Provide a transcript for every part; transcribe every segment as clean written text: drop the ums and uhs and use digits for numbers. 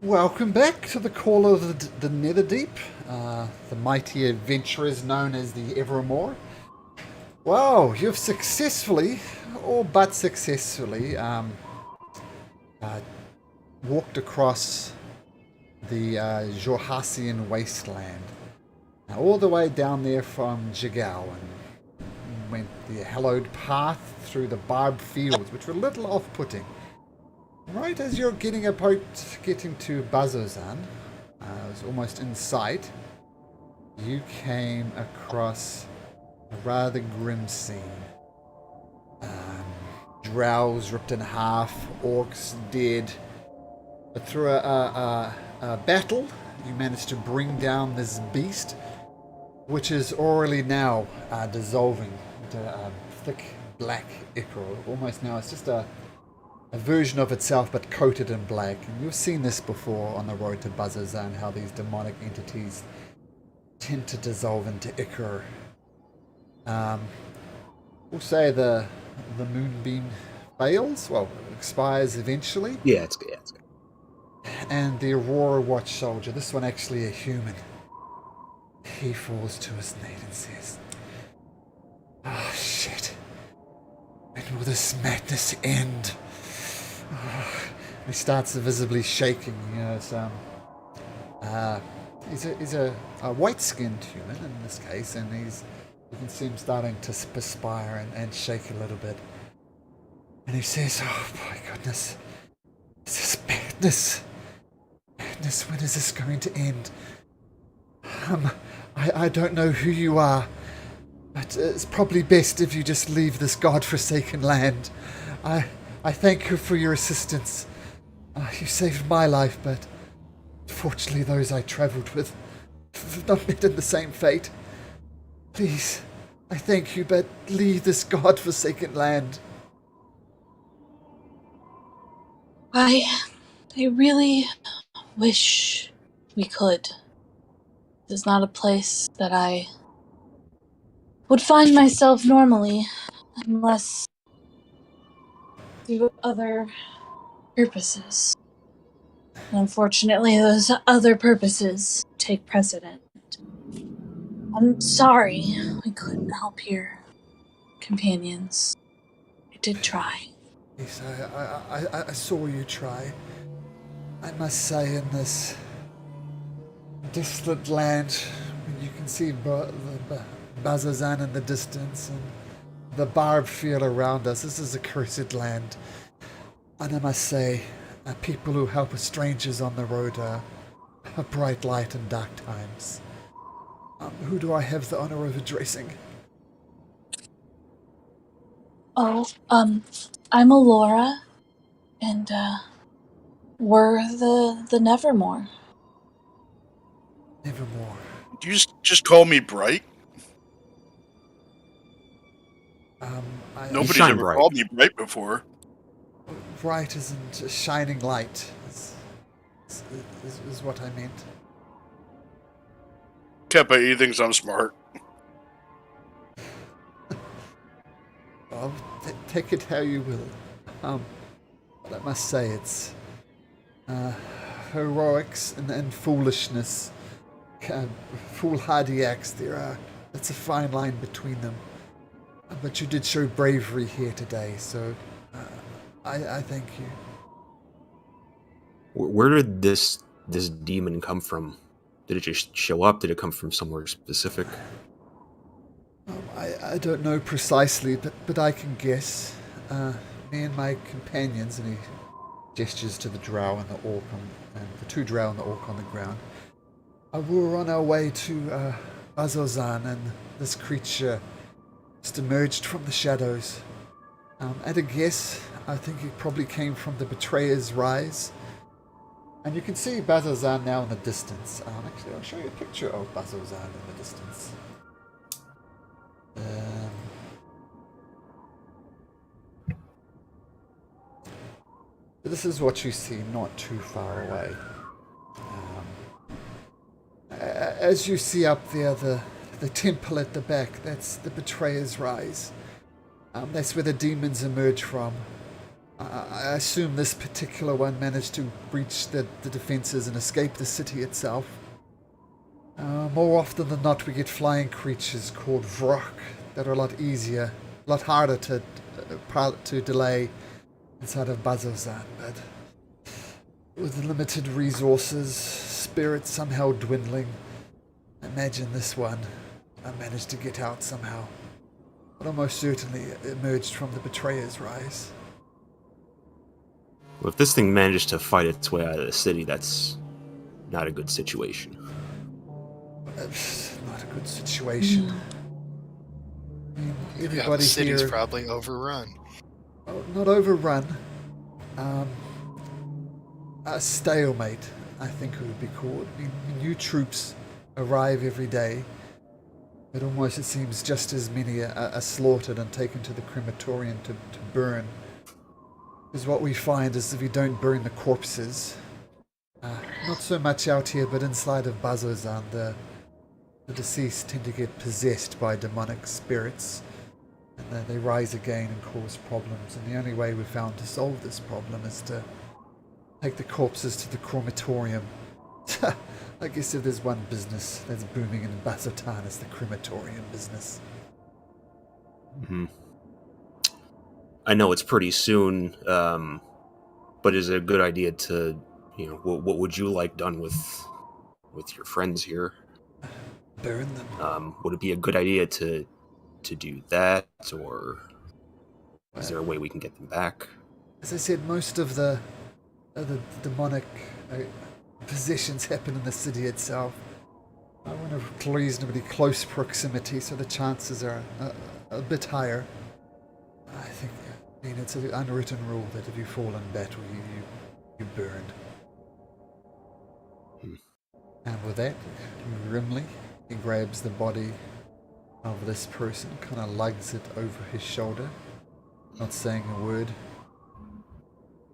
Welcome back to the Call of the Netherdeep, the mighty adventurers known as the Evermore. Wow, you've successfully, or but successfully, uh, walked across the Jorhasian wasteland, all the way down there from Jigao, and went the hallowed path through the barbed fields, which were a little off-putting. Right as you're getting to Bazzozxan, it was almost in sight, you came across a rather grim scene. Drows ripped in half, orcs dead. But through a battle, you managed to bring down this beast, which is already now dissolving into a thick black ichor. Almost now, it's just a version of itself but coated in black. And you've seen this before on the road to Bazzozxan, how these demonic entities tend to dissolve into ichor. We'll say the moonbeam fails, well, expires eventually. Yeah, it's good. And the Aurora Watch soldier, this one actually a human, he falls to his knees and says, "Oh shit, when will this madness end?" He starts visibly shaking. He's a white-skinned human in this case, and you can see him starting to perspire and shake a little bit. And he says, "Oh my goodness, this is madness. Madness, when is this going to end? I don't know who you are, but it's probably best if you just leave this god-forsaken land. I thank you for your assistance. You saved my life, but unfortunately those I travelled with have not met in the same fate. Please, I thank you, but leave this god-forsaken land." I really wish we could. This is not a place that I would find myself normally, unless through other purposes. And unfortunately, those other purposes take precedent. I'm sorry we couldn't help your companions. I did try. Yes, I saw you try. I must say, in this distant land, when you can see Bazzozxan in the distance and the barbed field around us, this is a cursed land. And I must say, people who help strangers on the road are a bright light in dark times. Who do I have the honor of addressing? Oh, I'm Alora, and, we're the Nevermore. Nevermore. Do you just call me Bright? Nobody's shine ever bright. called me Bright before. Bright isn't a shining light, is what I meant. Keppa, he thinks I'm smart. Well, take it how you will. But I must say, it's heroics and foolishness, foolhardy acts. It's a fine line between them. But you did show bravery here today, so I thank you. Where did this demon come from? Did it just show up? Did it come from somewhere specific? I don't know precisely, but I can guess. Me and my companions, and he gestures to the drow and the orc, and the two drow and the orc on the ground. We were on our way to Bazzozxan, and this creature just emerged from the shadows. At a guess, I think it probably came from the Betrayer's Rise. And you can see Bazzozxan now in the distance. Actually, I'll show you a picture of Bazzozxan in the distance. This is what you see not too far away. As you see up there, the temple at the back, that's the Betrayer's Rise. That's where the demons emerge from. I assume this particular one managed to breach the defenses and escape the city itself. More often than not, we get flying creatures called Vrock that are a lot easier, a lot harder to delay inside of Bazzozxan, but with limited resources, spirits somehow dwindling. Imagine this one. I managed to get out somehow, but almost certainly emerged from the Betrayer's Rise. Well, if this thing manages to fight its way out of the city, that's not a good situation. Not a good situation. I mean, everybody the city's here, probably overrun. not overrun. A stalemate, I think it would be called. I mean, new troops arrive every day, but almost it seems just as many are slaughtered and taken to the crematorium to burn. Because what we find is if you don't burn the corpses, not so much out here, but inside of Bazzozxan, the deceased tend to get possessed by demonic spirits, and then they rise again and cause problems. And the only way we've found to solve this problem is to take the corpses to the crematorium. I guess if there's one business that's booming in Bazzozxan, it's the crematorium business. Mm-hmm. I know it's pretty soon, but is it a good idea to, what would you like done with your friends here? Burn them. Would it be a good idea to do that, or is there a way we can get them back? As I said, most of the demonic possessions happen in the city itself. I want a reasonably close proximity, so the chances are a bit higher. I think, it's an unwritten rule that if you fall in battle, you burned. And with that, grimly, he grabs the body of this person, kind of lugs it over his shoulder, not saying a word,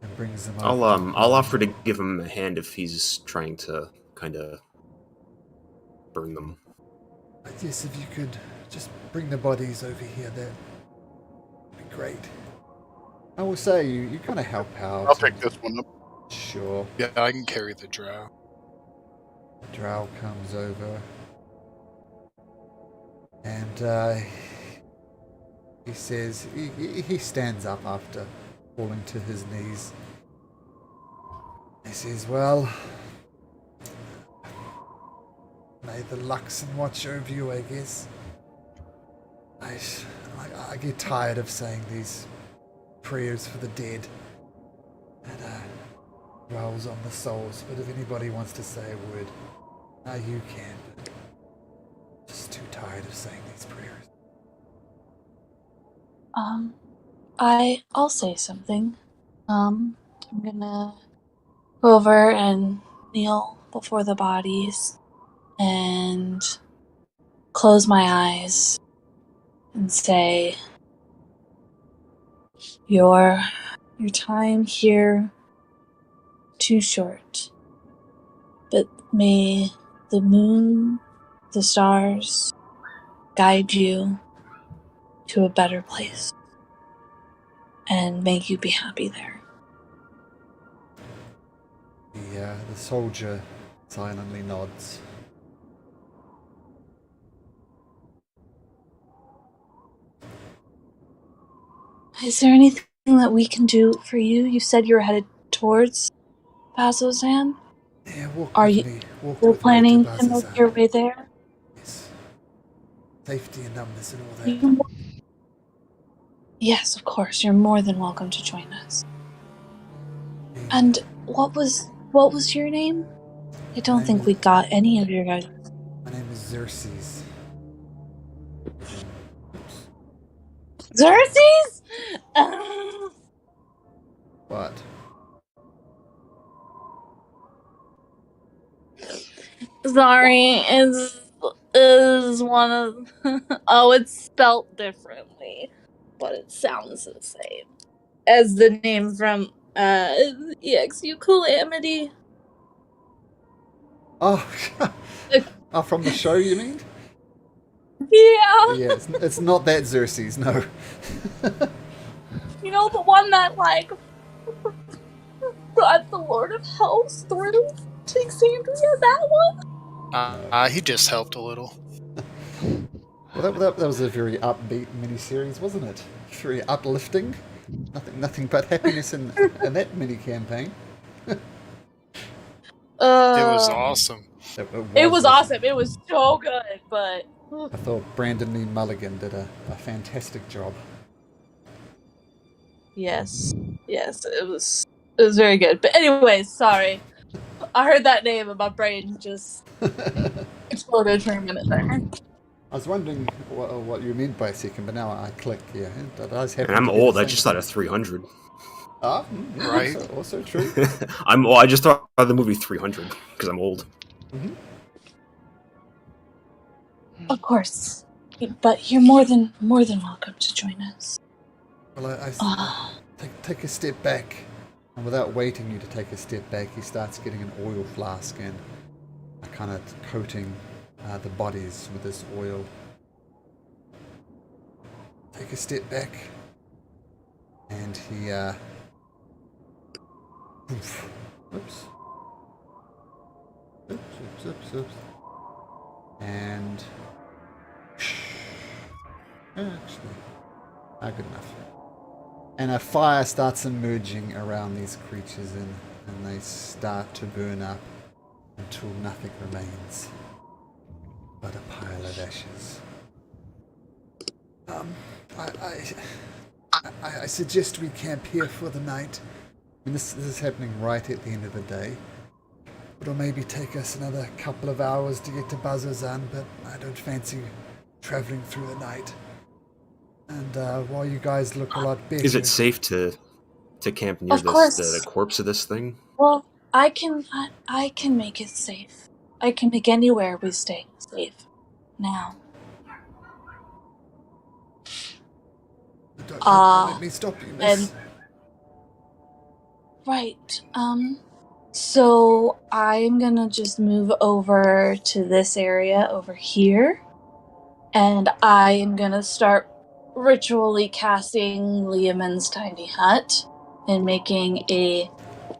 and brings them I'll over. I'll offer to give him a hand if he's trying to kind of burn them. But yes, if you could just bring the bodies over here, that'd be great. I will say, you kind of help out. I'll pick this one up. Sure. Yeah, I can carry the drow. Drow comes over. And he says, he stands up after falling to his knees. He says, well, may the Luxon watch over you, I guess. I get tired of saying these prayers for the dead. And dwells on the souls, but if anybody wants to say a word, you can. But just too tired of saying these prayers. I'll say something. I'm gonna go over and kneel before the bodies and close my eyes and say, your time here too short, but may the moon, the stars guide you to a better place and make you be happy there. The soldier silently nods. Is there anything that we can do for you? You said you were headed towards Bazzozxan? Yeah, walk Are with you me. Walk still with me planning to to make Bazzozxan. your way there? Yes. Safety and numbers and all that. Yes, of course. You're more than welcome to join us. And what was your name? I don't think we got any of your guys. My name is Xerxes. Xerxes? What? Sorry, is one of oh, it's spelt differently, but it sounds the same as the name from EXU Calamity. Oh, from the show, you mean? Yeah. Yeah, it's not that Xerxes, no. You know, the one that, like, brought the Lord of Hells through to Exandria, that one? He just helped a little. Well, that was a very upbeat miniseries, wasn't it? Very uplifting. Nothing but happiness in that mini campaign. It was awesome. It was awesome. It was so good, but I thought Brandon Lee Mulligan did a fantastic job. yes, it was very good. But anyways, sorry. I heard that name and my brain just exploded for a minute there. I was wondering what you meant by a second, but now I click. Yeah, that does happen. And I'm to be the old. I same just thought thing. of 300. Yeah, Right. Also true. I just thought of the movie 300 because I'm old. Mm-hmm. Of course, but you're more than welcome to join us. Well, I take a step back, and without waiting you to take a step back, he starts getting an oil flask and kind of coating the bodies with this oil. Take a step back, and he oops. Oops. And actually, good enough. And a fire starts emerging around these creatures, and they start to burn up until nothing remains but a pile of ashes. I suggest we camp here for the night. I mean, this is happening right at the end of the day. It'll maybe take us another couple of hours to get to Bazzozxan, but I don't fancy traveling through the night. And while you guys look a lot better... Is it safe to camp near Of course. the corpse of this thing? Well, I can make it safe. I can make anywhere we stay safe. Now. Don't let me stop you, miss. Right. So I'm gonna just move over to this area over here, and I am gonna start ritually casting Liamon's tiny hut and making a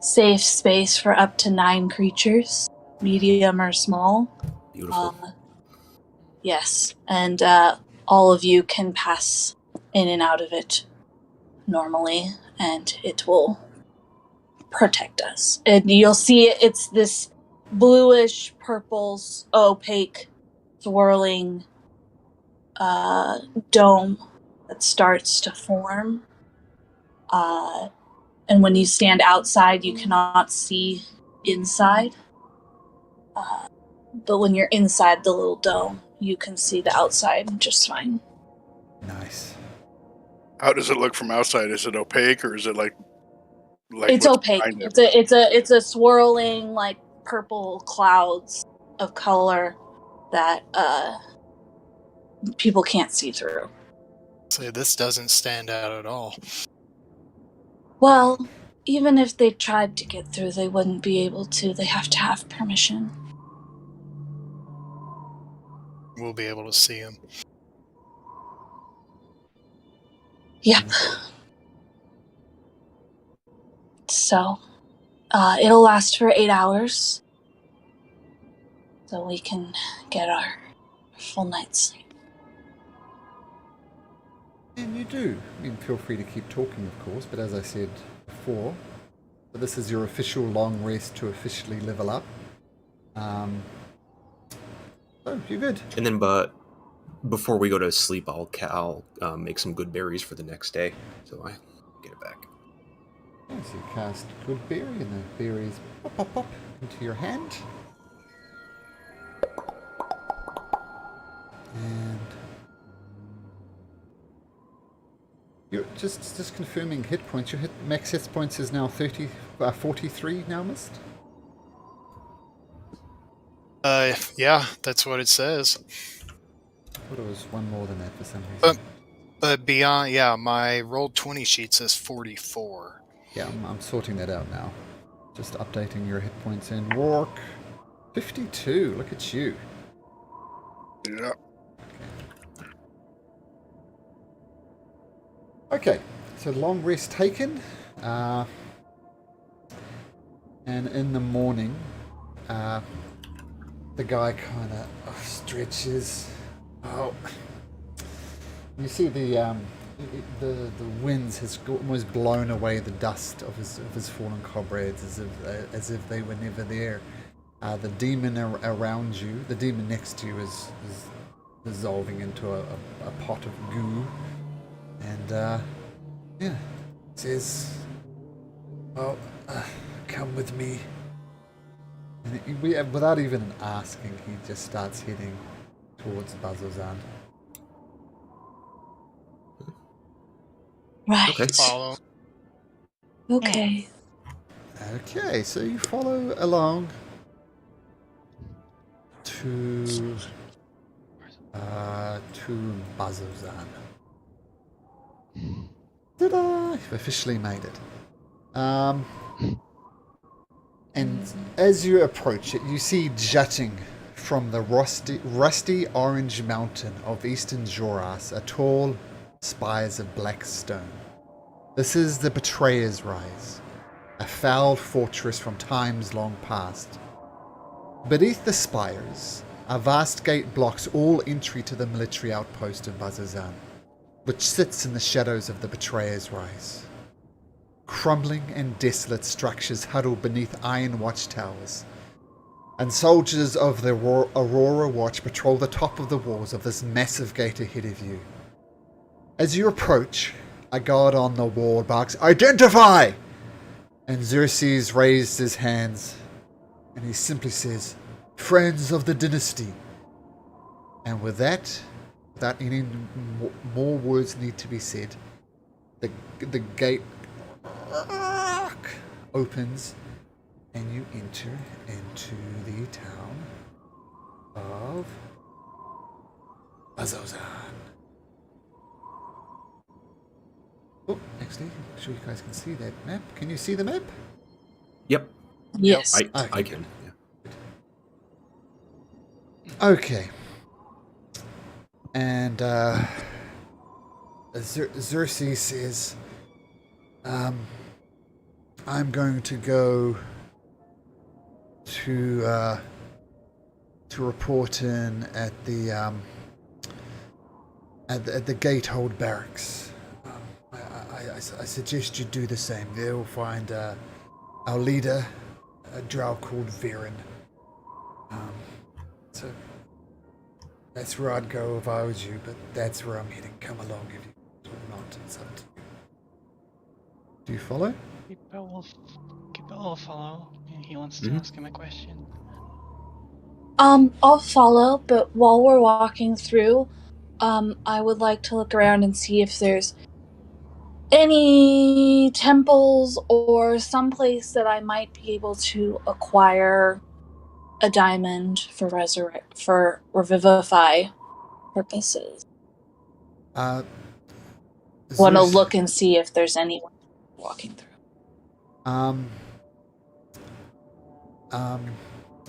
safe space for up to 9 creatures, medium or small. Beautiful. Yes, and all of you can pass in and out of it normally, and it will protect us. And you'll see it's this bluish, purple, opaque, swirling dome that starts to form. And when you stand outside, you cannot see inside. But when you're inside the little dome, you can see the outside just fine. Nice. How does it look from outside? Is it opaque or is it like it's what's opaque. behind it? It's a swirling like purple clouds of color that people can't see through. So this doesn't stand out at all. Well, even if they tried to get through, they wouldn't be able to. They have to have permission. We'll be able to see him. Yep. So, it'll last for 8 hours. So we can get our full night's sleep. And you do. I mean, feel free to keep talking, of course, but as I said before, this is your official long rest to officially level up. So, you're good. And then, but before we go to sleep, I'll make some good berries for the next day, so I get it back. Yeah, so you cast good berry, and the berries pop into your hand. And you're just confirming hit points. Your max hit points is now 43 now, Mist? Yeah, that's what it says. I thought it was one more than that for some reason. But beyond, yeah, my rolled 20 sheet says 44. Yeah, I'm sorting that out now. Just updating your hit points in. Rourke, 52. Look at you. Yeah. Okay, so long rest taken. And in the morning, the guy kind of stretches. Oh, you see the winds has almost blown away the dust of his fallen comrades as if they were never there. The demon around you, the demon next to you, is dissolving into a pot of goo, and says, "Oh, come with me." And without even asking, he just starts heading towards Bazzozxan. Right. Okay. Follow. Okay. Okay, so you follow along to Bazzozxan. Ta-da! You've officially made it. And as you approach it, you see jutting from the rusty orange mountain of eastern Joras a tall spires of black stone. This is the Betrayer's Rise, a foul fortress from times long past. Beneath the spires, a vast gate blocks all entry to the military outpost of Bazzozxan, which sits in the shadows of the Betrayer's Rise. Crumbling and desolate structures huddle beneath iron watchtowers, and soldiers of the Aurora Watch patrol the top of the walls of this massive gate ahead of you. As you approach, a guard on the wall barks, "Identify!" And Xerxes raised his hands, and he simply says, "Friends of the dynasty." And with that, without any more words need to be said, the gate opens, and you enter into the town of Bazzozxan. Oh, actually, I'm sure you guys can see that map. Can you see the map? Yep. Yes. I can. Yeah. Okay. And Xerxes says, I'm going to go to report in at the Gatehold barracks. I suggest you do the same. They'll find our leader, a drow called Viren. So that's where I'd go if I was you, but that's where I'm heading. Come along if you want or not. It's up to you. Do you follow? Keeper will follow. He wants to ask him a question. I'll follow, but while we're walking through, I would like to look around and see if there's any temples or someplace that I might be able to acquire a diamond for revivify purposes. Want to look and see if there's anyone walking through.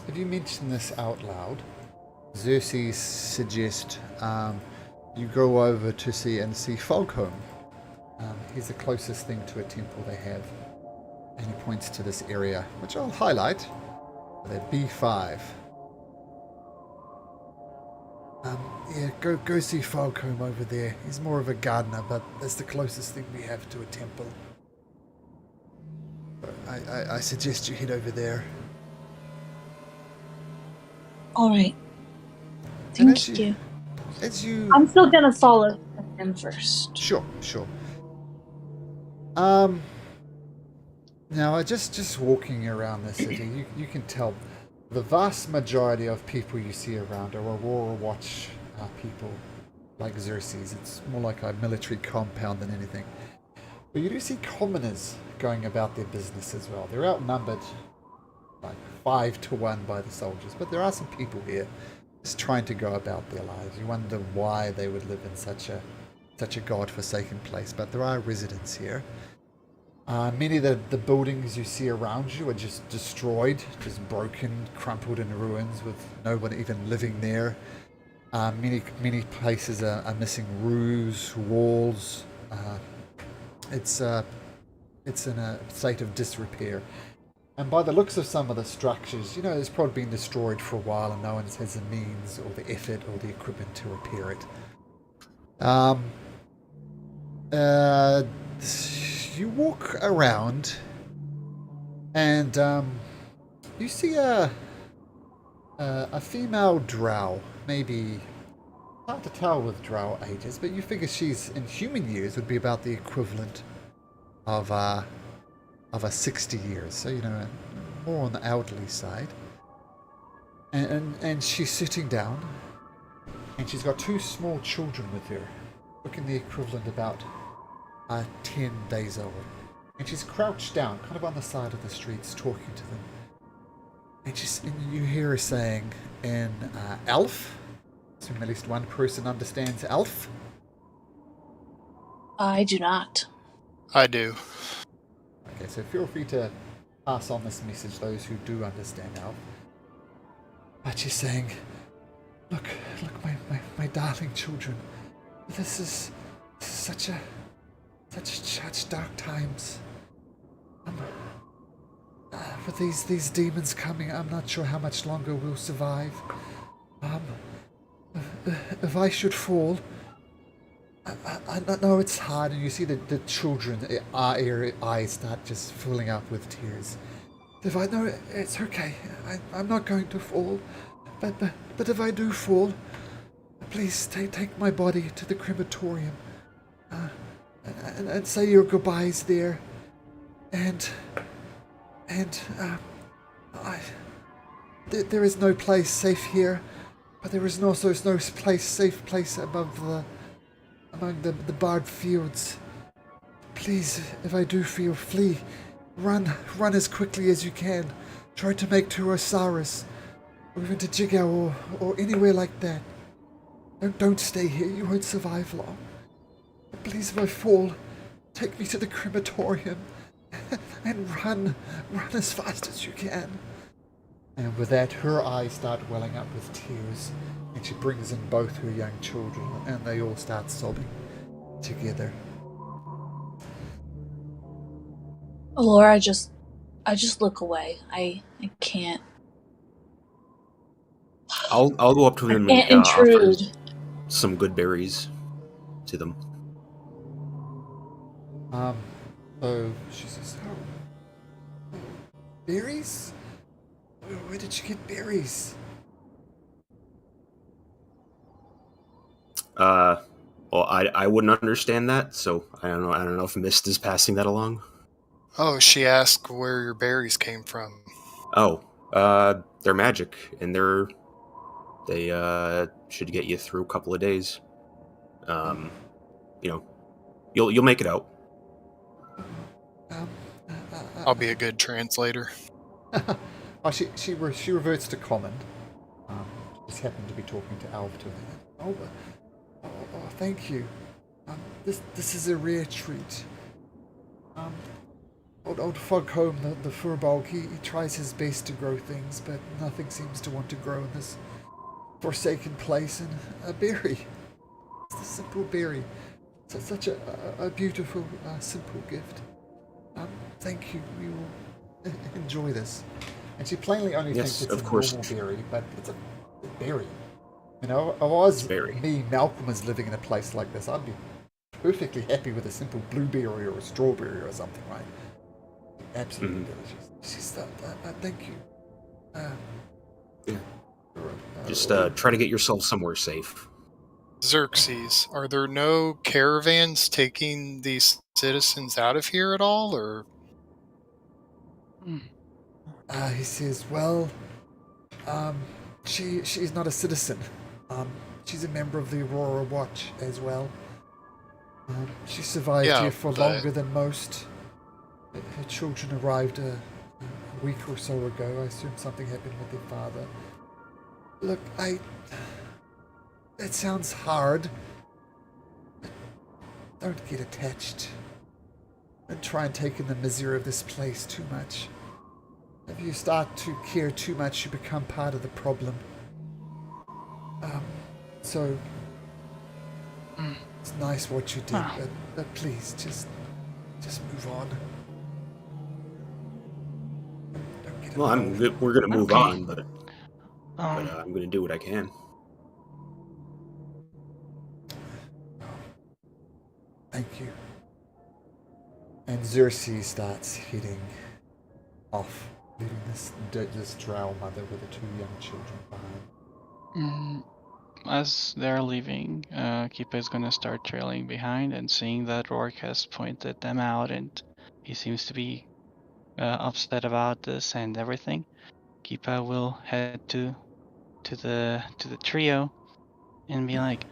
If you mention this out loud, Xerxes suggests you go over to see Falcom. He's the closest thing to a temple they have, and he points to this area, which I'll highlight. The B5. Go see Falcom over there. He's more of a gardener, but that's the closest thing we have to a temple. I suggest you head over there. All right. Thank you. I'm still gonna follow him first. Sure. Now, just walking around the city, you can tell the vast majority of people you see around are Aurora Watch people, like Xerxes. It's more like a military compound than anything. But you do see commoners going about their business as well. They're outnumbered like 5-1 by the soldiers, but there are some people here just trying to go about their lives. You wonder why they would live in such a god-forsaken place, but there are residents here. Many of the buildings you see around you are just destroyed, just broken, crumpled in ruins with no one even living there. Many places are missing roofs, walls. It's in a state of disrepair. And by the looks of some of the structures, you know, it's probably been destroyed for a while and no one has the means or the effort or the equipment to repair it. You walk around and you see a female drow, maybe hard to tell with drow ages, but you figure she's in human years would be about the equivalent of a 60 years, so you know, more on the elderly side. And she's sitting down, and she's got two small children with her, looking the equivalent about 10 days old. And she's crouched down, kind of on the side of the streets, talking to them. And you hear her saying in Elf. So at least one person understands Elf. I do not. I do. Okay, so feel free to pass on this message, those who do understand Elf. But she's saying, look, my darling children, this is such dark times. With these demons coming, I'm not sure how much longer we'll survive. If I should fall, I know it's hard, and you see the children, their eyes start just filling up with tears. If I know it's okay, I'm not going to fall, but if I do fall, please take my body to the crematorium, and say your goodbyes there, and there is no place safe here, but there is also no safe place among the barred fields. Please, if I do feel, flee. Run as quickly as you can. Try to make to Osiris, or even to Jigao, or anywhere like that. Don't stay here, you won't survive long. But please, if I fall, take me to the crematorium, and run as fast as you can. And with that, her eyes start welling up with tears, and she brings in both her young children, and they all start sobbing together. Laura, I just look away. I can't. I'll go up to them Can't and offer intrude. some good berries to them. So she says, "Oh, berries? Where did you get berries?" Well, I wouldn't understand that, so I don't know if Mist is passing that along. Oh, she asked where your berries came from. Oh, they're magic, and they should get you through a couple of days. You know, you'll make it out. I'll be a good translator. She reverts to common. Just happened to be talking to Alv to her. Oh, thank you. This is a rare treat. Old Foghome, the Furbog, he tries his best to grow things, but nothing seems to want to grow in this forsaken place. And a berry. It's a simple berry. It's such a beautiful, simple gift. Thank you. We will enjoy this. And she plainly only Yes, thinks it's of a course. normal berry, but it's a berry. You know, if I was berry. me, Malcolm, is living in a place like this, I'd be perfectly happy with a simple blueberry or a strawberry or something, right? Absolutely delicious. She's thank you. Yeah. Just try to get yourself somewhere safe. Xerxes, are there no caravans taking these citizens out of here at all, or? He says, well, she's not a citizen. She's a member of the Aurora Watch as well. She survived here for longer than most. Her children arrived a week or so ago. I assume something happened with their father. Look, that sounds hard. Don't get attached. Don't try and take in the misery of this place too much. If you start to care too much, you become part of the problem. So it's nice what you did, but please just move on. Well, I'm good. We're gonna move Okay. on, but I'm gonna do what I can. Thank you. And Xerxes starts heading off, leaving this drow mother with the 2 young children behind. As they're leaving, Kipa is gonna start trailing behind and seeing that Rourke has pointed them out and he seems to be upset about this and everything. Kipa will head to the trio and be like,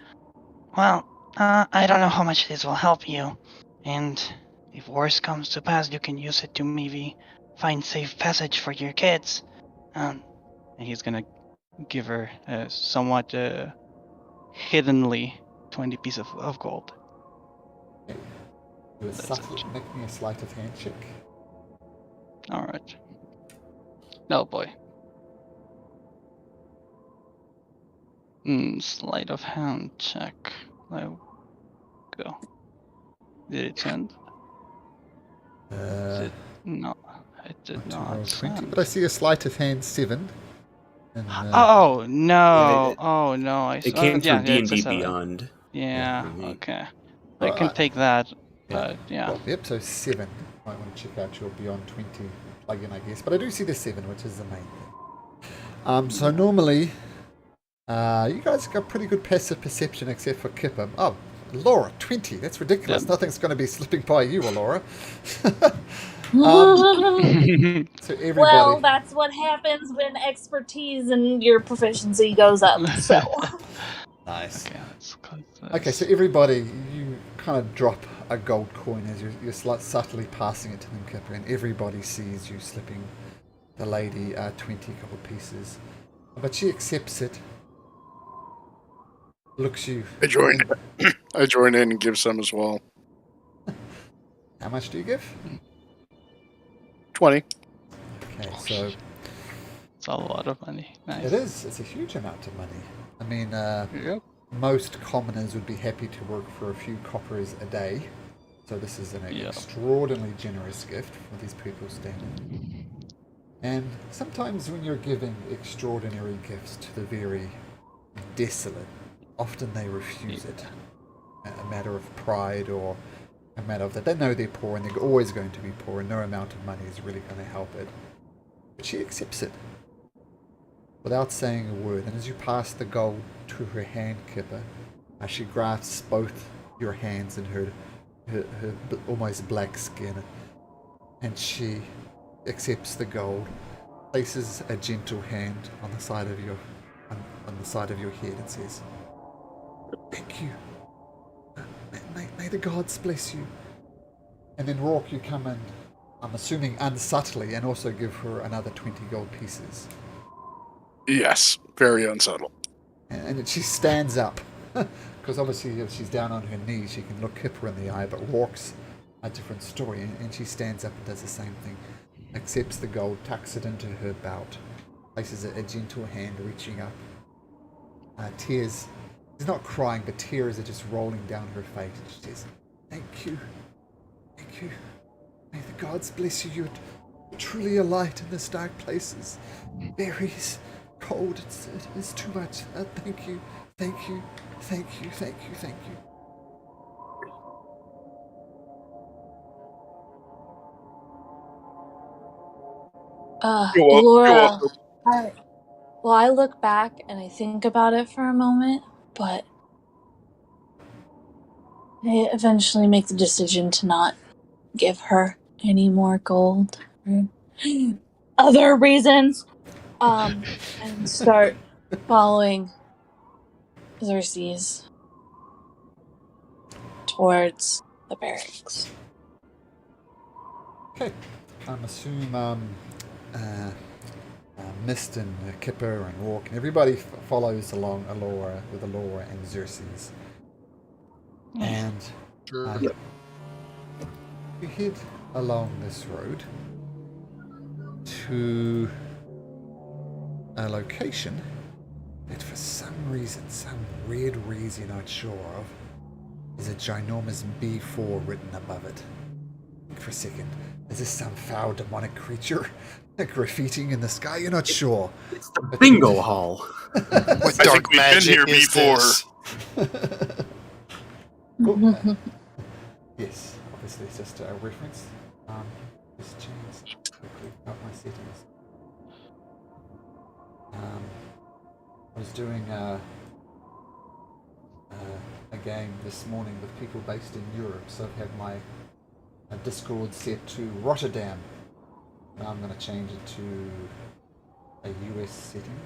"Well, I don't know how much this will help you, and if worse comes to pass, you can use it to maybe find safe passage for your kids." And he's gonna give her somewhat hiddenly 20 pieces of gold. Do a make me a sleight of hand check. All right. Oh boy. Sleight of hand check. Let go. Did it send? No, it did not 20, send. but I see a sleight of hand 7. And, Oh no! Yeah, Oh no! It came yeah, through it's a D&D 7. Beyond. Yeah. Mhm. Okay. I can take that. But yeah. Well, yep. So 7. I want to check out your Beyond 20 plugin, I guess. But I do see the 7, which is the main thing. So normally, you guys got pretty good passive perception, except for Kipper. Oh, Laura, 20. That's ridiculous. Yep. Nothing's going to be slipping by you, Laura. So everybody. Well, that's what happens when expertise and your proficiency goes up. So Nice. Okay, let's close this. Okay, so everybody, you kind of drop a gold coin as you're subtly passing it to them, Kipper, and everybody sees you slipping the lady 20 gold pieces. But she accepts it, looks you. I join in and give some as well. How much do you give? 20. Okay, so It's a lot of money. Nice. it is. It's a huge amount of money. I mean, Yep. most commoners would be happy to work for a few coppers a day. So this is an Yeah. extraordinarily generous gift for these people standing. And sometimes when you're giving extraordinary gifts to the very desolate, often they refuse it. A matter of pride or a matter of that they know they're poor and they're always going to be poor and no amount of money is really going to help it. But she accepts it without saying a word. And as you pass the gold to her hand, Kipper, she grasps both your hands in her almost black skin, and she accepts the gold, places a gentle hand on the side of your head, and says, "Thank you. May the gods bless you." And then Rourke, you come in, I'm assuming unsubtly, and also give her another 20 gold pieces. Yes, very unsubtle. And she stands up, because obviously if she's down on her knees, she can look Kipper in the eye, but Rourke's a different story, and she stands up and does the same thing. Accepts the gold, tucks it into her belt, places a gentle hand reaching up. Tears, she's not crying, but tears are just rolling down her face. And she says, "Thank you. Thank you. May the gods bless you. You're truly a light in this dark places. Berries, cold, it's too much. Thank you. Thank you. Thank you. Thank you. Thank you." You're Laura, welcome. I look back and I think about it for a moment, but I eventually make the decision to not give her any more gold for other reasons. And start following Xerxes towards the barracks. Okay. I'm assuming Mist and Kipper and Rourke and everybody follows along with Alora and Xerxes. And Sure. you head along this road to a location that for some reason, some weird reason you're not sure of, is a ginormous B4 written above it. Think for a second. Is this some foul demonic creature graffitiing in the sky? You're not sure. It's the bingo hall. What I dark think we've been magic here is before. this? Oh, yes, obviously it's just a reference. Just change quickly up my settings. I was doing a game this morning with people based in Europe, so I've had my Discord set to Rotterdam. Now I'm going to change it to a US setting.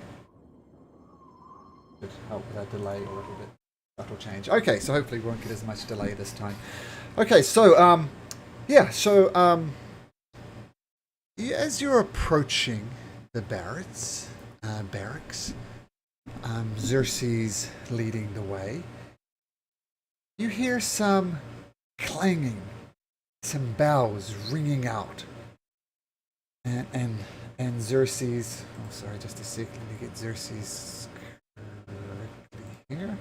Could help with that delay a little bit. That'll change. Okay, so hopefully we won't get as much delay this time. Okay, so as you're approaching the barracks, Xerxes leading the way, you hear some clanging, some bells ringing out, and Xerxes. Oh, sorry, just a sec. Let me get Xerxes correctly here.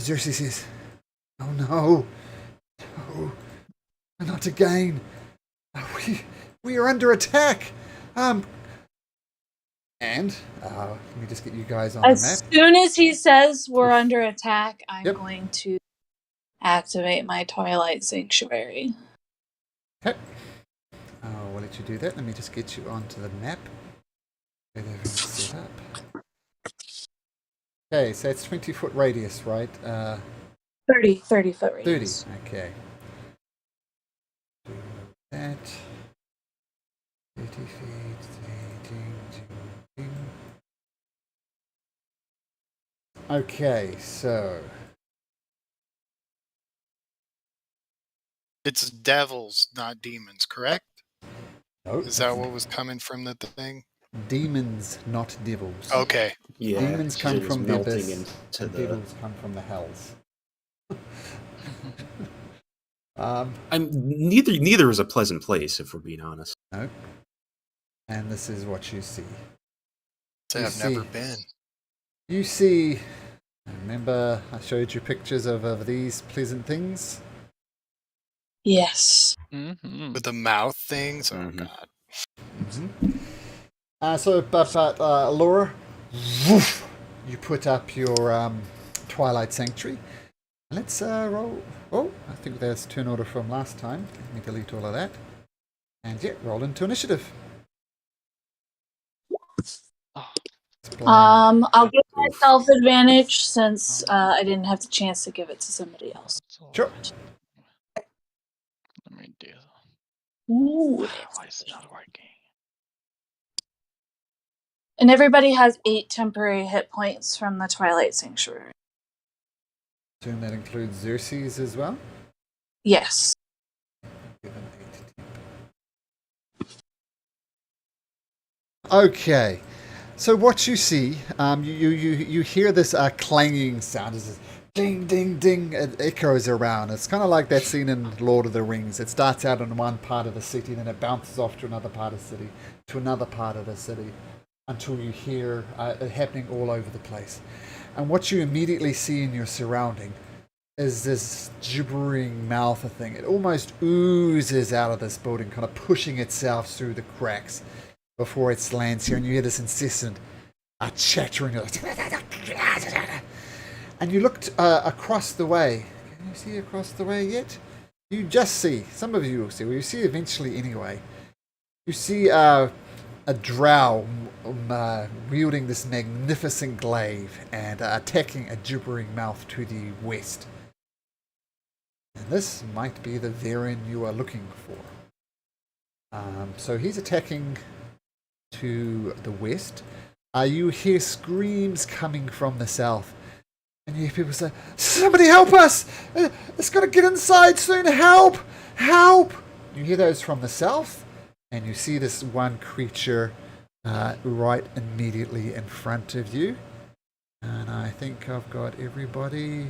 Xerxes says, "Oh no, no, not again! We are under attack." And let me just get you guys on the map. As soon as he says we're under attack, I'm Yep. going to activate my Twilight Sanctuary. Okay. We'll let you do that. Let me just get you onto the map. Get everything set up. Okay, so it's 20-foot radius, right? 30 foot radius. 30. Okay. Do that. 30 feet. Ding, ding, ding. Okay, so It's devils, not demons, correct? no, Is that what was coming from the thing? demons, not devils. Okay. Yeah, Demons come shit is from the melting abyss, into and the. devils come from the hells. Neither is a pleasant place, if we're being honest. No. And this is what you see. Say You I've see- never been. You see, remember I showed you pictures of these pleasant things? Yes. Mm-hmm. With the mouth things? Oh, Mhm. God. But Laura, woof, you put up your Twilight Sanctuary. Let's roll. Oh, I think there's turn order from last time. Let me delete all of that. And yeah, roll into initiative. Oh, Let's play. I'll give myself advantage since I didn't have the chance to give it to somebody else. that's all Sure. right. Let me do. Ooh. Why is it not working? And everybody has 8 temporary hit points from the Twilight Sanctuary. Assume that includes Xerxes as well. Yes. Give him 8 temp. Okay, so what you see, you hear this clanging sound. It's this ding, ding, ding. It echoes around. It's kind of like that scene in Lord of the Rings. It starts out in one part of the city, then it bounces off to another part of the city, to another part of the city, until you hear it happening all over the place. And what you immediately see in your surrounding is this gibbering mouth of thing. It almost oozes out of this building, kind of pushing itself through the cracks before it lands here, and you hear this incessant chattering. And you looked across the way. Can you see across the way yet? You just see, some of you will see, well, you see eventually anyway, you see a drow wielding this magnificent glaive and attacking a gibbering mouth to the west. And this might be the Varen you are looking for. So he's attacking to the west. You hear screams coming from the south. And you hear people say, "Somebody help us! It's got to get inside soon! Help! Help!" You hear those from the south. And you see this one creature right immediately in front of you. And I think I've got everybody.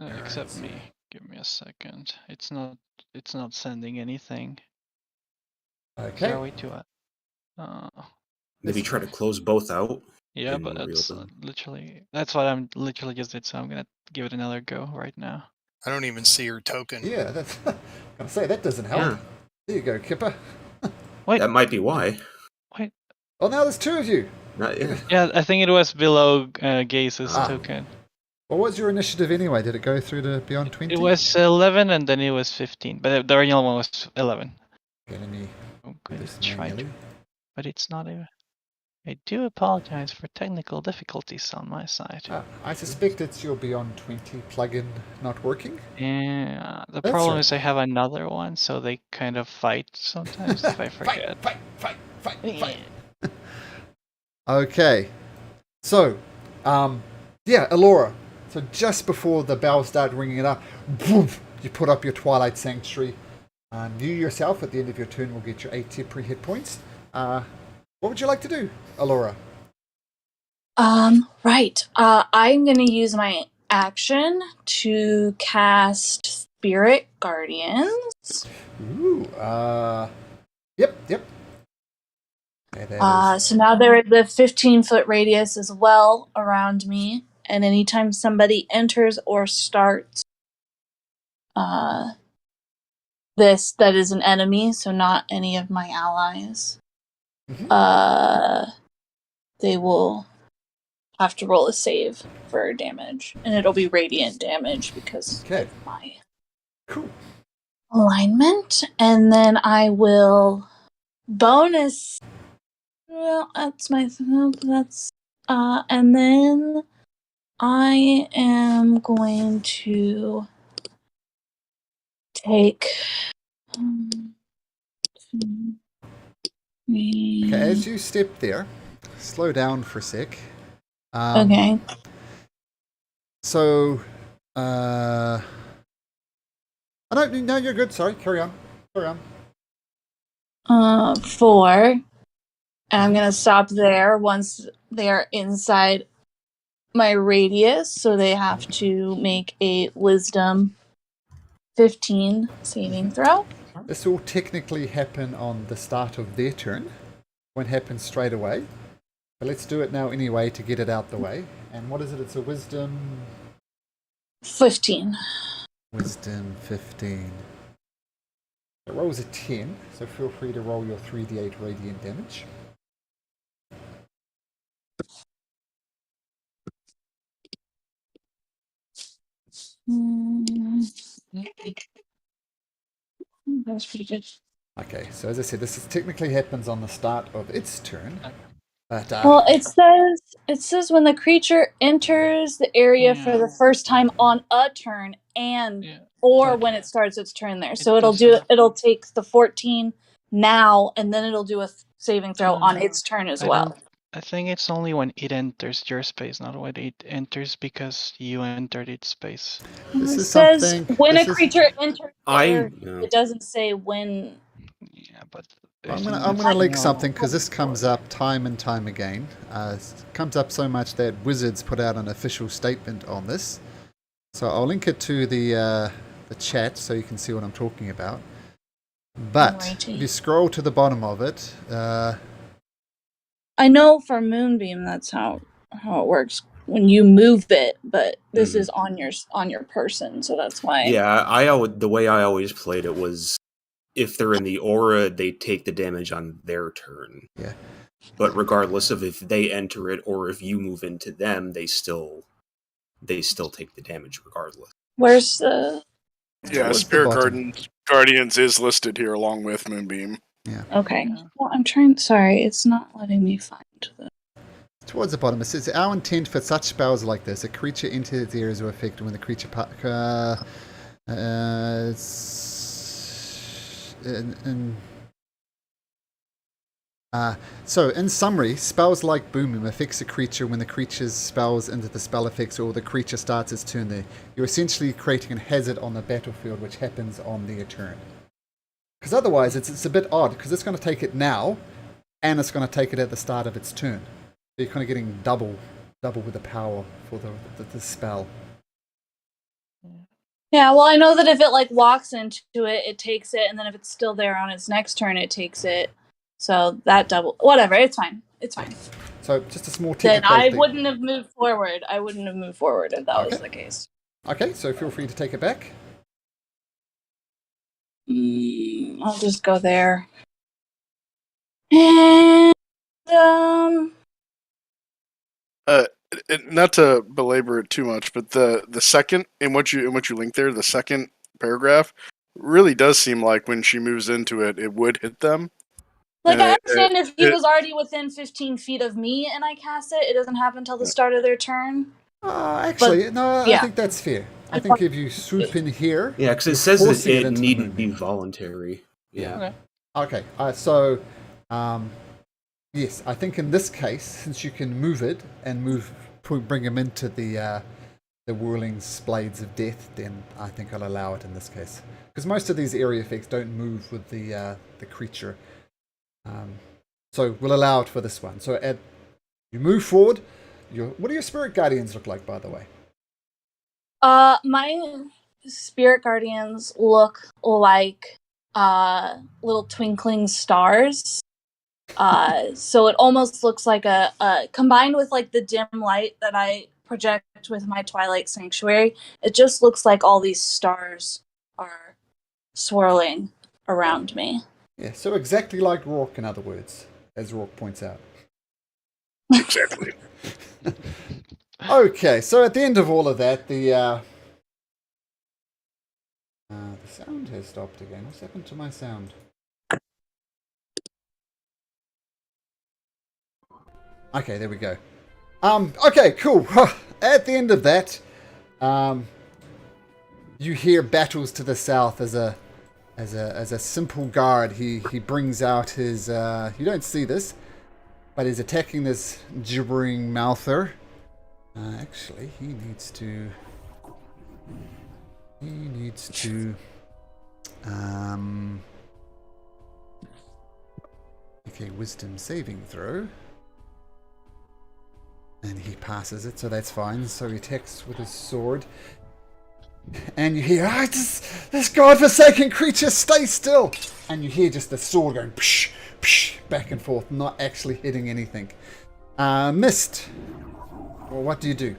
Except me. Give me a second. It's not sending anything. Okay. Shall we do it? Maybe try to close both out. Yeah, and but that's reopen. literally that's what I'm literally just did. So I'm gonna give it another go right now. I don't even see your token. Yeah, that's. I'm gonna say that doesn't help. Yeah. There you go, Kipper. Wait, That might be why. wait. Oh, now there's two of you. Yeah. Yeah, I think it was below Gaze's Ah. token. What was your initiative anyway? Did it go through to beyond 20? It was 11 and then it was 15, but the original one was 11. Okay, let me I'm do going this to try to, manually. but it's not even. I do apologize for technical difficulties on my side. I suspect it's your Beyond 20 plugin not working. Yeah, the That's problem right. is I have another one, so they kind of fight sometimes if I forget. Fight. Okay. So, yeah, Elora. So just before the bells start ringing it up, boom, you put up your Twilight Sanctuary. You yourself, at the end of your turn, will get your 8 temporary hit points. What would you like to do, Elora? Right. I'm gonna use my action to cast Spirit Guardians. Ooh, yep. Okay, that is... So now there is a 15-foot radius as well around me, and anytime somebody enters or starts this that is an enemy, so not any of my allies, they will have to roll a save for damage, and it'll be radiant damage because Okay. of my Cool. alignment. And then I will bonus. Well, that's my that's and then I am going to take Okay, as you step there, slow down for a sec. okay. So, no, you're good. Sorry, carry on. 4. And I'm gonna stop there once they are inside my radius, so they have to make a Wisdom 15 saving throw. This will technically happen on the start of their turn. Won't happen straight away. But let's do it now anyway to get it out the way. And what is it? It's a Wisdom... 15. Wisdom 15. It rolls a 10, so feel free to roll your 3d8 radiant damage. That was pretty good. Okay, so as I said, this technically happens on the start of its turn. But, Well, it says when the creature enters the area for the first time on a turn, and or when it starts its turn there. So it'll take the 14 now, and then it'll do a saving throw on its turn as well. I think it's only when it enters your space, not when it enters because you entered its space. This It is says something... when this a is- creature enters the area. Yeah. It doesn't say when. Yeah, but I'm gonna link something because this comes up time and time again. It comes up so much that Wizards put out an official statement on this. So I'll link it to the chat so you can see what I'm talking about. But Alrighty. if you scroll to the bottom of it, I know for Moonbeam that's how it works when you move it, but this is on your person, so that's why. Yeah, the way I always played it was if they're in the aura, they take the damage on their turn. Yeah. But regardless of if they enter it or if you move into them, they still take the damage regardless. Where's the? Yeah, Towards the Spirit bottom. Guardians is listed here along with Moonbeam. Yeah. Okay. Well, I'm trying. Sorry, it's not letting me find the. Towards the bottom, it says, our intent for such spells like this, a creature enters the areas of effect when the creature... So, in summary, spells like Boom affects a creature when the creature's spells into the spell effects or the creature starts its turn there. You're essentially creating a hazard on the battlefield which happens on their turn. Because otherwise, it's a bit odd, because it's going to take it now, and it's going to take it at the start of its turn. So you're kind of getting double with the power for the spell. Yeah, well, I know that if it walks into it, it takes it, and then if it's still there on its next turn, it takes it. So that double, whatever, it's fine. It's fine. So just a small Then technical I thing. wouldn't have moved forward. I wouldn't have moved forward if that was the case. Okay, so feel free to take it back. I'll just go there. And Not to belabor it too much, but the second in what you link there, the second paragraph really does seem like when she moves into it, it would hit them. like, I And understand if he was already within 15 feet of me and I cast it, it doesn't happen until the start of their turn. Actually, no, yeah. I think that's fair. I think if you swoop in here... Yeah, because it you're says that forcing it into the needn't be movement. voluntary. Yeah. Okay, so... yes, I think in this case, since you can move it and bring him into the whirling blades of death, then I think I'll allow it in this case. Because most of these area effects don't move with the creature. So we'll allow it for this one. So you move forward. What do your spirit guardians look like, by the way? My spirit guardians look like little twinkling stars. So it almost looks like a combined with like the dim light that I project with my Twilight Sanctuary, it just looks like all these stars are swirling around me. Yeah, so exactly like Rourke, in other words, as Rourke points out. exactly. Okay, so at the end of all of that, the sound has stopped again. What's happened to my sound? Okay, there we go. Okay, cool. At the end of that, you hear battles to the south as a simple guard. He brings out his you don't see this, but he's attacking this gibbering mouther. Actually, he needs to okay, wisdom saving throw. And he passes it, so that's fine. So he attacks with his sword. And you hear, this godforsaken creature, stay still! And you hear just the sword going psh, psh, back and forth, not actually hitting anything. Missed. Well, what do you do?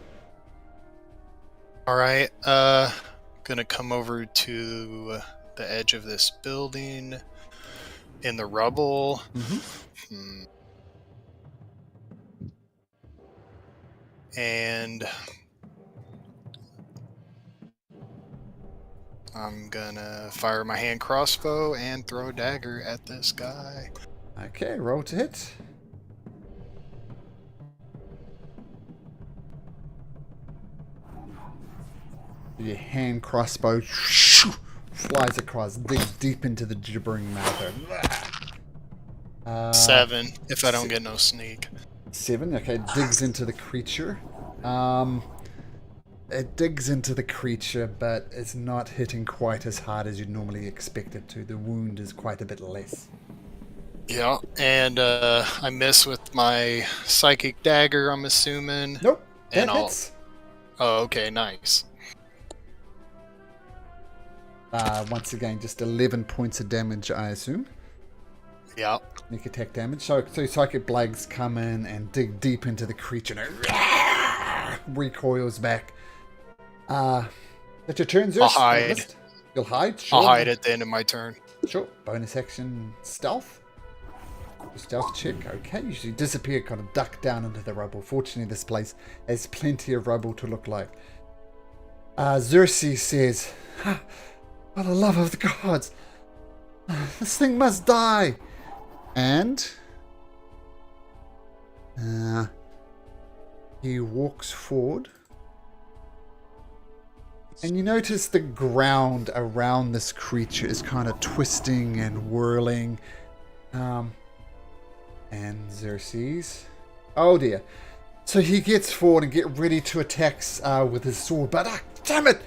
Alright, gonna come over to the edge of this building in the rubble. And I'm gonna fire my hand crossbow and throw a dagger at this guy. Okay, roll to hit. Your hand crossbow flies across, digs deep into the gibbering mouth. 7, if I don't get no sneak. 7, okay, digs into the creature. It digs into the creature, but it's not hitting quite as hard as you'd normally expect it to. The wound is quite a bit less. Yeah, and I miss with my psychic dagger, I'm assuming. Nope, and that hits. Oh, okay, nice. Once again, just 11 points of damage, I assume. Yeah. Sneak attack damage. So psychic blades come in and dig deep into the creature and it recoils back. That's your turn, Zeus. I'll hide. You'll hide? Sure. I'll hide at the end of my turn. Sure. Bonus action stealth. Stealth check. Okay. You disappear, kind of duck down into the rubble. Fortunately, this place has plenty of rubble to look like. Xerxes says, "For the love of the gods, this thing must die." And he walks forward. And you notice the ground around this creature is kind of twisting and whirling. And Xerxes. Oh dear. So he gets forward and get ready to attack with his sword. But damn it!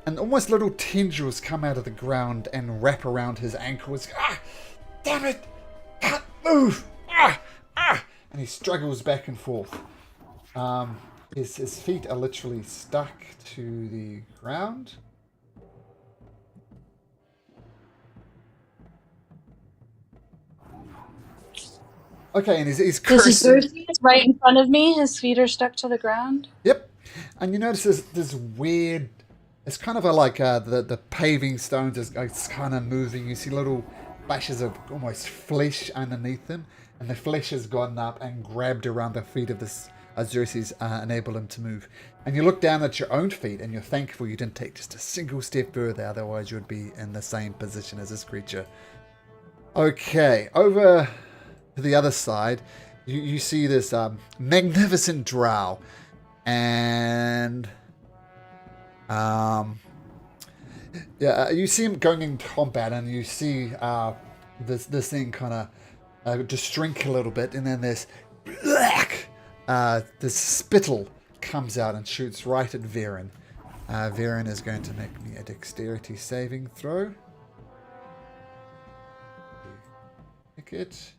And almost little tendrils come out of the ground and wrap around his ankles. Damn it! Can't move! And he struggles back and forth. His feet are literally stuck to the ground. Okay, and he's cursing. Xerxes right in front of me. His feet are stuck to the ground. Yep. And you notice this weird It's kind of like the paving stones is kind of moving. You see little flashes of almost flesh underneath them, and the flesh has gotten up and grabbed around the feet of this Xerxes, enable him to move. And you look down at your own feet, and you're thankful you didn't take just a single step further, otherwise you would be in the same position as this creature. Okay, over to the other side, you see this magnificent drow, and you see him going in combat, and you see this thing kind of just shrink a little bit, and then this spittle comes out and shoots right at Varen. Varen is going to make me a dexterity saving throw. Pick it.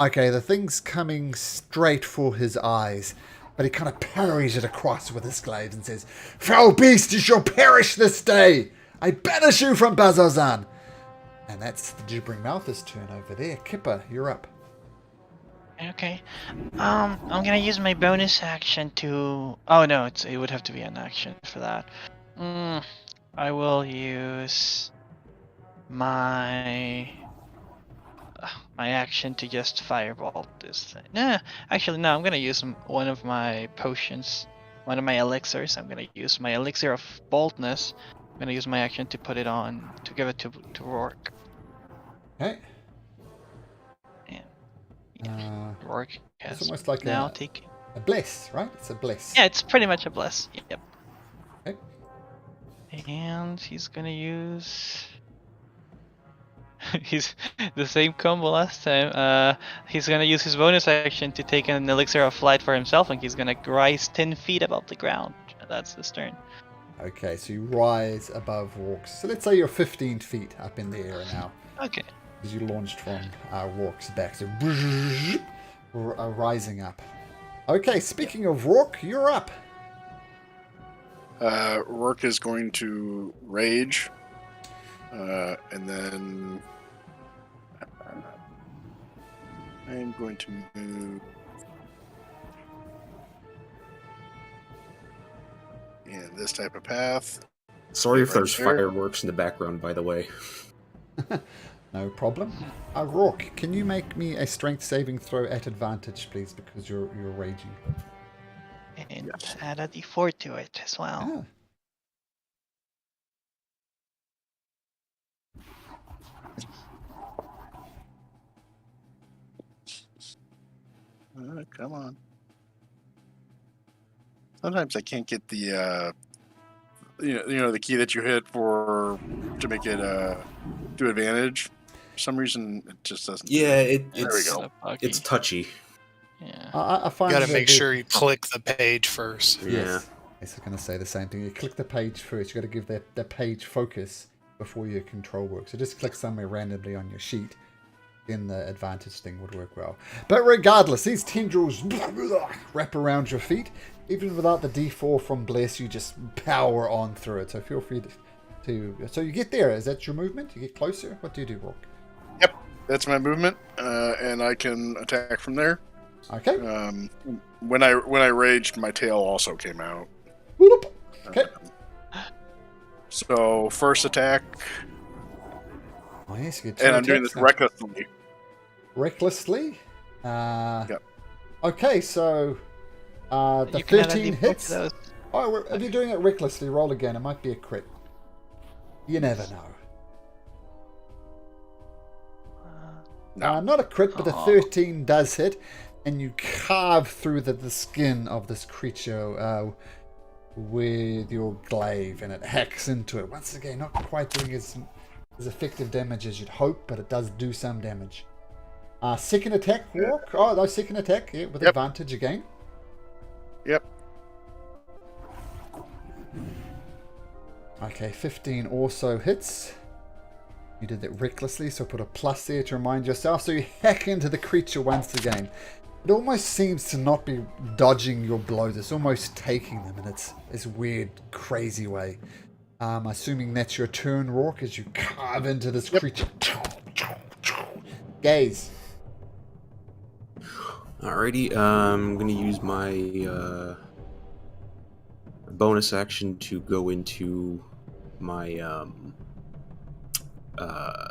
Okay, the thing's coming straight for his eyes, but he kind of parries it across with his glaives and says, "Foul beast, you shall perish this day! I banish you from Bazzozxan!" And that's the gibbering mouth's turn over there. Kipper, you're up. Okay. I'm gonna use my bonus action to. Oh no, it would have to be an action for that. I will use my action to just firebolt this thing. Nah, actually no. I'm gonna use one of my potions, one of my elixirs. I'm gonna use my elixir of boldness. I'm gonna use my action to put it on to give it to Rourke. Okay. Rourke has it's almost like now a taken. A bless, right? It's a bless. Yeah, it's pretty much a bless. Yep. Okay. And he's gonna use. He's the same combo last time. He's gonna use his bonus action to take an elixir of flight for himself, and he's gonna rise 10 feet above the ground. That's his turn. Okay, so you rise above Rourke's. So let's say you're 15 feet up in the air now. Okay. Because you launched from Rourke's back. So rising up. Okay, speaking of Rourke, you're up. Rourke is going to rage, and then I'm going to move in this type of path. Sorry if Right there's there. fireworks in the background, by the way. No problem. Rourke, can you make me a strength saving throw at advantage, please, because you're raging? And Yes. add a d4 to it as well. Come on. Sometimes I can't get the the key that you hit to make it do advantage. For some reason, it just doesn't. Yeah, There we it's go. it's touchy. Yeah. I find You gotta that make the- sure you click the page first. Yeah. Yes. I was going to say the same thing. You click the page first. You got to give that page focus before your control works. So just click somewhere randomly on your sheet. Then the advantage thing would work well. But regardless, these tendrils wrap around your feet. Even without the D4 from Bless, you just power on through it. So feel free to... So you get there. Is that your movement? You get closer? What do you do, Rourke? Yep, that's my movement, and I can attack from there. Okay. When I raged, my tail also came out. Whoop. Okay. So first attack, Oh, yes, you get two and I'm doing attacks this now. recklessly. Recklessly? Yep. Okay, so the You can add a 13 d4 hits. to those. Oh, if you're doing it recklessly, roll again. It might be a crit. You never know. No. Not a crit, but the Aw. 13 does hit, and you carve through the skin of this creature with your glaive, and it hacks into it. Once again, not quite doing as effective damage as you'd hope, but it does do some damage. Second attack, Rourke. Oh, no, second attack, yeah, with Yep. advantage again. Yep. Okay, 15 also hits. You did that recklessly, so put a plus there to remind yourself. So you hack into the creature once again. It almost seems to not be dodging your blows. It's almost taking them in its weird, crazy way. Assuming that's your turn, Rourke, as you carve into this creature. Gaze. Alrighty, I'm gonna use my bonus action to go into my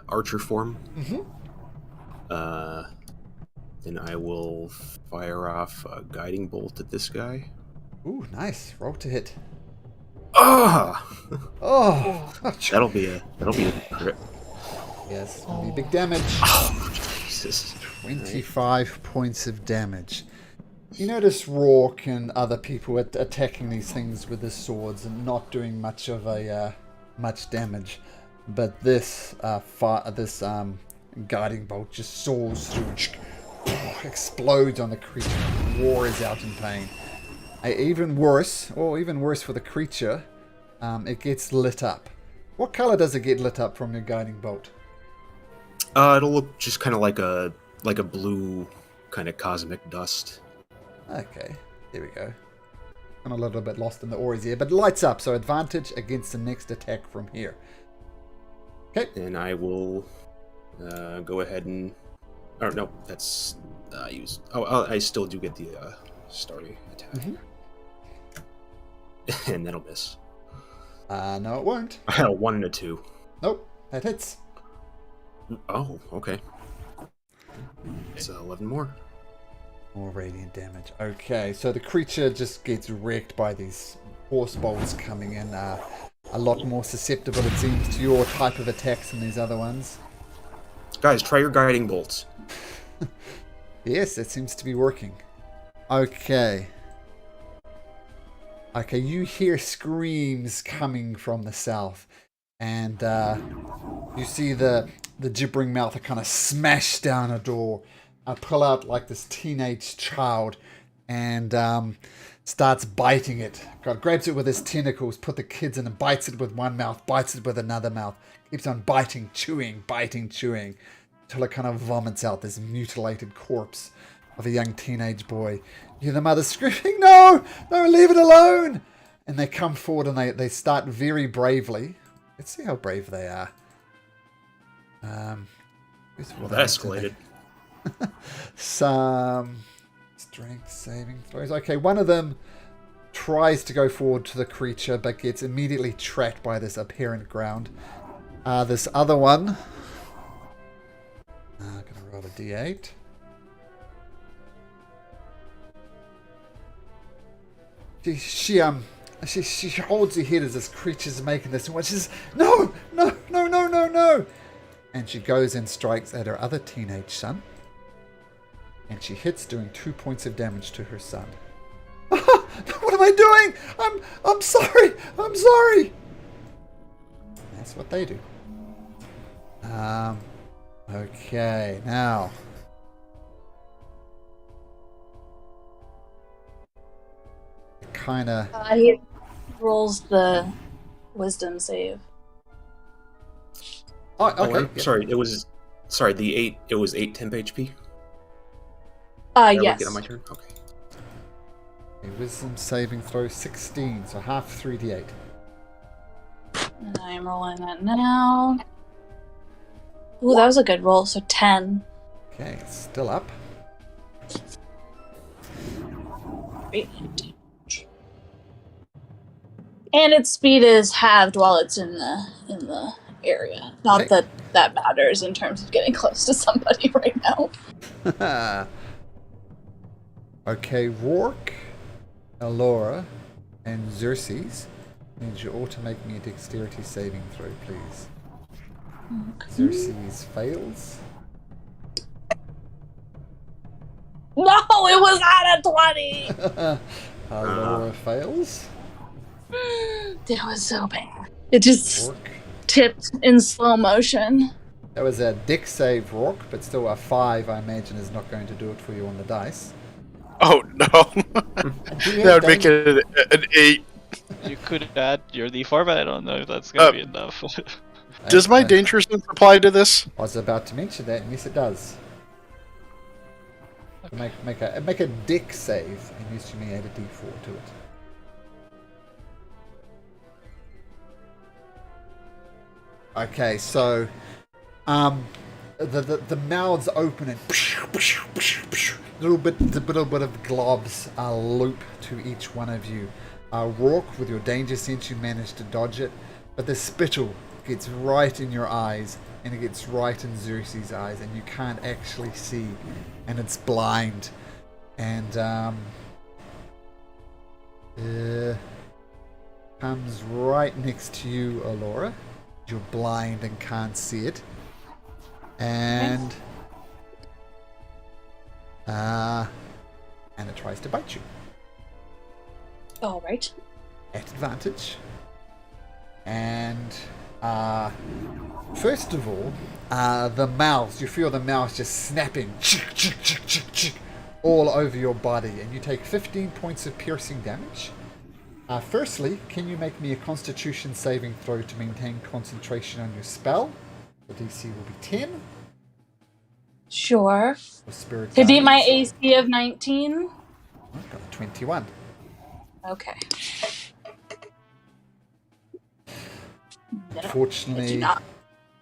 archer form. Then I will fire off a guiding bolt at this guy. Ooh, nice. Roll to hit. Ah! Oh, That'll be a crit. yes, it'll be big damage. Oh, Jesus. 25 points of damage. You notice Rourke and other people attacking these things with their swords and not doing much of a much damage, but this guiding bolt just soars through, explodes on the creature, roars out in pain. Even worse for the creature, it gets lit up. What color does it get lit up from your guiding bolt? It'll look just kind of like a blue kind of cosmic dust. Okay, there we go. I'm a little bit lost in the auras here, but it lights up, so advantage against the next attack from here. Okay. And I will go ahead and... Oh, no, that's... use... Oh, I still do get the starting attack. Mm-hmm. And that'll miss. No, it won't. I had a 1 and a 2. Nope, that hits. Oh, okay. It's 11 more. More radiant damage. Okay, so the creature just gets wrecked by these force bolts coming in. A lot more susceptible, it seems, to your type of attacks than these other ones. Guys, try your guiding bolts. Yes, it seems to be working. Okay. Okay, you hear screams coming from the south. And you see the gibbering mouth kind of smash down a door. Pull out like this teenage child and starts biting it. God grabs it with his tentacles, put the kids in and bites it with one mouth, bites it with another mouth. Keeps on biting, chewing, until it kind of vomits out this mutilated corpse of a young teenage boy. You hear the mother screaming, "No! No, leave it alone!" And they come forward and they start very bravely. Let's see how brave they are. Well, that escalated. Some strength saving throws. Okay, one of them tries to go forward to the creature but gets immediately trapped by this apparent ground. This other one, I'm gonna roll a d8. She holds her head as this creature's making this, and she says, "No, no, no, no, no, no!" And she goes and strikes at her other teenage son. And she hits, doing 2 points of damage to her son. What am I doing? I'm sorry. I'm sorry. That's what they do. Okay, now. Kinda. He rolls the wisdom save. Oh, okay. Wait, sorry, it was 8 temp HP? Yes. Get on my turn? Okay. A wisdom saving throw 16, so half 3d8. And I'm rolling that now. Ooh, that was a good roll, so 10. Okay, it's still up. And its speed is halved while it's in the area. Not Okay. that matters in terms of getting close to somebody right now. Okay, Rourke, Alora, and Xerxes. I need you all to make me a dexterity saving throw, please. Okay. Xerxes fails. No, it was at a 20! Alora fails. That was so bad. It just Rourke. tipped in slow motion. That was a dex save, Rourke, but still a 5, I imagine, is not going to do it for you on the dice. Oh no, that would make it an 8. You could add your D4, but I don't know if that's gonna be enough. Does my dangerousness apply to this? I was about to mention that, and yes, it does. Okay. Make a dex save, and yes, you may add a d4 to it. Okay, so the mouths open and little bit of globs loop to each one of you. Rourke, with your danger sense, you manage to dodge it, but the spittle gets right in your eyes, and it gets right in Xerxes' eyes, and you can't actually see, and it's blind. And comes right next to you, Alora. You're blind and can't see it. And it tries to bite you. All right. At advantage. And first of all, the mouths, you feel the mouths just snapping all over your body, and you take 15 points of piercing damage. Firstly, can you make me a Constitution saving throw to maintain concentration on your spell? The DC will be 10. Sure. For Spirit To beat my Guardians. AC of 19? I've got a 21. Okay. I do Unfortunately, not.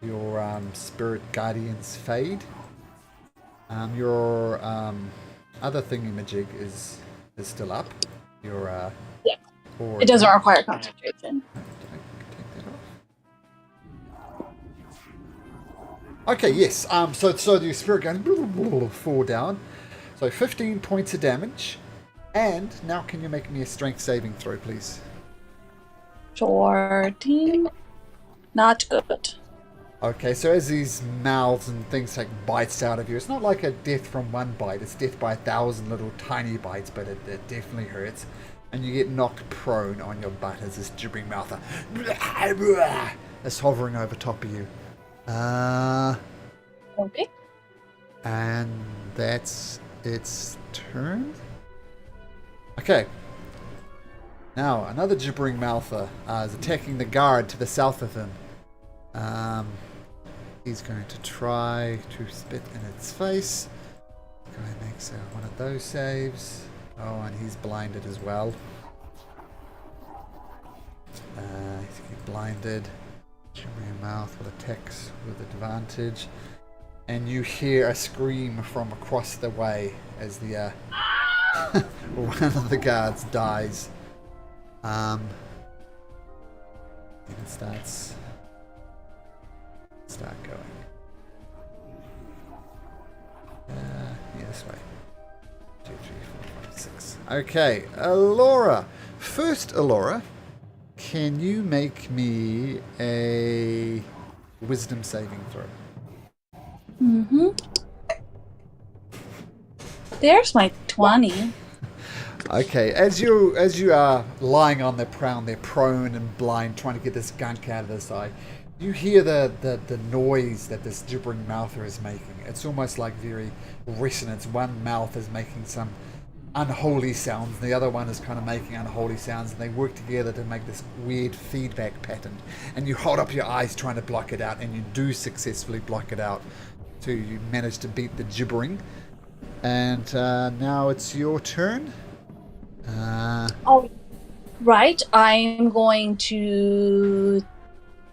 your Spirit Guardians fade. Your other thingamajig is still up. Your Yeah. Or It doesn't require concentration. Take that off. Okay, yes. So the spirit gun fall down. So 15 points of damage. And now can you make me a strength saving throw, please? 14. Not good. Okay, so as these mouths and things take bites out of you, it's not like a death from one bite. It's death by 1,000 little tiny bites, but it definitely hurts. And you get knocked prone on your butt as this gibbering mouth is hovering over top of you. Okay. And that's its turn. Okay. Now, another gibbering mouther is attacking the guard to the south of him. He's going to try to spit in its face. Guy makes one of those saves. Oh, and he's blinded as well. He's blinded. Gibbering mouth with attacks with advantage. And you hear a scream from across the way as the one of the guards dies. And it starts going. Yeah, this way. 2, 3, 4, 5, 6. Okay, Alora. First, Alora, can you make me a wisdom saving throw? Mm-hmm. There's my 20. Okay, as you are lying on the ground, they're prone and blind, trying to get this gunk out of this eye. You hear the noise that this gibbering mouther is making. It's almost like very resonance. One mouth is making some unholy sounds, and the other one is kind of making unholy sounds, and they work together to make this weird feedback pattern. And you hold up your eyes trying to block it out, and you do successfully block it out. So you manage to beat the gibbering. And now it's your turn. Oh, right. I'm going to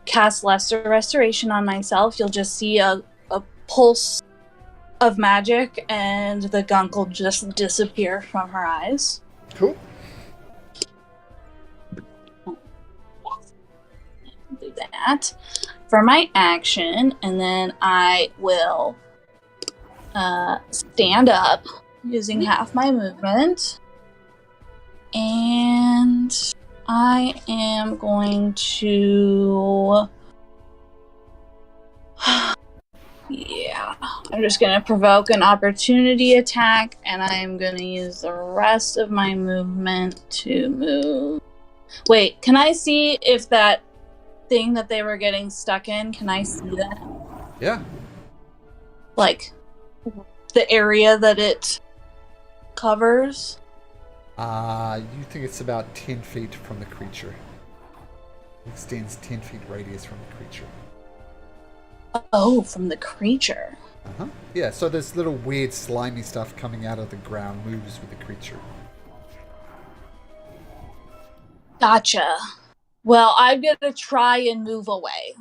cast Lesser Restoration on myself. You'll just see a pulse of magic, and the gunk will just disappear from her eyes. Cool. Do that for my action, and then I will stand up using half my movement, and I am going to yeah, I'm just going to provoke an opportunity attack, and I'm going to use the rest of my movement to move. Wait, can I see if that thing that they were getting stuck in, can I see that? Yeah. Like, the area that it covers? You think it's about 10 feet from the creature. It extends 10 feet radius from the creature. Oh, from the creature. Uh-huh. Yeah, so this little weird slimy stuff coming out of the ground moves with the creature. Gotcha. Well, I'm going to try and move away.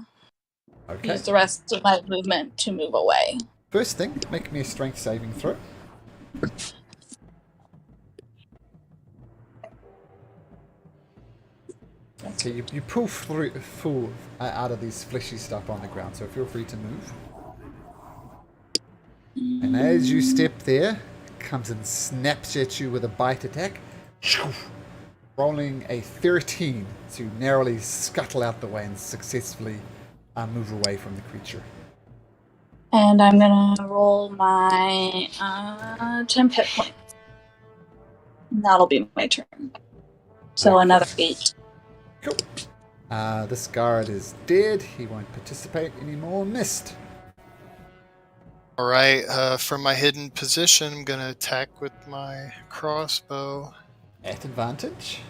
Okay. Use the rest of my movement to move away. First thing, make me a strength saving throw. Okay, you pull full out of these fleshy stuff on the ground, so feel free to move. And as you step there, it comes and snaps at you with a bite attack. Rolling a 13 to narrowly scuttle out the way and successfully move away from the creature. And I'm gonna roll my 10 hit points. And that'll be my turn. So another 8. Cool. This guard is dead. He won't participate anymore. Missed. All right. From my hidden position, I'm gonna attack with my crossbow. At advantage.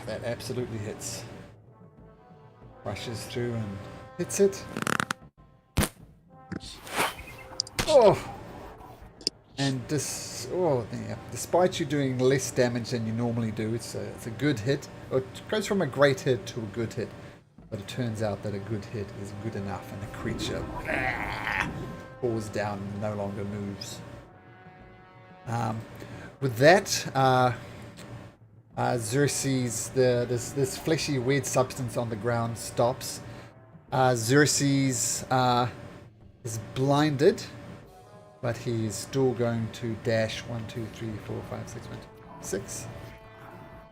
That absolutely hits. Rushes through and hits it. Oh! And despite you doing less damage than you normally do, it's a good hit. It goes from a great hit to a good hit. But it turns out that a good hit is good enough, and the creature falls down and no longer moves. With that, Xerxes, this fleshy weird substance on the ground stops. Xerxes is blinded, but he's still going to dash 1, 2, 3, 4, 5, 6, 6.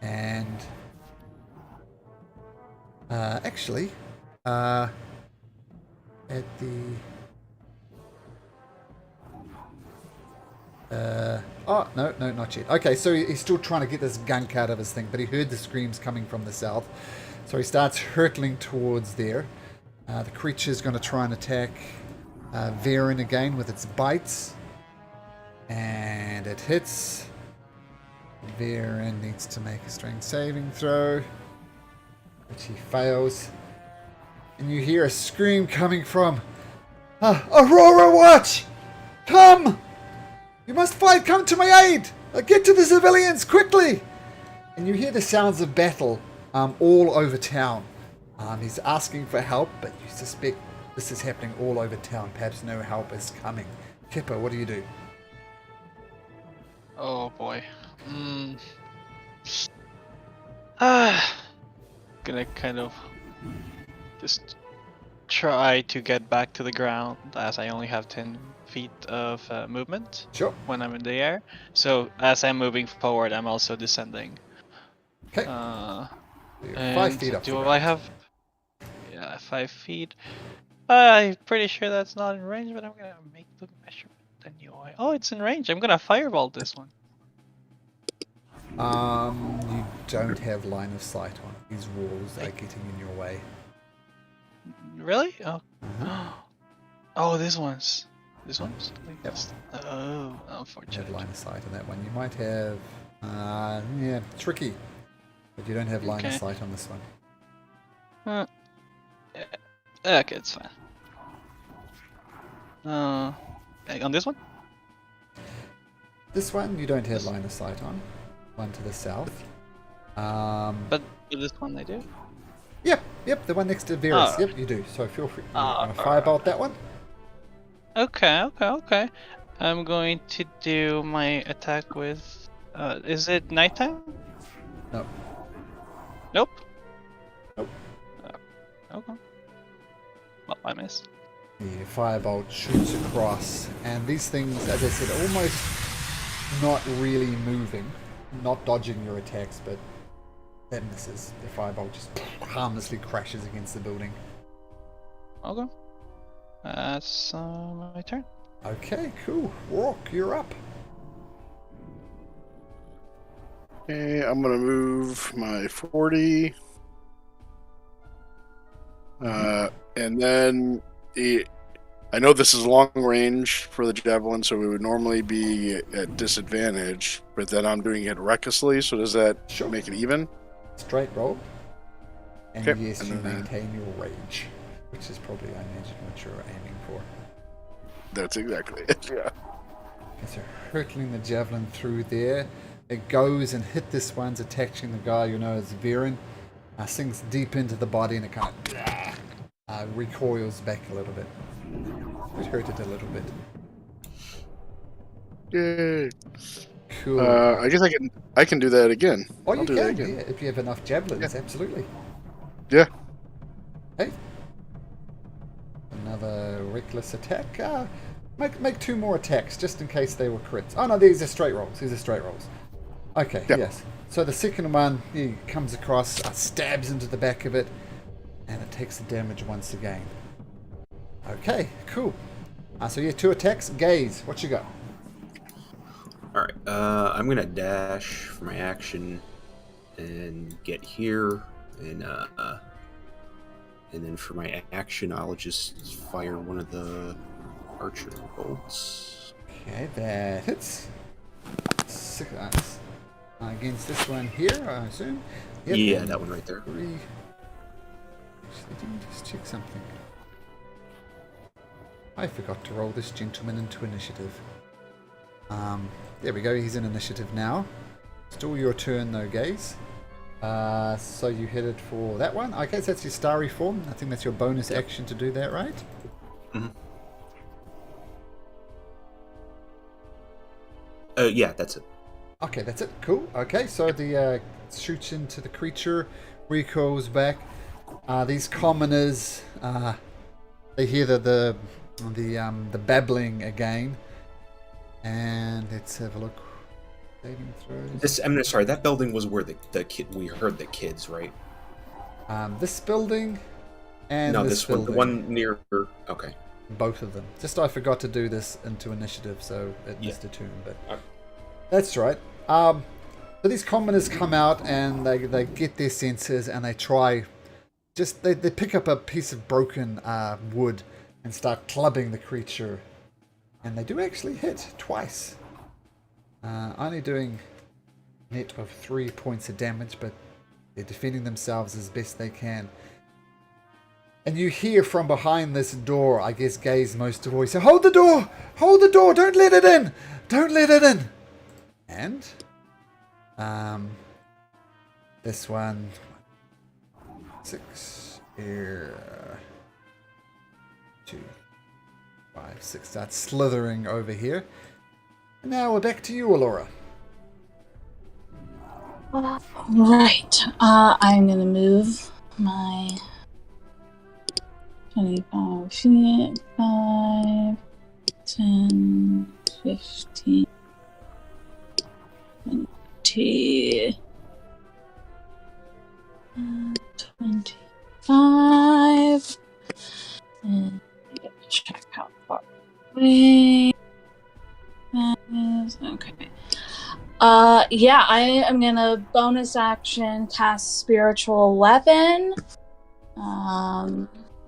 And actually, at the no, not yet. Okay, so he's still trying to get this gunk out of his thing, but he heard the screams coming from the south, so he starts hurtling towards there. The creature's going to try and attack Varen again with its bites, and it hits. Varen needs to make a strength saving throw, which he fails. And you hear a scream coming from Aurora Watch! Come! You must fight! Come to my aid! Get to the civilians, quickly! And you hear the sounds of battle all over town. He's asking for help, but you suspect this is happening all over town. Perhaps no help is coming. Kipper, what do you do? Oh boy. Gonna kind of just try to get back to the ground, as I only have 10 feet of movement Sure. when I'm in the air. So as I'm moving forward, I'm also descending. Okay. You're 5 feet up. Do I have? Yeah, 5 feet. I'm pretty sure that's not in range, but I'm gonna make the measurement anyway. Oh, it's in range. I'm gonna fireball this one. You don't have line of sight on it. These walls are getting in your way. Really? Oh. Uh-huh. Oh, this one's. This one's. Yep. Oh, You have unfortunate. line of sight on that one. You might have, yeah, tricky, but you don't have line of Okay. sight on this one. Yeah. Okay, it's fine. On this one? This one you don't have line of sight on. One to the south. But with this one I do. Yep, the one next to Varys. Oh. Yep, you do. So feel free. You Oh, want to firebolt that one? Okay. I'm going to do my attack with. Is it nighttime? No. Nope. Nope. Okay. Well, I missed. The firebolt shoots across, and these things, as I said, almost not really moving, not dodging your attacks, but that misses. The firebolt just harmlessly crashes against the building. Okay. That's my turn. Okay, cool. Rock, you're up. Okay, I'm gonna move my 40. And then I know this is long range for the javelin, so we would normally be at disadvantage, but then I'm doing it recklessly, so does that Sure. make it even? Straight roll. And Okay, yes, and you then, maintain your rage, which is probably, I imagine, what you're aiming for. That's exactly it, yeah. Okay, so hurtling the javelin through there. It goes and hit this one's attaching the guy you know as Varen. Sinks deep into the body and it kind of recoils back a little bit. It hurt it a little bit. Yay. Cool. I guess I can do that again. Oh, I'll you do that can, again. yeah, if you have enough javelins, absolutely. Yeah. Hey. Another reckless attack. Make 2 more attacks, just in case they were crits. Oh, no, these are straight rolls. Okay, Yeah. yes. So the second one, he comes across, stabs into the back of it, and it takes the damage once again. Okay, cool. So yeah, 2 attacks. Gaze, what you got? All right. I'm gonna dash for my action and get here, and then for my action, I'll just fire one of the archer bolts. Okay, that hits. 6 against this one here, I assume. Yep, Yeah, and that one right there. 3. Actually, let me just check something. I forgot to roll this gentleman into initiative. There we go, he's in initiative now. Still your turn though, Gaze. So you headed for that one. Okay, so that's your starry form. I think that's your bonus action to do that, right? Mm-hmm. Yeah, that's it. Okay, that's it. Cool. Okay, so the shoots into the creature, recoils back. These commoners, they hear the babbling again, and let's have a look. Saving throws. I'm sorry. That building was where the kid. We heard the kids, right? This building and No, this building. one. The one near. Okay. Both of them. Just I forgot to do this into initiative, so it missed a turn, but Alright. that's right. So these commoners come out and they get their senses and they try. They pick up a piece of broken wood and start clubbing the creature, and they do actually hit twice. Only doing net of 3 points of damage, but they're defending themselves as best they can. And you hear from behind this door, I guess Gaze most of all, say, "Hold the door! Hold the door! Don't let it in! Don't let it in!" And this one, 6 here, 2, 5, 6 starts slithering over here. And now we're back to you, Alora. Right. I'm gonna move my 25 feet, 5, 10, 15, 20, 25, and check how far away that is. Okay. Yeah, I am gonna bonus action cast spiritual weapon.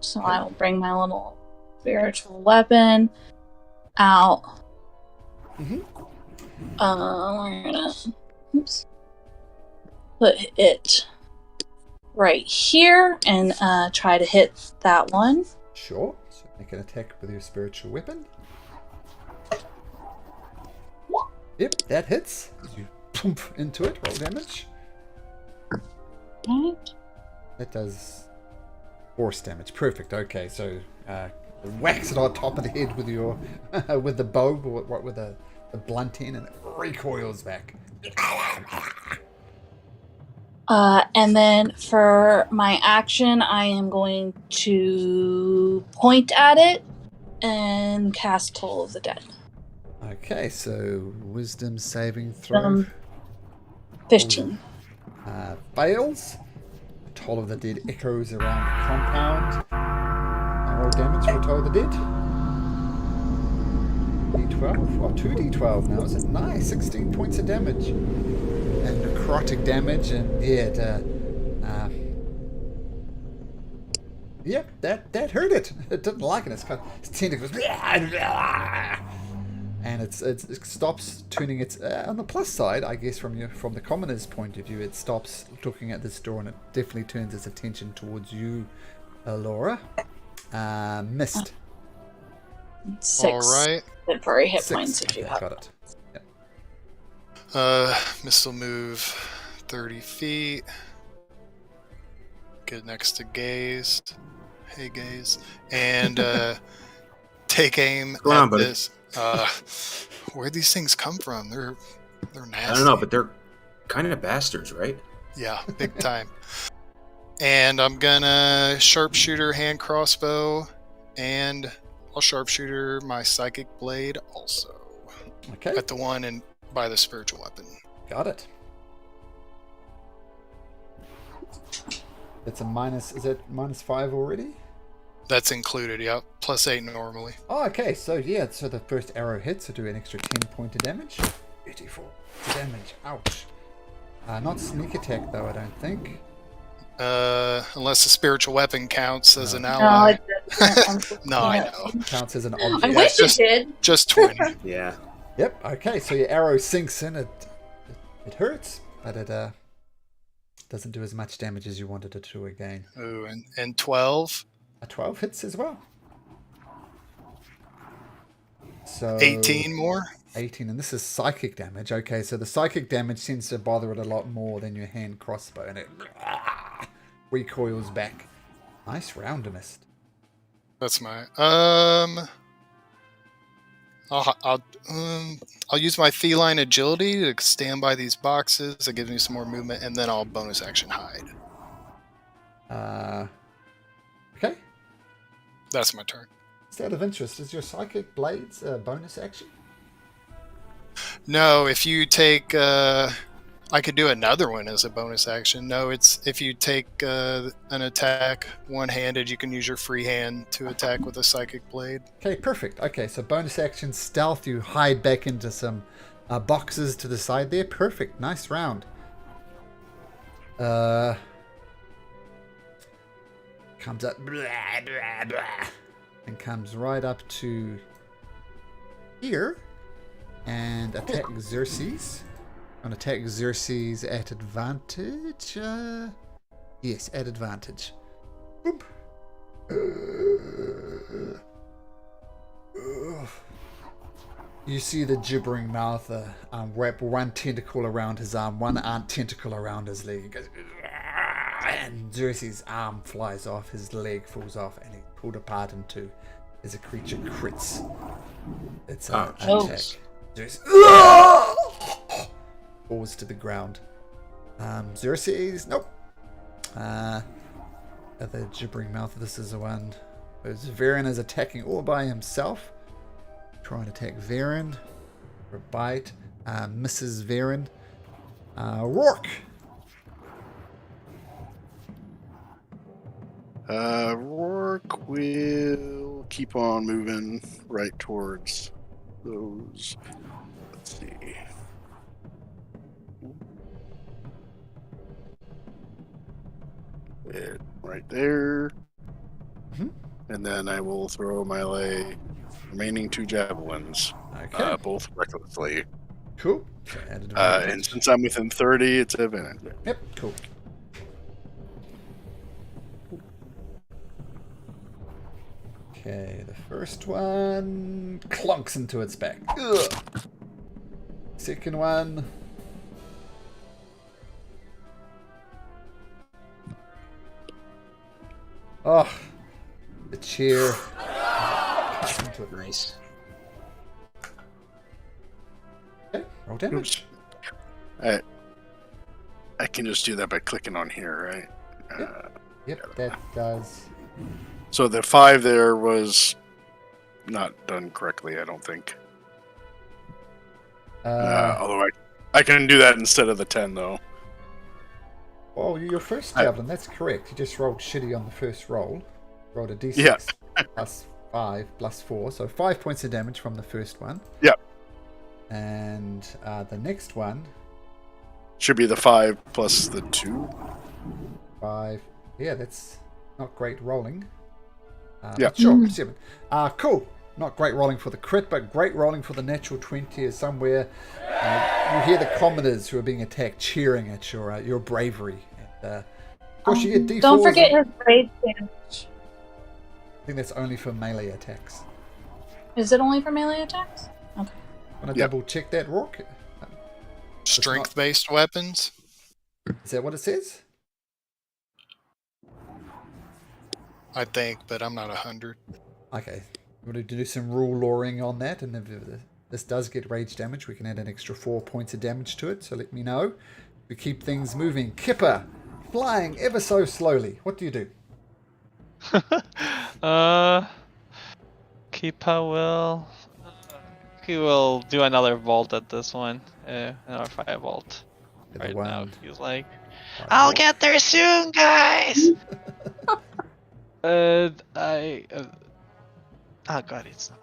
So I will bring my little spiritual weapon out. Mm-hmm. We're gonna put it right here and try to hit that one. Sure. So make an attack with your spiritual weapon. Yep, that hits. You pump into it. Roll damage. Right. That does force damage. Perfect. Okay, so whacks it on top of the head with your with the bow, with the blunt end, and it recoils back. And then for my action, I am going to point at it and cast Toll of the Dead. Okay, so wisdom saving throw. 15. Fails. Toll of the Dead echoes around the compound. And roll damage for Toll of the Dead. D12. Oh, 2d12 now, is it? Nice. 16 points of damage. And necrotic damage, and that hurt it. It didn't like it. Its tentacles, and it stops turning its. On the plus side, I guess from the commoner's point of view, it stops looking at this door, and it definitely turns its attention towards you, Laura. Missed. 6 All right. temporary hit 6. points if you have. Got it. Mist will move 30 feet. Get next to Gaze. Hey, Gaze. And take aim What's going on, at buddy? this. Where'd these things come from? They're nasty. I don't know, but they're kind of bastards, right? Yeah, big time. And I'm gonna sharpshooter, hand crossbow, and I'll sharpshooter my psychic blade also Okay, at the one and by the spiritual weapon. got it. It's a minus. Is it -5 already? That's included, yep. +8 normally. Oh, okay. So yeah, so the first arrow hits, so do an extra 10 point of damage. 84 damage. Ouch. Not sneak attack though, I don't think. Unless the spiritual weapon counts as an No, ally. it doesn't. No, I know. Counts as an I object. wish just- it did. Just 20. Yeah. Yep. Okay. So your arrow sinks in. It hurts, but it doesn't do as much damage as you wanted it to again. Ooh, and 12. A 12 hits as well. So 18 more. 18, and this is psychic damage. Okay, so the psychic damage seems to bother it a lot more than your hand crossbow, and it recoils back. Nice round, missed. That's my I'll use my feline agility to stand by these boxes. It gives me some more movement, and then I'll bonus action hide. Okay. That's my turn. Just out of interest, is your psychic blades a bonus action? No, if you take, I could do another one as a bonus action. No, it's if you take an attack one-handed, you can use your free hand to attack with a psychic blade. Okay, perfect. Okay, so bonus action stealth, you hide back into some boxes to the side there. Perfect. Nice round. Comes up blah, blah, blah, and comes right up to here and attack Xerxes. And attack Xerxes at advantage. Yes, at advantage. Boop. You see the gibbering mouth wrap one tentacle around his arm, one tentacle around his leg. He goes, and Xerxes' arm flies off, his leg falls off, and he's pulled apart in two as a creature crits. It's an attack. Xerxes falls to the ground. Xerxes, nope. The gibbering mouth, this is the one. Varen is attacking all by himself. Trying to attack Varen for a bite. Misses Varen. Rourke. Rourke will keep on moving right towards those. Let's see. Right there. Mm-hmm. And then I will throw my remaining 2 javelins. Okay. Both recklessly. Cool. So add advantage. And since I'm within 30, it's an advantage. Yep, cool. Okay, the first one clunks into its back. Ugh. Second one. Oh, the chair. Nice. Okay, roll damage. Oops. I can just do that by clicking on here, right? Yep, that does. So the 5 there was not done correctly, I don't think. Although I can do that instead of the 10, though. Well, your first javelin, that's correct. You just rolled shitty on the first roll. Rolled a d6 Yeah. plus 5 plus 4. So 5 points of damage from the first one. Yep. And the next one, Should be the 5 plus the 2. 5. Yeah, that's not great rolling. Yeah. But sure, 7. Cool. Not great rolling for the crit, but great rolling for the natural 20 is somewhere. You hear the commoners who are being attacked cheering at your bravery. And, of course, you get D4s. Don't forget his brave damage. I think that's only for melee attacks. Is it only for melee attacks? Okay. Want to Yep. double check that, Rourke? Strength-based weapons. Is that what it says? I think, but I'm not 100. Okay. We want to do some rule lawing on that, and if this does get rage damage, we can add an extra 4 points of damage to it. So let me know. We keep things moving. Kipper, flying ever so slowly. What do you do? Kipa he will do another vault at this one. Another fire vault. The Right one- now, he's like, Fire I'll vault. get there soon, guys. Oh god, it's not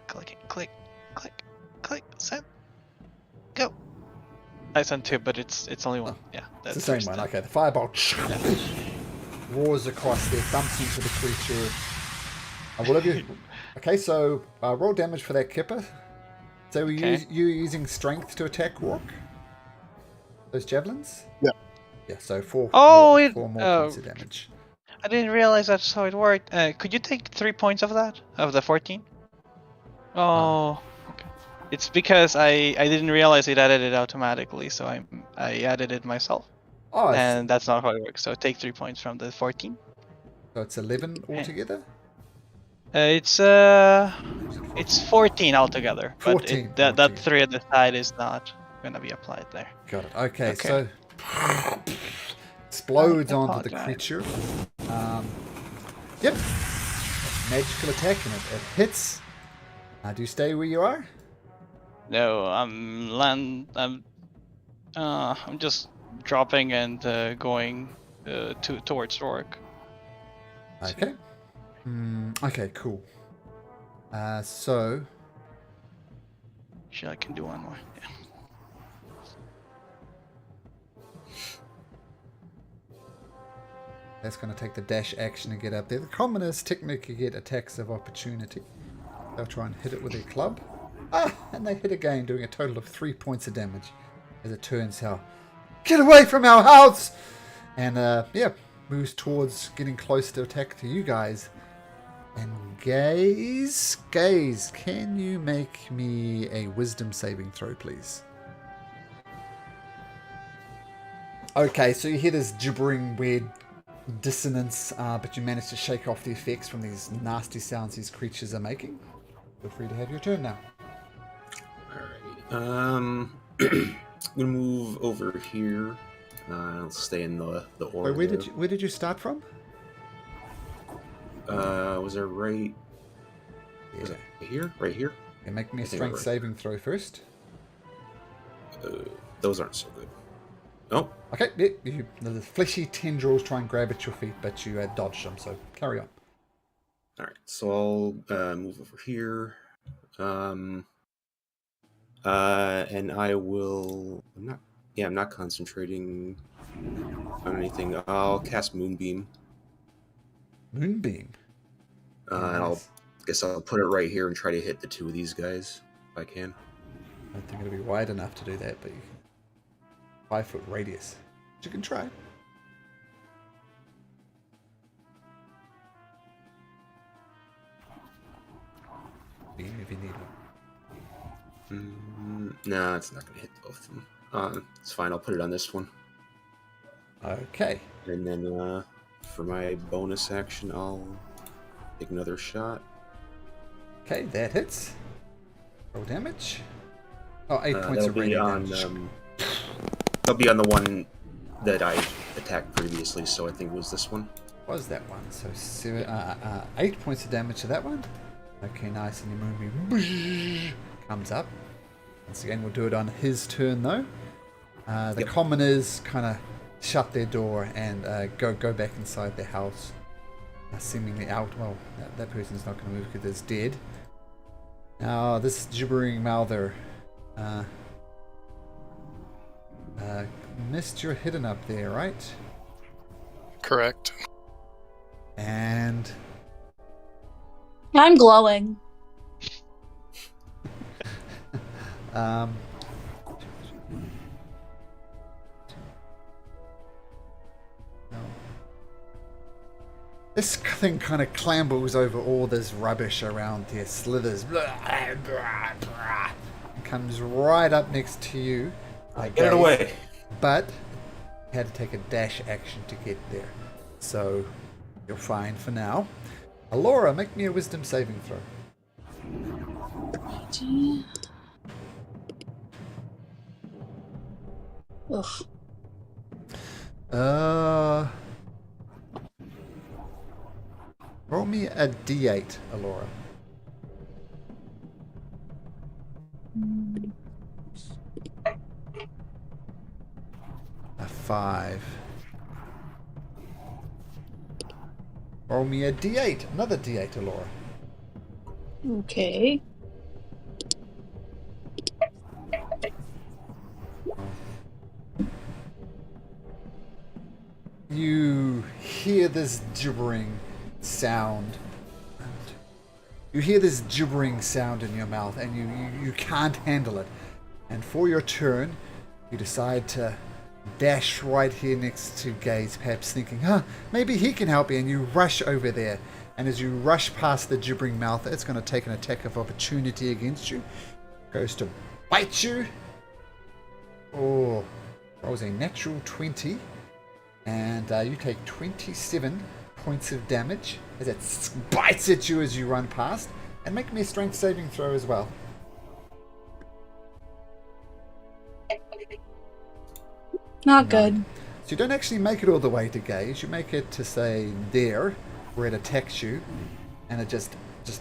clicking. Click, send, go. I sent 2, but it's only 1. Yeah, It's the same one. Okay, the firebolt roars across there, bumps into the creature. Will have you? Okay, so roll damage for that Kipper. So you're using strength to attack Rourke? Those javelins? Yeah. Yeah, so 4 Oh, more oh. points of damage. I didn't realize that's how it worked. Could you take 3 points of that? Of the 14? Oh, okay. It's because I didn't realize it added it automatically, so I added it myself. Oh, And that's not how it works. So take 3 points from the 14. so it's 11 altogether? It's 14 altogether, 14 but that altogether. 3 at the side is not gonna be applied there. Got it. Okay, Okay. so explodes I onto the apologize. creature. Yep. Magical attack, and it hits. Do you stay where you are? No, I'm just dropping and going towards Rourke. Okay. Okay, cool. So Sure, I can do one more. Yeah. that's going to take the dash action to get up there. The commoners technically get attacks of opportunity. They'll try and hit it with their club. And they hit again, doing a total of 3 points of damage. As it turns out, get away from our house! And moves towards getting close to attack to you guys. And Gaze, can you make me a wisdom saving throw, please? Okay, so you hear this gibbering, weird dissonance, but you manage to shake off the effects from these nasty sounds these creatures are making. Feel free to have your turn now. Alright. I'm gonna move over here. I'll stay in the order. Wait, where did you start from? Was there right? Was it here? Right here? Okay, make me a I think strength right. saving throw first. Those aren't so good. Oh, Okay, the fleshy tendrils try and grab at your feet, but you dodged them, so carry on. all right. So I'll move over here. And I will. I'm not concentrating on anything. I'll cast Moonbeam. Moonbeam. And guess I'll put it right here and try to hit the 2 of these guys if I can. I don't think it'll be wide enough to do that, but you can. 5 foot radius. But you can try. Beam if you need one. No, it's not going to hit both of them. It's fine. I'll put it on this one. Okay. And then for my bonus action, I'll take another shot. Okay, that hits. Roll damage. Oh, 8 points That'll of be radiant on. damage. That'll be on the one that I attacked previously. So I think it was this one. What was that one? So 8 points of damage to that one. Okay, nice. And your movie comes up. Once again, we'll do it on his turn though. The Yep. commoners kind of shut their door and go back inside their house, seemingly out. Well, that person's not going to move because it's dead. Now this gibbering mouther missed your hidden up there, right? Correct. And I'm glowing. this thing kind of clambles over all this rubbish around here, slithers, and comes right up next to you. Get it away. But you had to take a dash action to get there, so you're fine for now. Alora, make me a wisdom saving throw. 60. Oof. Roll me a d8, Alora. A 5. Roll me a d8, another d8, Alora. Okay. You hear this gibbering sound. You hear this gibbering sound in your mouth, and you can't handle it. And for your turn, you decide to dash right here next to Gaze, perhaps thinking, maybe he can help me, and you rush over there. And as you rush past the gibbering mouth, it's going to take an attack of opportunity against you. Goes to bite you. Oh, rolls a natural 20. And you take 27 points of damage as it bites at you as you run past. And make me a strength saving throw as well. Not good. So you don't actually make it all the way to Gaze. You make it to, say, there, where it attacks you. And it just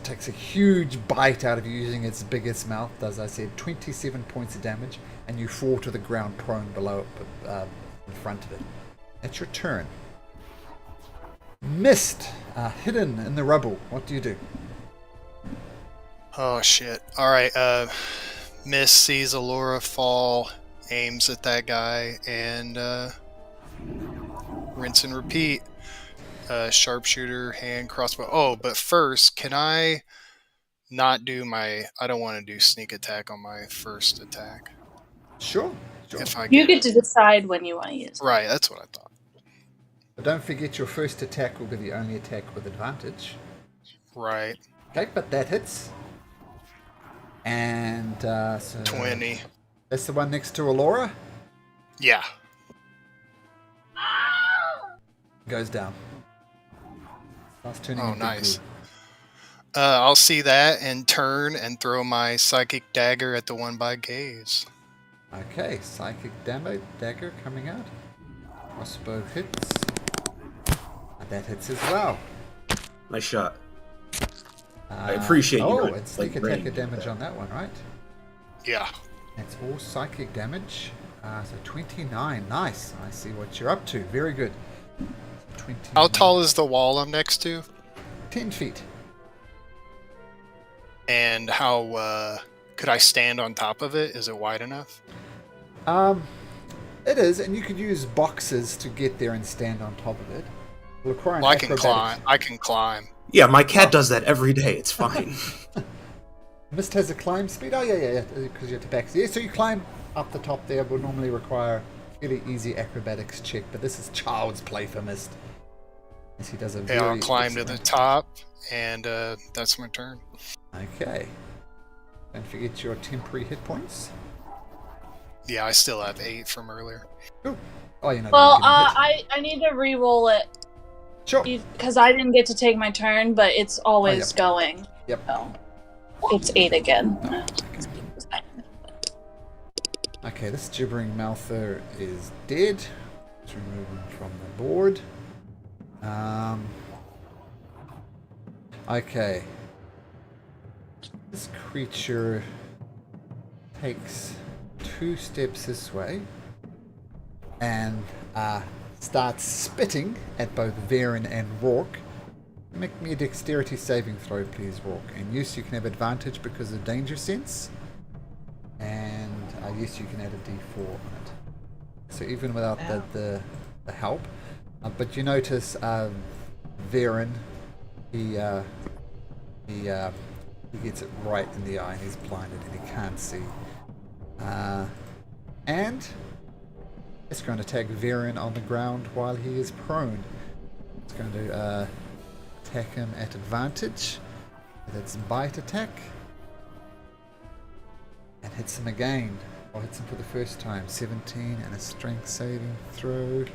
takes a huge bite out of you using its biggest mouth. As I said, 27 points of damage. And you fall to the ground prone below it, in front of it. It's your turn. Mist, hidden in the rubble. What do you do? Oh shit! All right. Mist sees Alora fall, aims at that guy, and rinse and repeat. Sharpshooter, hand, crossbow. Oh, but first, can I not do my? I don't want to do sneak attack on my first attack. Sure. If I You get to decide when you want to use it. Right, that's what I thought. But don't forget your first attack will be the only attack with advantage. Right. Okay, but that hits. And so 20. That's the one next to Alora. Yeah. Goes down. Starts turning Oh, into nice. goo. I'll see that and turn and throw my psychic dagger at the one by Gaze. Okay, psychic dagger coming out. Crossbow hits. And that hits as well. Nice shot. I appreciate you. Oh, not, it's sneak like, attack range of damage with on that one, right? Yeah. That's all psychic damage. So 29. Nice. I see what you're up to. Very good. 29. How tall is the wall I'm next to? 10 feet. And how could I stand on top of it? Is it wide enough? It is, and you could use boxes to get there and stand on top of it. It'll require an Well, I can acrobatics. climb. I can climb. Yeah, my cat does that every day. It's fine. Mist has a climb speed. Oh yeah, because you have to back. Yeah, so you climb up the top there. Would normally require a fairly easy acrobatics check, but this is child's play for Mist. As he does a Yeah, I'll very climb to the excellent- top, and that's my turn. Okay. Don't forget your temporary hit points. Yeah, I still have 8 from earlier. Ooh. Oh, you know. Well, getting hit. I need to re-roll it Sure. because I didn't get to take my turn, but it's always yep. going. Yep. So it's 8 again. Okay, this gibbering mouther is dead. Let's remove him from the board. Okay. This creature takes 2 steps this way and starts spitting at both Varen and Rourke. Make me a dexterity saving throw, please, Rourke. And yes, you can have advantage because of danger sense. And yes, you can add a d4 on it. So even without the help. But you notice Varen, he gets it right in the eye and he's blinded and he can't see. And it's going to attack Varen on the ground while he is prone. It's going to attack him at advantage with its bite attack. And hits him again. Or hits him for the first time. 17 and a strength saving throw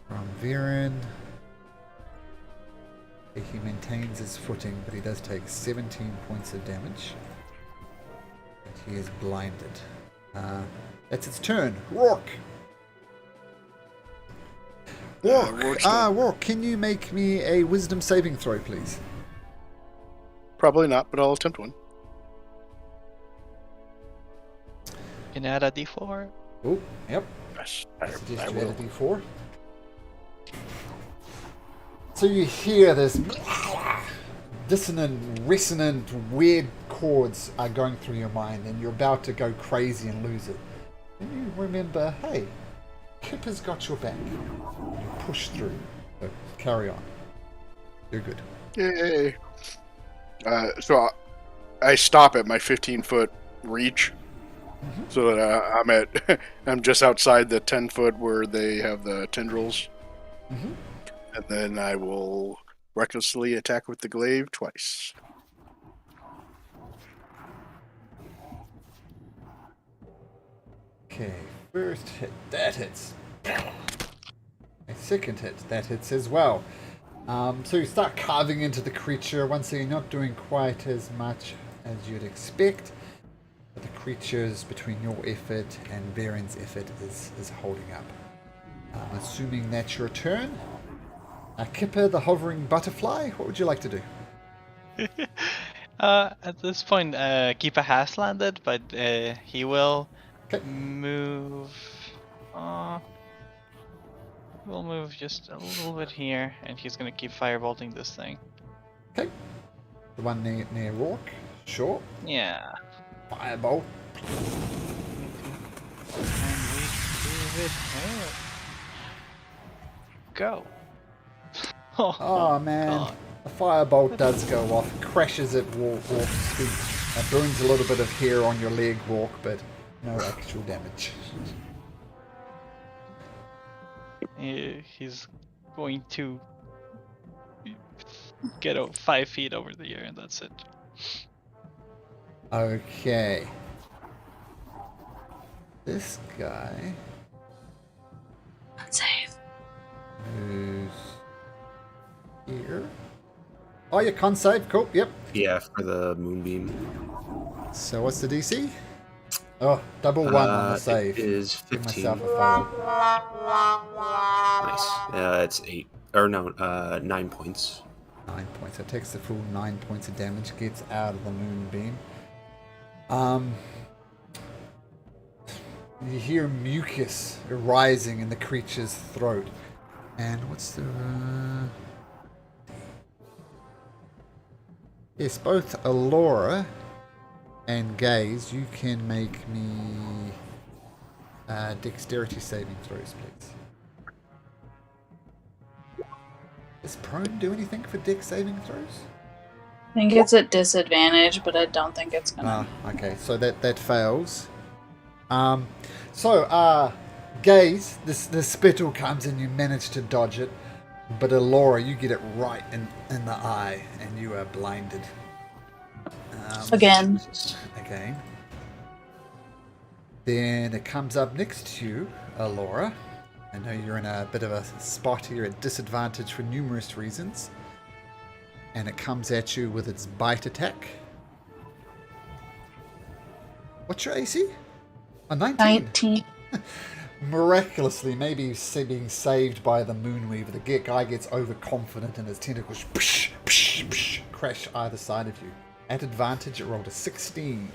from Varen. He maintains his footing, but he does take 17 points of damage. She is blinded. That's its turn. Rourke. Rourke, can you make me a wisdom saving throw, please? Probably not, but I'll attempt one. Can you add a d4? Oh, yep. Yes, I suggest I you add a will. d4. So you hear this dissonant, resonant, weird chords are going through your mind, and you're about to go crazy and lose it. And you remember, hey, Kipper's got your back. You push through. So carry on. You're good. Yay. So I stop at my 15-foot reach, so that I'm just outside the 10-foot where they have the tendrils, and then I will recklessly attack with the glaive twice. Okay, first hit. That hits. A second hit. That hits as well. So you start carving into the creature. Once again, not doing quite as much as you'd expect. But the creature's between your effort and Baron's effort is holding up. Assuming that's your turn. Kipper, the hovering butterfly, what would you like to do? At this point, Keeper has landed, but he will move. We'll move just a little bit here, and he's gonna keep firebolting this thing. Okay. The one near Rourke. Sure. Yeah. Firebolt. And we give it go. Oh man. God. A firebolt does go off. It crashes at Rourke's feet. Burns a little bit of hair on your leg, Rourke, but no actual damage. He's going to get 5 feet over the air, and that's it. Okay. This guy Save. moves here. Oh, you con save. Cool. Yep. Yeah, for the moonbeam. So what's the DC? Oh, double one on the save. It is Give 15. myself a fail. Nice. It's 8. Or no, 9 points. 9 points. It takes the full 9 points of damage. Gets out of the moonbeam. You hear mucus rising in the creature's throat. And what's the... Yes, both Alora and Gaze, you can make me dexterity saving throws, please. Does prone do anything for dex saving throws? I think it's at disadvantage, but I don't think it's gonna. Okay, so that fails. Gaze, the spittle comes and you manage to dodge it, but Alora, you get it right in the eye and you are blinded. Again. Again. Then it comes up next to you, Alora. I know you're in a bit of a spot here at disadvantage for numerous reasons. And it comes at you with its bite attack. What's your AC? A 19. 19. Miraculously, maybe being saved by the Moonweaver, the guy gets overconfident and his tentacles crash either side of you. At advantage, it rolled a 16.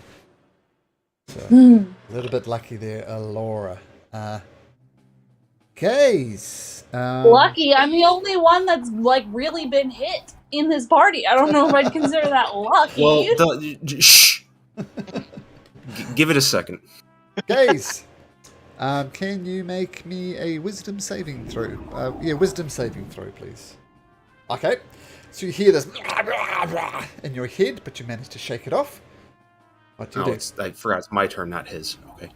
So, a little bit lucky there, Alora. Gaze. Lucky. I'm the only one that's like really been hit in this party. I don't know if I'd consider that lucky. Well, shh. Give it a second. Gaze. Can you make me a wisdom saving throw? Wisdom saving throw, please. Okay. So you hear this in your head, but you manage to shake it off. What do you do? I forgot it's my turn, not his. Okay.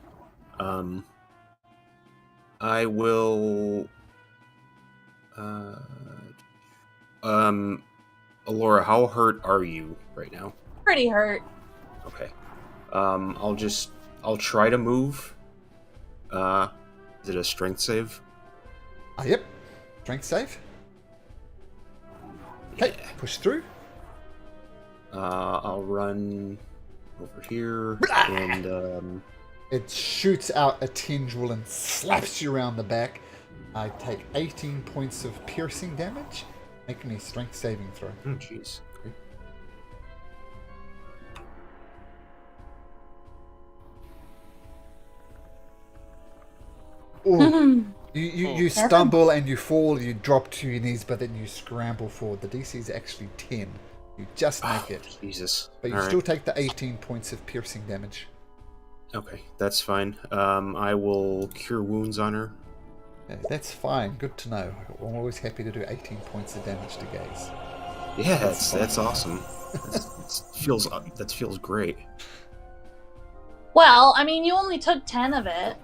I will. Alora, how hurt are you right now? Pretty hurt. Okay. I'll try to move. Is it a strength save? Yep. Strength save. Okay, push through. I'll run over here, and It shoots out a tendril and slaps you around the back. I take 18 points of piercing damage. Make me a strength saving throw. oh jeez. Okay. Ooh. You stumble and you fall, you drop to your knees, but then you scramble forward. The DC is actually 10. You just make it. Jesus. But you All still right. take the 18 points of piercing damage. Okay, that's fine. I will cure wounds on her. Yeah, that's fine. Good to know. I'm always happy to do 18 points of damage to Gaze. Yeah, That's that's fine. awesome. That feels great. Well, I mean, you only took 10 of it.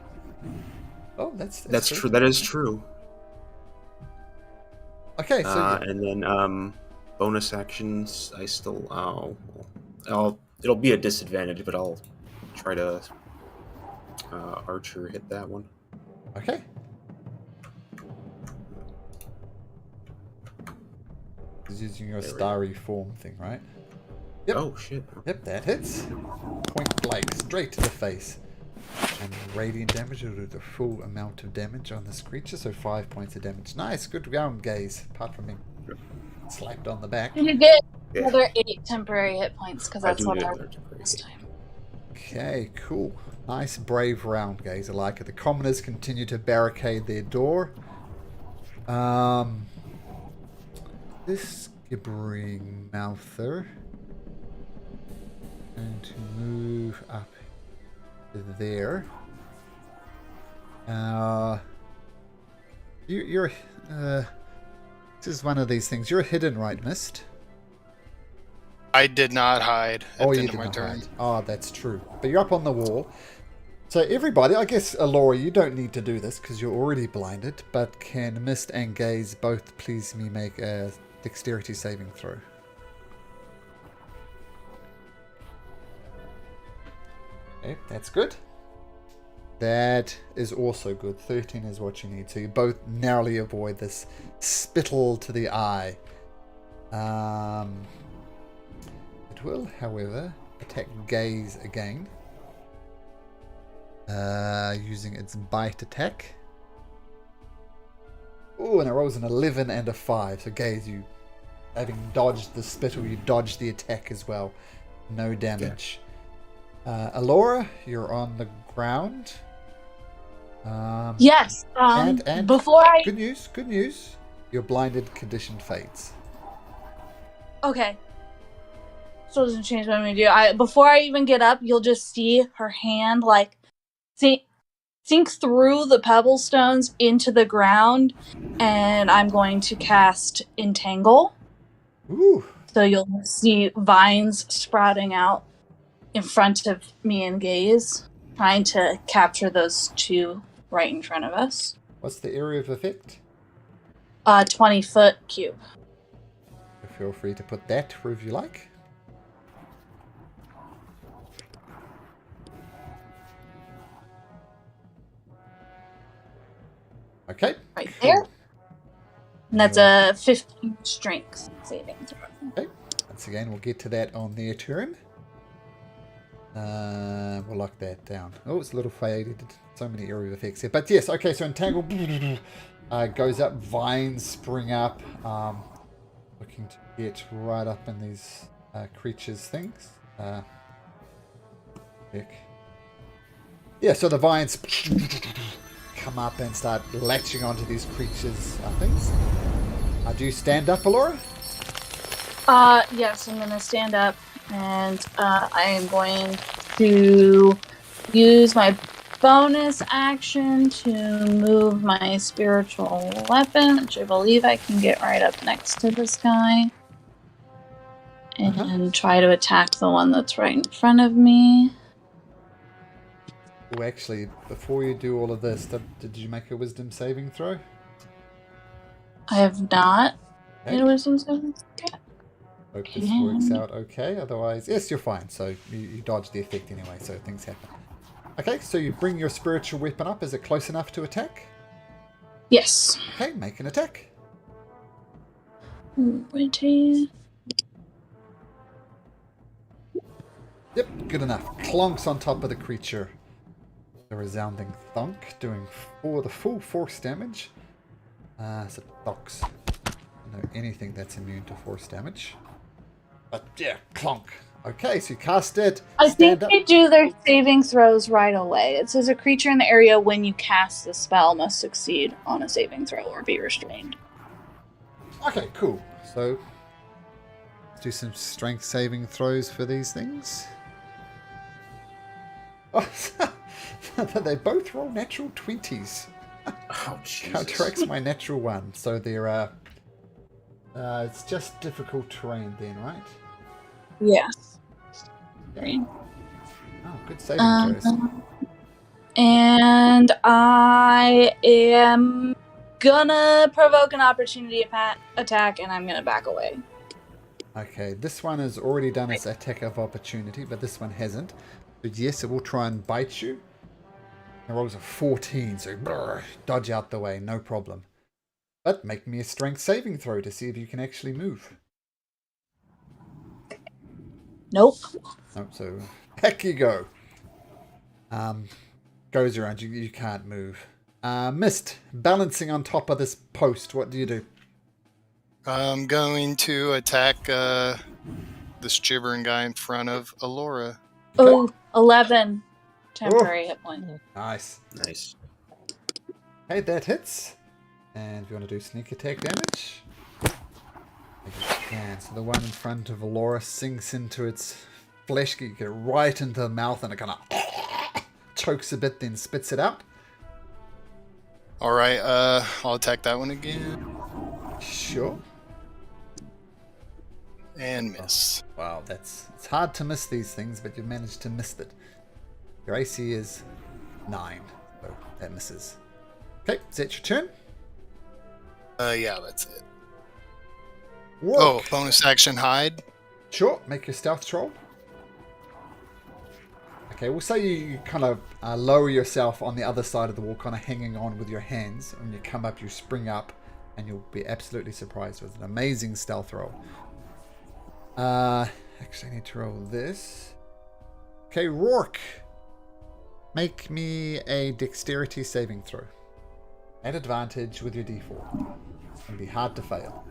Oh, that's That's true. That is true. Okay, so yeah. And then bonus actions. I still it'll be a disadvantage, but I'll try to archer hit that one. Okay. He's using your There we starry form thing, right? Yep. Oh shit. Yep, that hits. Point blank, straight to the face. And radiant damage will do the full amount of damage on this creature, so 5 points of damage. Nice, good round, Gaze. Apart from being slapped on the back. You get Yeah. another 8 temporary hit points, because I that's do what get I another rolled temporary last hit. time. Okay, cool. Nice, brave round, Gaze. I like it. The commoners continue to barricade their door. This gibbering mouther going to move up to there. You're this is one of these things. You're hidden, right, Mist? I did not hide at Oh, the you end did of my not turn. hide. Oh, that's true. But you're up on the wall. So everybody, I guess, Alora, you don't need to do this because you're already blinded. But can Mist and Gaze both please me make a dexterity saving throw? Okay, that's good. That is also good. 13 is what you need. So you both narrowly avoid this spittle to the eye. It will, however, attack Gaze again. Using its bite attack. Oh, and it rolls an 11 and a 5. So Gaze, you, having dodged the spittle, you dodged the attack as well. No damage. Alora, you're on the ground. Yes. And Before I... good news. Your blinded condition fades. Okay. Still doesn't change what I'm going to do. Before I even get up, you'll just see her hand, like, sink through the pebble stones into the ground, and I'm going to cast Entangle. Ooh. So you'll see vines sprouting out in front of me and Gaze, trying to capture those two right in front of us. What's the area of effect? 20-foot cube. Feel free to put that wherever you like. Okay. Right cool. there. And that's a 15 strength saving throw. Okay. Once again, we'll get to that on their turn. We'll lock that down. Oh, it's a little faded. So many area effects here. But yes, okay, so Entangle goes up. Vines spring up. Looking to get right up in these creatures' things. Yeah, so the vines come up and start latching onto these creatures' things. Do you stand up, Alora? Yes, I'm going to stand up, and I am going to use my bonus action to move my spiritual weapon, which I believe I can get right up next to this guy, and try to attack the one that's right in front of me. Oh, actually, before you do all of this, did you make a wisdom saving throw? I have not Okay. made a wisdom saving throw. Hope this works out okay. Otherwise, yes, you're fine. So you dodge the effect anyway, so things happen. Okay, so you bring your spiritual weapon up. Is it close enough to attack? Yes. Okay, make an attack. Ready. Yep, good enough. Clonks on top of the creature. A resounding thunk, doing the full force damage. So docs. No, anything that's immune to force damage. But yeah, clonk. Okay, so you cast it. I think Stand up. they do their saving throws right away. It says a creature in the area when you cast the spell must succeed on a saving throw or be restrained. Okay, cool. So let's do some strength saving throws for these things. Oh, they both roll natural 20s. Oh, Jesus. Counteracts my natural one. So they're it's just difficult terrain then, right? Yes. Oh, good saving throws. And I am gonna provoke an opportunity attack, and I'm gonna back away. Okay, this one has already done its attack of opportunity, but this one hasn't. But yes, it will try and bite you. It rolls a 14, so dodge out the way, no problem. But make me a strength saving throw to see if you can actually move. Nope. Oh, so back you go. Goes around, you can't move. Mist, balancing on top of this post, what do you do? I'm going to attack this gibbering guy in front of Alora. Oh, 11 temporary hit point. Nice. Nice. Okay, that hits. And if you want to do sneak attack damage, you can. So the one in front of Alora sinks into its flesh, you get it right into the mouth, and it kind of chokes a bit, then spits it out. All right, I'll attack that one again Sure. and miss. Wow, it's hard to miss these things, but you've managed to miss it. Your AC is 9, so that misses. Okay, is that your turn? Yeah, that's it. Rook. Oh, bonus action hide. Sure, make your stealth roll. Okay, we'll say you kind of lower yourself on the other side of the wall, kind of hanging on with your hands. And when you come up, you spring up, and you'll be absolutely surprised with an amazing stealth roll. Actually, I need to roll this. Okay, Rourke. Make me a dexterity saving throw. At advantage with your d4. It's going to be hard to fail.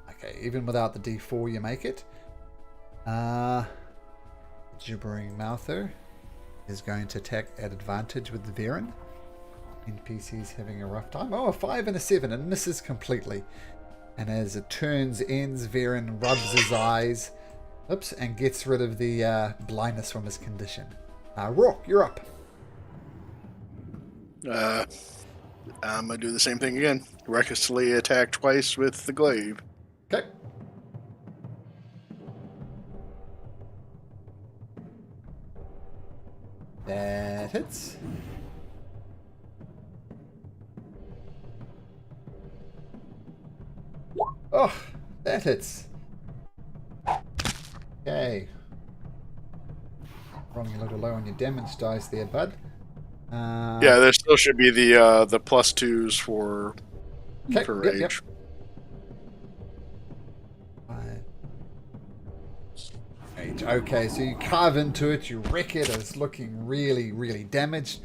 Okay, even without the d4, you make it. Gibbering Mouther is going to attack at advantage with the Viren. NPC's having a rough time. Oh, a 5 and a 7, and misses completely. And as it ends, Viren rubs his eyes, and gets rid of the blindness from his condition. Rourke, you're up. I'm gonna do the same thing again. Recklessly attack twice with the glaive. Okay. That hits. Oh, that hits. Okay. Wrong a little low on your damage dice there, bud. Yeah, there still should be the +2s for Okay, rage. yep. Rage. Okay, so you carve into it, you wreck it, it's looking really, really damaged,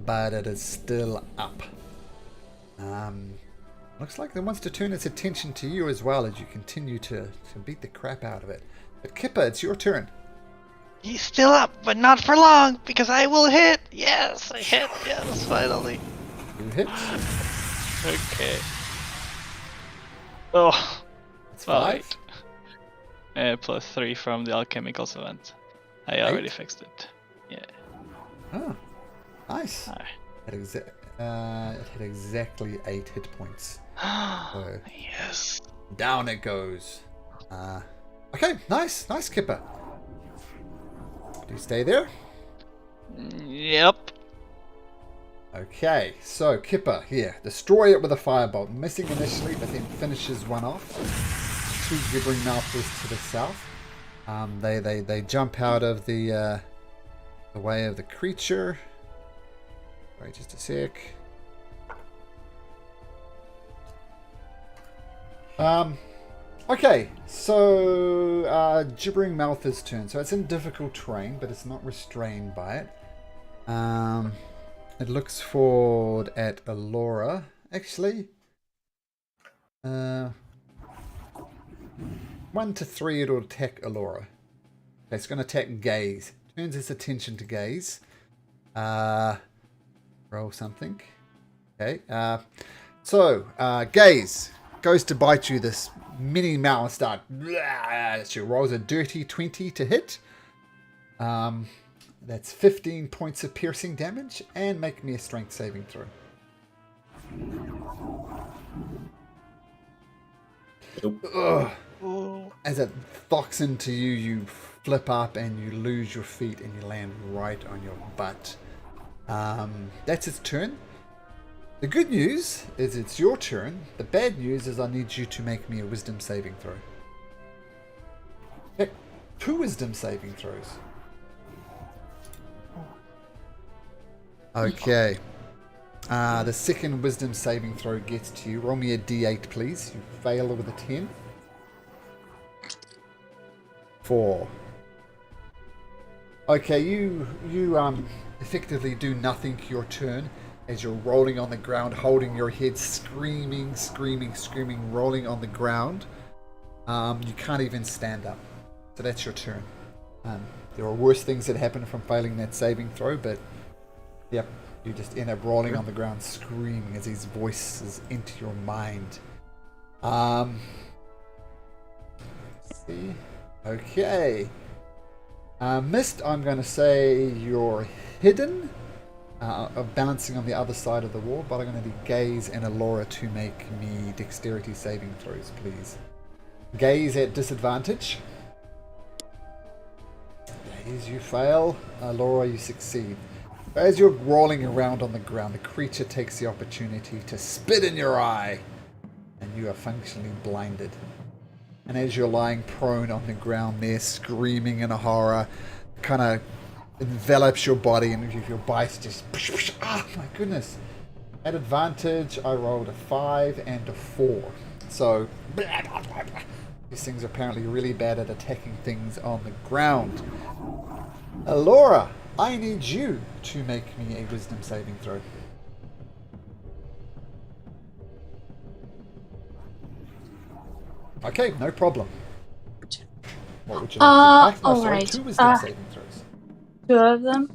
but it is still up. Looks like it wants to turn its attention to you as well as you continue to beat the crap out of it. But Kipper, it's your turn. He's still up, but not for long, because I will hit! Yes, I hit! Yes, finally. You hit. Okay. Oh, It's 5. 5. +3 from the alchemicals event. I already fixed it. Yeah. Oh, nice. Alright. It had exactly 8 hit points. So Yes. down it goes. Okay, nice, Kipper. Do you stay there? Yep. Okay, so Kipper here. Destroy it with a firebolt. Missing initially, but then finishes one off. 2 gibbering mouthfuls to the south. They jump out of the way of the creature. Wait just a sec. Okay, so Gibbering Mouth's turn. So it's in difficult terrain, but it's not restrained by it. It looks forward at Alora. Actually, 1 to 3, it'll attack Alora. Okay, it's going to attack Gaze. Turns its attention to Gaze. Roll something. Okay. Gaze goes to bite you. This mini mouse start. She rolls a dirty 20 to hit. That's 15 points of piercing damage, and make me a strength saving throw. Ugh. As it thocks into you, you flip up and you lose your feet and you land right on your butt. That's its turn. The good news is it's your turn. The bad news is I need you to make me a wisdom saving throw. Okay, 2 wisdom saving throws. Okay. The second wisdom saving throw gets to you. Roll me a d8, please. You fail with a 10. 4. Okay, you effectively do nothing your turn as you're rolling on the ground, holding your head, screaming, rolling on the ground. You can't even stand up. So that's your turn. There are worse things that happen from failing that saving throw, but yep, you just end up rolling on the ground, screaming as his voice is into your mind. Let's see. Okay. Mist, I'm going to say you're hidden, balancing on the other side of the wall, but I'm going to need Gaze and Alora to make me dexterity saving throws, please. Gaze at disadvantage. Gaze, you fail. Alora, you succeed. As you're rolling around on the ground, the creature takes the opportunity to spit in your eye, and you are functionally blinded. And as you're lying prone on the ground there, screaming in a horror, kind of envelops your body, and your bite just... Ah, my goodness. At advantage, I rolled a 5 and a 4. So, these things are apparently really bad at attacking things on the ground. Alora, I need you to make me a wisdom saving throw. Okay, no problem. What would you like to do? Sorry, alright. 2 wisdom saving throws. 2 of them.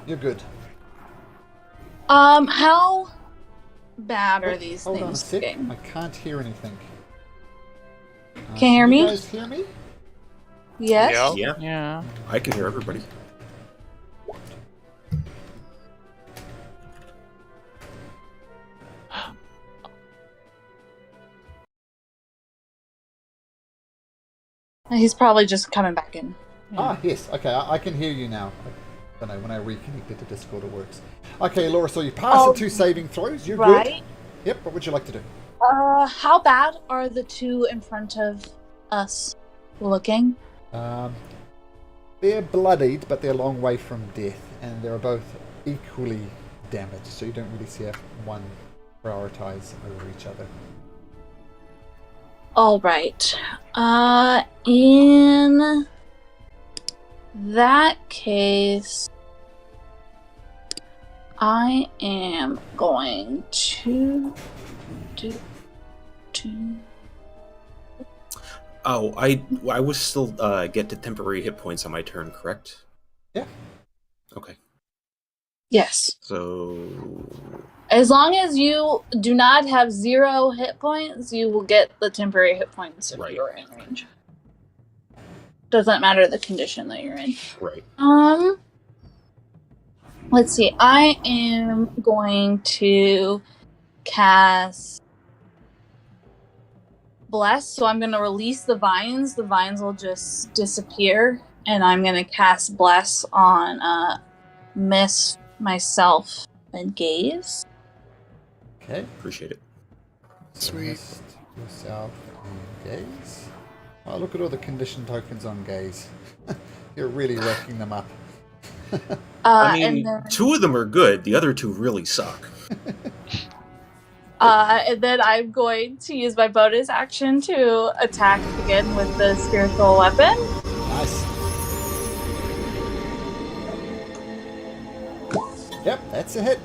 You're good. How bad are these Hold on a things sec. looking? I can't hear anything. Can you hear me? You guys hear me? Yes? Yeah. Yeah, Yeah. I can hear everybody. He's probably just coming back in. Ah, yes. Okay, I can hear you now. I don't know, when I reconnected to Discord it works. Okay, Laura, so you pass the 2 saving throws. You're Right? good. Yep, what would you like to do? How bad are the 2 in front of us looking? They're bloodied, but they're a long way from death, and they're both equally damaged, so you don't really see one prioritize over each other. Alright. In that case, I am going to do... Oh, I was still get to temporary hit points on my turn, correct? Yeah. Okay. Yes. So As long as you do not have 0 hit points, you will get the temporary hit points if Right. you are in range. Doesn't matter the condition that you're in. right. Let's see. I am going to cast Bless, so I'm going to release the vines. The vines will just disappear, and I'm going to cast Bless on Miss, myself, and Gaze. Okay. Appreciate it. So Sweet. Mist, yourself, and Gaze. Oh, look at all the condition tokens on Gaze. You're really racking them up. I mean, and then, 2 of them are good. The other 2 really suck. And then I'm going to use my bonus action to attack again with the spiritual weapon. Nice. Yep, that's a hit.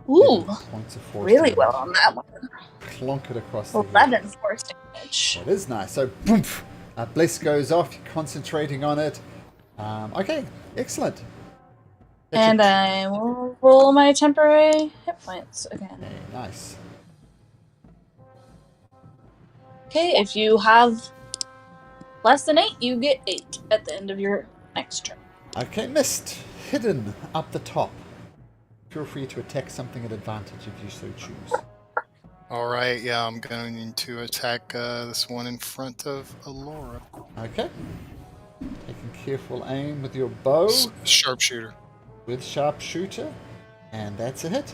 Ooh, 11 points of force really damage. well on that one. Clonk it across the 11 head. force damage. That is nice. So, boom, Bliss goes off. You're concentrating on it. Okay, excellent. That's And it. I will roll my temporary hit points again. Okay, nice. Okay, if you have less than 8, you get 8 at the end of your next turn. Okay, missed. Hidden up the top. Feel free to attack something at advantage if you so choose. All right, yeah, I'm going to attack this one in front of Alora. Okay. Taking careful aim with your bow. Sharpshooter. With sharpshooter. And that's a hit.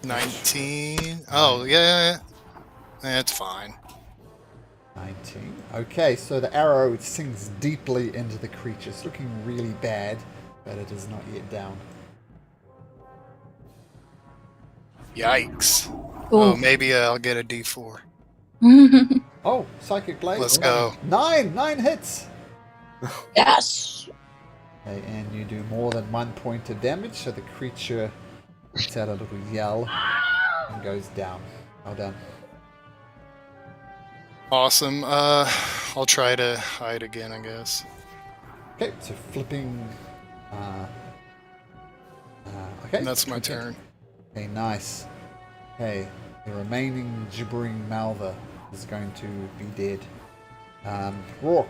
19. Oh, yeah. That's fine. 19. Okay, so the arrow sinks deeply into the creature. It's looking really bad, but it is not yet down. Yikes. Ooh. Oh, maybe I'll get a D4. Oh, Psychic Blade. Let's Hold go. on. 9 hits. Yes. Okay, and you do more than 1 point of damage, so the creature lets out a little yell and goes down. Well done. Awesome. I'll try to hide again, I guess. Okay, so flipping. Okay. And that's my okay. turn. Okay, nice. Okay, the remaining gibbering mouther is going to be dead. Rourke.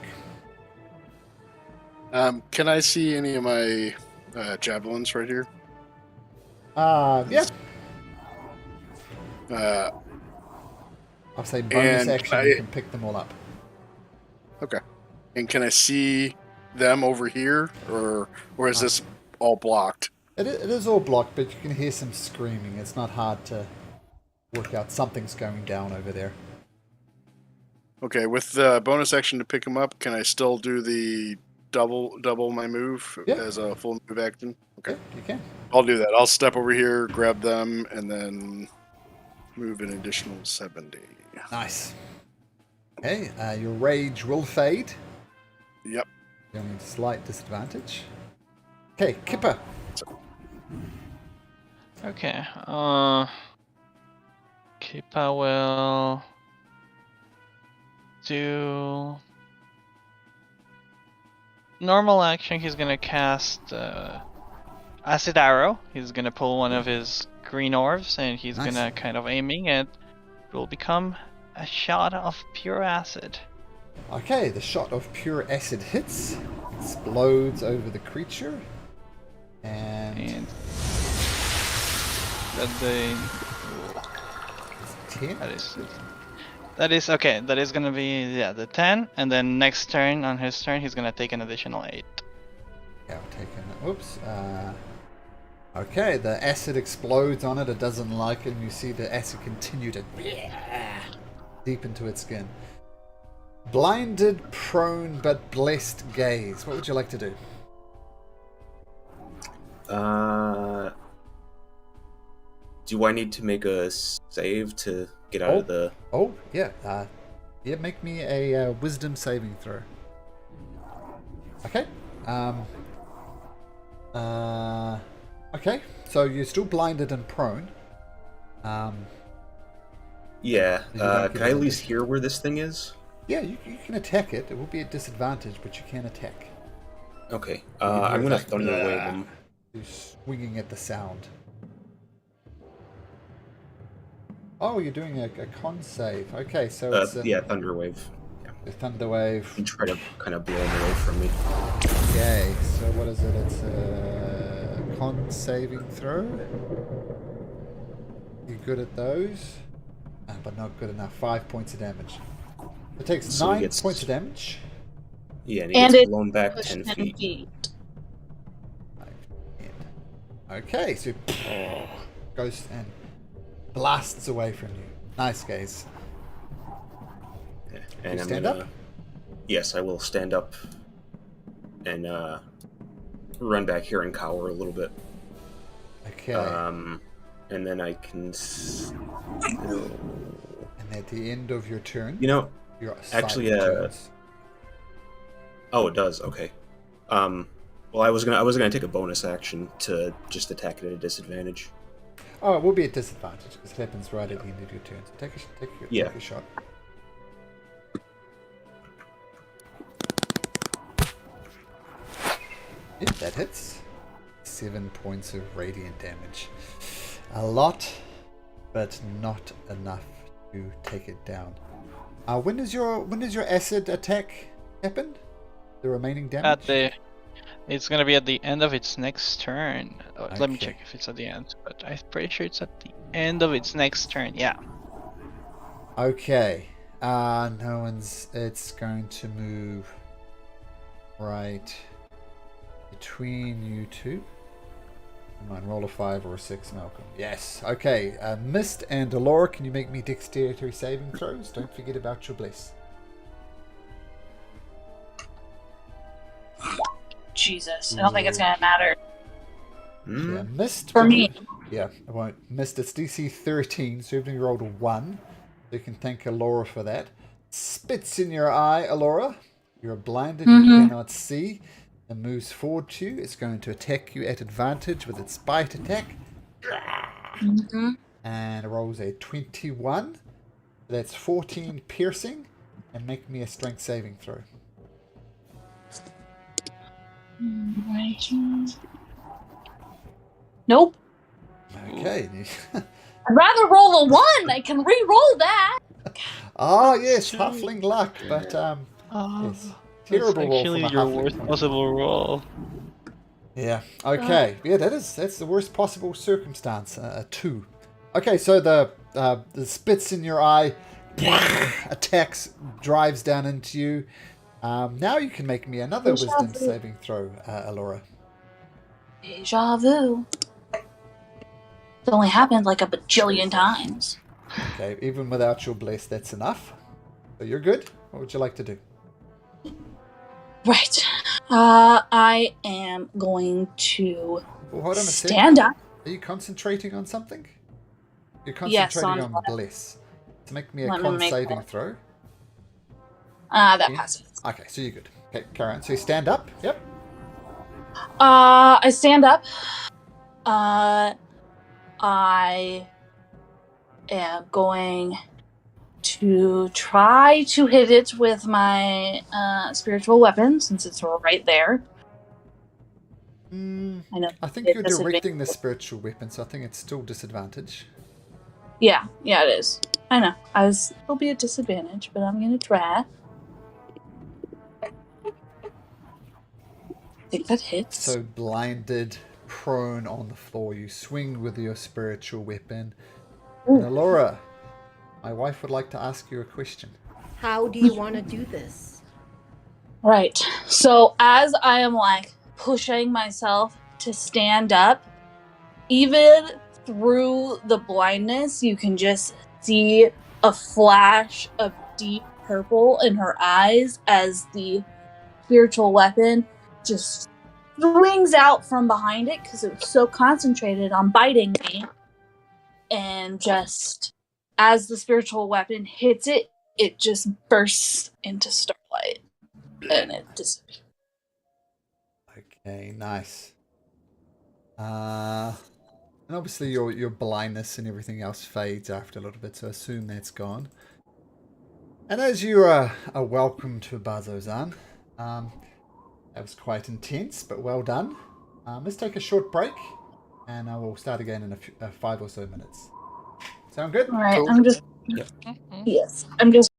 Can I see any of my javelins right here? Yeah. I'll say bonus And action, you can pick them all up. Okay. And can I see them over here, or is this all blocked? It is all blocked, but you can hear some screaming. It's not hard to work out something's going down over there. Okay, with the bonus action to pick them up, can I still do the double my move Yeah. as a full move action? Okay, Yeah, you can. I'll do that. I'll step over here, grab them, and then move an additional 70. Nice. Okay, your rage will fade. Yep. You're on a slight disadvantage. Okay, Kipper. Okay. Kippa will do normal action. He's gonna cast acid arrow. He's gonna pull one of his green orbs, and he's Nice. gonna kind of aiming, and it will become a shot of pure acid. Okay, the shot of pure acid hits, explodes over the creature, and that is okay. That is gonna be the 10, and then next turn on his turn he's gonna take an additional 8. yeah, we're taking. Oops. Okay, the acid explodes on it. It doesn't like it, and you see the acid continue to deep into its skin. Blinded, prone, but blessed gaze. What would you like to do? Do I need to make a save to get out of the... Oh, yeah. Yeah, make me a wisdom saving throw. Okay. Okay, so you're still blinded and prone. Yeah, You don't can get I at an least addition. hear where this thing is? Yeah, you can attack it. It will be a disadvantage, but you can attack. Okay, You can I'm hear gonna like, thunder wave him. You're swinging at the sound. Oh, you're doing a con save. Okay, so it's Yeah, thunder wave. Yeah. the thunder wave. And try to kind of blow him away from me. Okay, so what is it? It's a con saving throw. You're good at those, but not good enough. 5 points of damage. It takes So he 9 gets- points of damage. Yeah, and he And gets it blown back push 10 10 feet. feet. Okay, so goes and blasts away from you. Nice, guys. Yeah, You and I'm stand gonna... up? Yes, I will stand up and run back here and cower a little bit. Okay. And then I can still... And at the end of your turn, You know, your actually, side turns. oh, it does. Okay. Well, I was gonna take a bonus action to just attack it at a disadvantage. Oh, it will be a disadvantage because it happens right at the end of your turn. So take a shot. Yep, that hits. 7 points of radiant damage. A lot, but not enough to take it down. When does your acid attack happen? The remaining damage? It's gonna be at the end of its next turn. Let me Okay. check if it's at the end, but I'm pretty sure it's at the end of its next turn. Yeah. Okay. No one's. It's going to move right between you two. Come on, roll a 5 or a 6, Malcolm. Yes. Okay. Mist and Delora, can you make me dexterity saving throws? Don't forget about your bliss. Jesus, I don't think it's gonna matter Yeah, Mist. for me. Yeah, it won't. Mist, it's DC 13, so even if you rolled a 1, you can thank Alora for that. Spits in your eye, Alora. You're blinded, you cannot see. It moves forward to you. It's going to attack you at advantage with its bite attack. And it rolls a 21. That's 14 piercing. And make me a strength saving throw. Nope. Okay. I'd rather roll a 1. I can re-roll that. Ah, yes, halfling luck, but yes, terrible roll from Actually, a your halfling worst point. possible roll. Yeah. Okay. Yeah, that's the worst possible circumstance. A 2. Okay, so the spits in your eye attacks, drives down into you. Now you can make me another Deja wisdom vu. saving throw, Alora. Deja vu. It's only happened like a bajillion times. Okay, even without your bless, that's enough. So you're good. What would you like to do? Right. I am going to Well, hold on a stand second. up. Are you concentrating on something? You're Yes, concentrating on on bless. To make me a Let me con make saving that. throw. That Yeah. passes. Okay, so you're good. Okay, Karen. So you stand up. Yep. I stand up. I am going to try to hit it with my spiritual weapon since it's right there. I know. I think you're directing the spiritual weapon, so I think it's still disadvantage. Yeah, it is. I know. It'll be a disadvantage, but I'm gonna try. I think that hits. So blinded, prone on the floor, you swing with your spiritual weapon. And Alora, my wife would like to ask you a question. How do you want to do this? Right. So as I am like pushing myself to stand up, even through the blindness, you can just see a flash of deep purple in her eyes as the spiritual weapon just swings out from behind it because it was so concentrated on biting me. And just as the spiritual weapon hits it, it just bursts into starlight and it disappears. Okay, nice. And obviously your blindness and everything else fades after a little bit, so assume that's gone. And as you are welcome to Bazzozxan, that was quite intense, but well done. Let's take a short break, and we'll start again in 5 or so minutes. Sound good? All right, Cool. I'm just yes, I'm just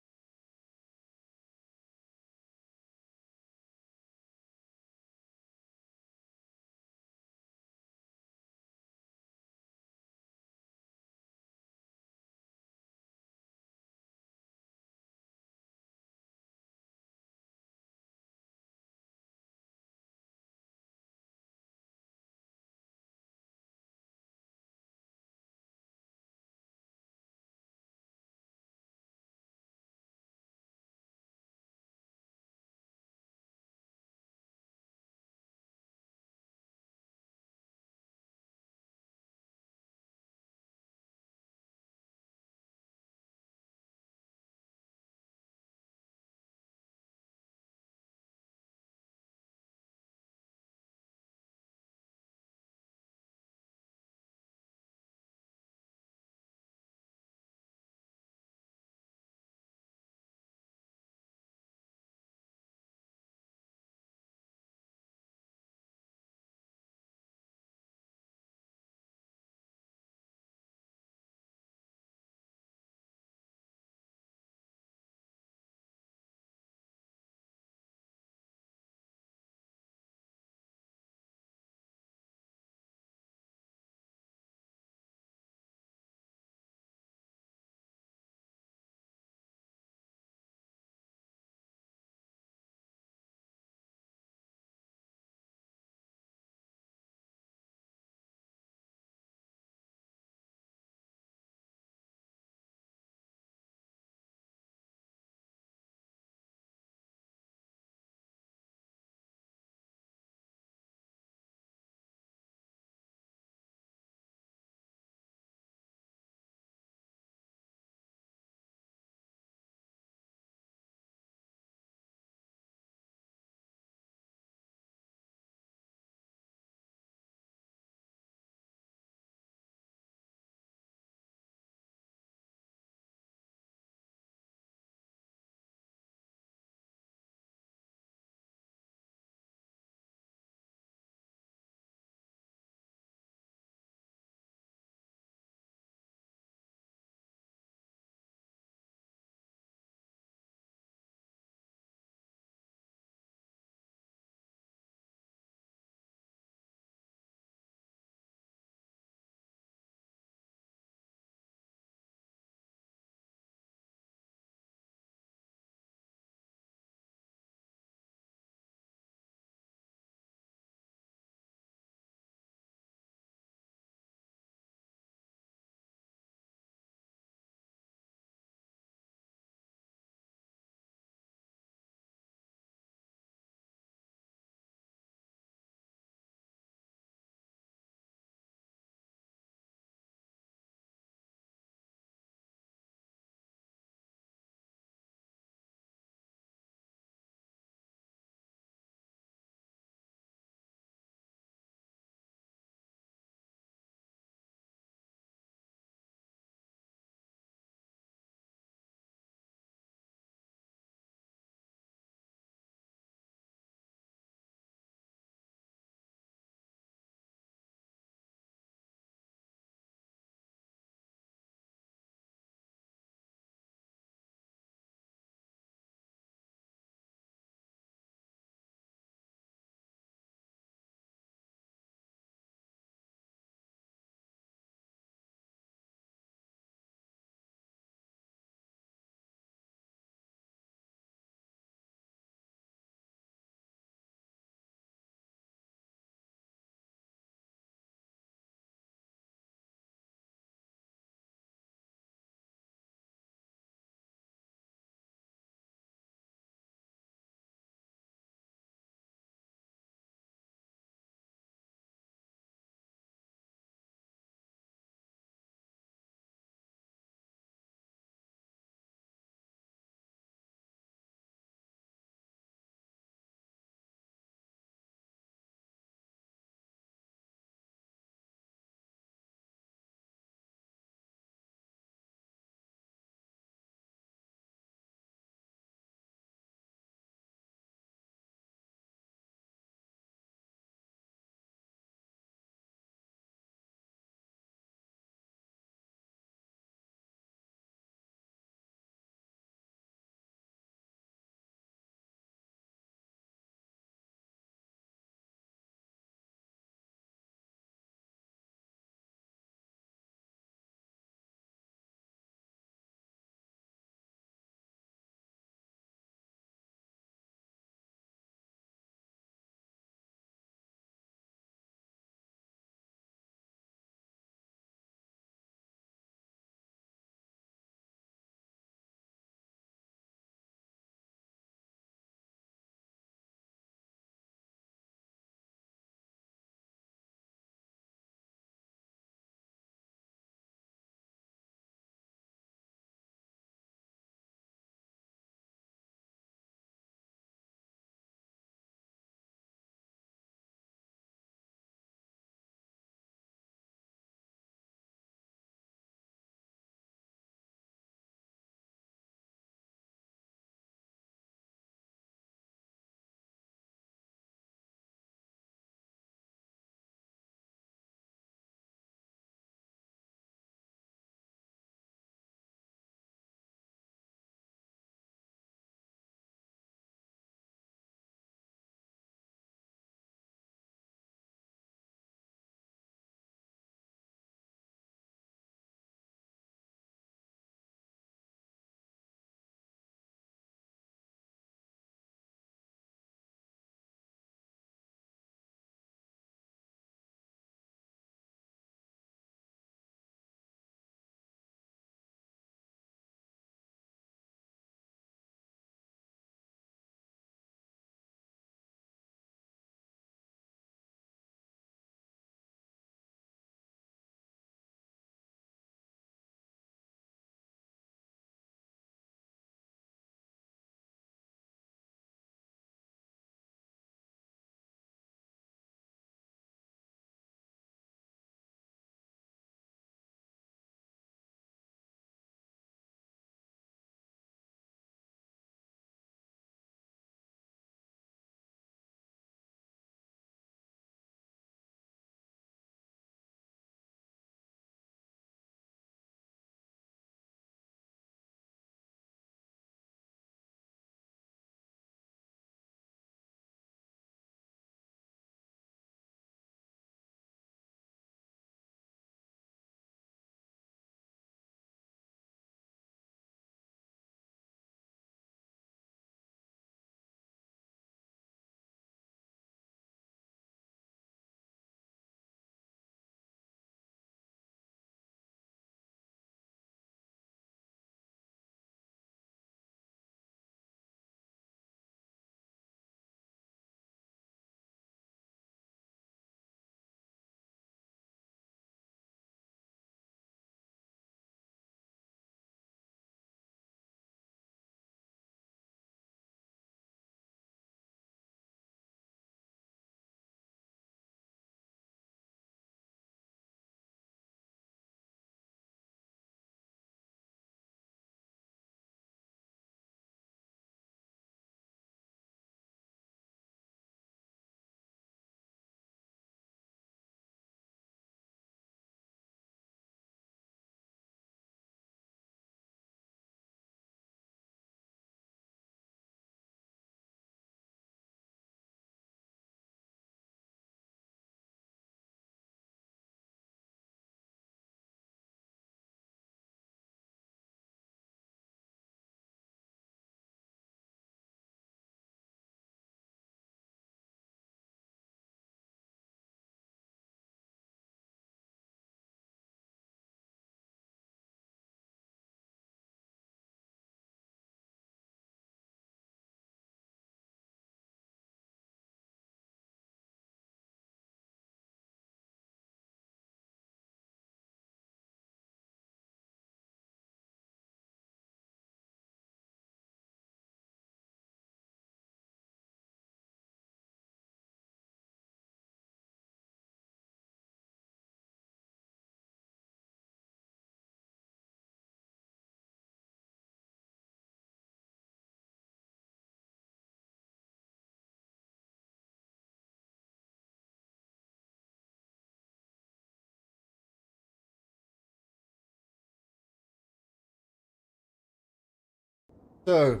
So,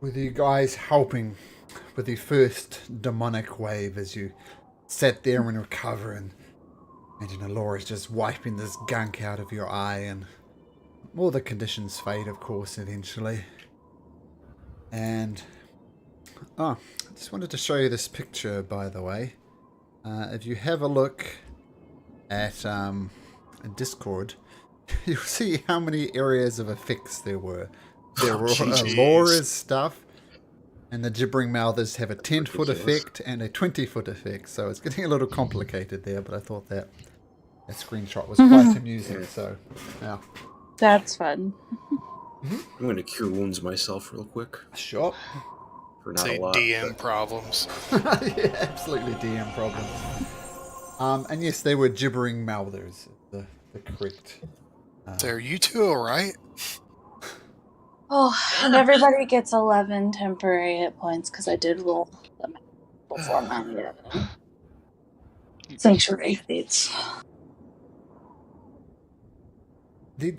with you guys helping with the first demonic wave as you sat there and recover, and Laura's just wiping this gunk out of your eye, and all the conditions fade, of course, eventually. And I just wanted to show you this picture, by the way. If you have a look at Discord, you'll see how many areas of effects there were. There were Laura's stuff, and the gibbering mouthers have a 10-foot effect and a 20-foot effect, so it's getting a little complicated there, but I thought that screenshot was quite amusing, so yeah. That's fun. I'm going to cure wounds myself real quick. Sure. For not Say a lot. DM problems. Yeah, absolutely DM problems. And yes, they were gibbering mouthers, the correct. So are you two alright? Oh, and everybody gets 11 temporary hit points because I did roll them before my sanctuary fades. The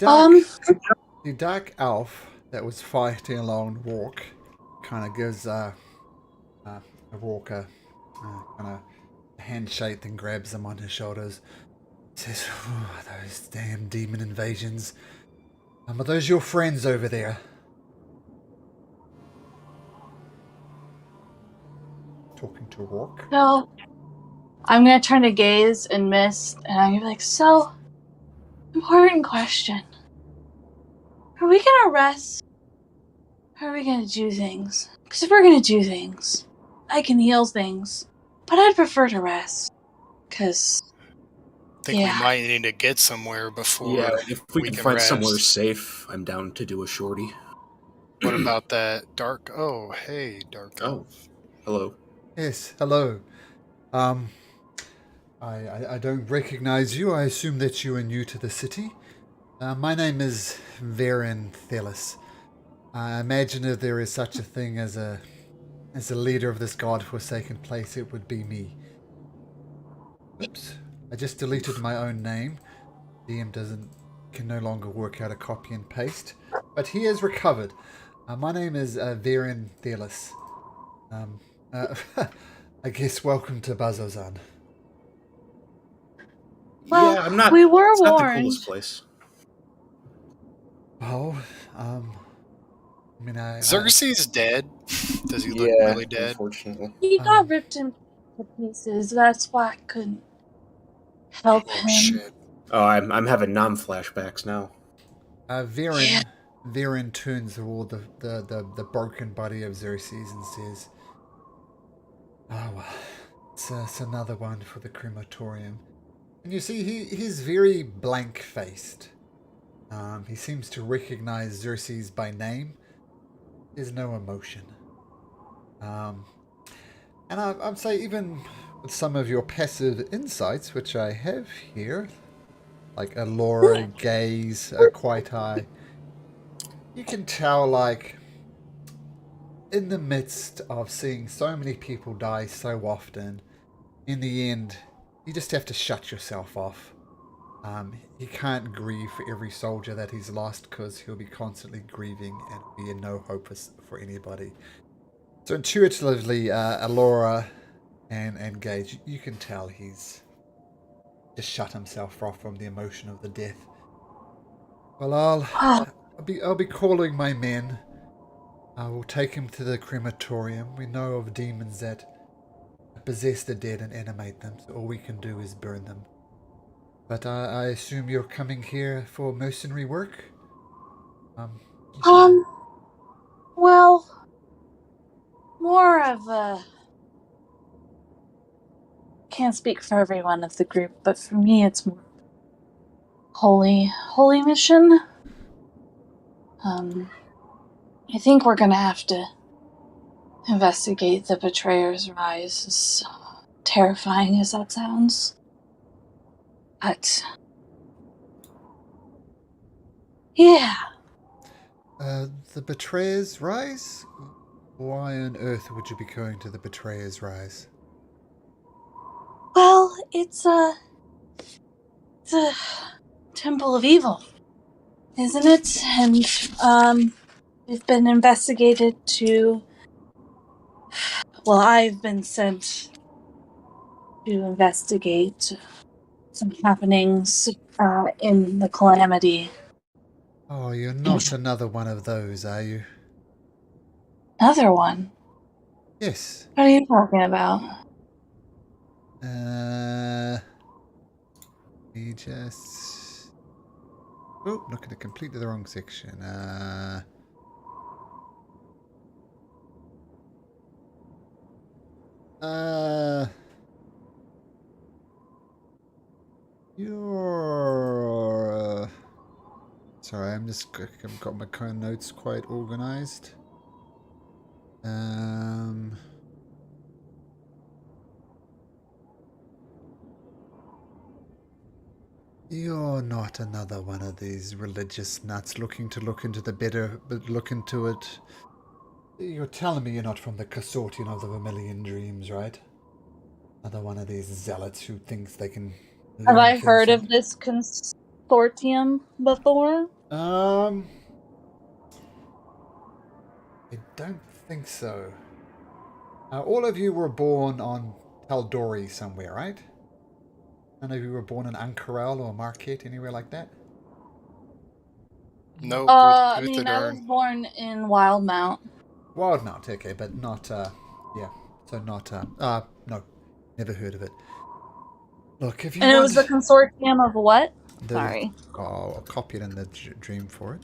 dark elf that was fighting along Rourke kind of gives Rourke a kind of handshake and grabs him on his shoulders. Says, "Oh, those damn demon invasions. Are those your friends over there?" Talking to Rourke. So, I'm going to turn to gaze and miss, and I'm going to be like, so, important question. Are we going to rest? Or are we going to do things? Because if we're going to do things, I can heal things. But I'd prefer to rest. Because, I think we might need to get somewhere before Yeah, if we can find rest. somewhere safe, I'm down to do a shorty. What about that dark... Oh, hey, dark Oh, hello. Yes, hello. I don't recognize you. I assume that you are new to the city. My name is Varen Thelis. I imagine if there is such a thing as a leader of this god-forsaken place, it would be me. Oops. I just deleted my own name. DM can no longer work out a copy and paste. But he has recovered. My name is Varen Thelis. I guess welcome to Bazzozxan. Well, yeah, I'm not. we were it's not the warned. coolest place. Oh, I mean, Xerxes dead? Does he look Yeah, really dead? unfortunately. He got ripped into pieces. That's why I couldn't help Oh, him. shit. Oh, I'm having flashbacks now. Varen turns toward the broken body of Xerxes and says, "Oh, well, it's another one for the crematorium." And you see, he's very blank-faced. He seems to recognize Xerxes by name. There's no emotion. And I'd say even with some of your passive insights, which I have here, like a Laura gaze, quite high, you can tell, like, in the midst of seeing so many people die so often, in the end, you just have to shut yourself off. He can't grieve for every soldier that he's lost because he'll be constantly grieving and be in no hope for anybody. So intuitively, Alora and Gage, you can tell he's just shut himself off from the emotion of the death. Well, I'll be calling my men. I will take him to the crematorium. We know of demons that possess the dead and animate them, so all we can do is burn them. But I assume you're coming here for mercenary work? Well, more of a... Can't speak for everyone of the group, but for me it's more holy mission. I think we're gonna have to investigate the Betrayer's Rise, as terrifying as that sounds. But... yeah. The Betrayer's Rise? Why on earth would you be going to the Betrayer's Rise? Well, it's a temple of evil, isn't it? And, we've been investigated to. Well, I've been sent to investigate some happenings in the Calamity. Oh, you're not another one of those, are you? Another one? Yes. What are you talking about? We just... Oh, looking at completely the wrong section. You're... Sorry, I've got my kind of notes quite organized. You're not another one of these religious nuts looking to look into the better, but look into it. You're telling me you're not from the consortium of the Vermilion Dreams, right? Another one of these zealots who thinks they can Have learn I things heard from... of this consortium before? I don't think so. All of you were born on Taldori somewhere, right? None of you were born in Ankarel or Marquette, anywhere like that? Nope, I with the mean, I was darn. born in Wildmount. Wildmount, okay, but not, yeah. So not, no. Never heard of it. Look, if you And it want... was the consortium of what? The, Sorry. I'll copy it in the dream for it.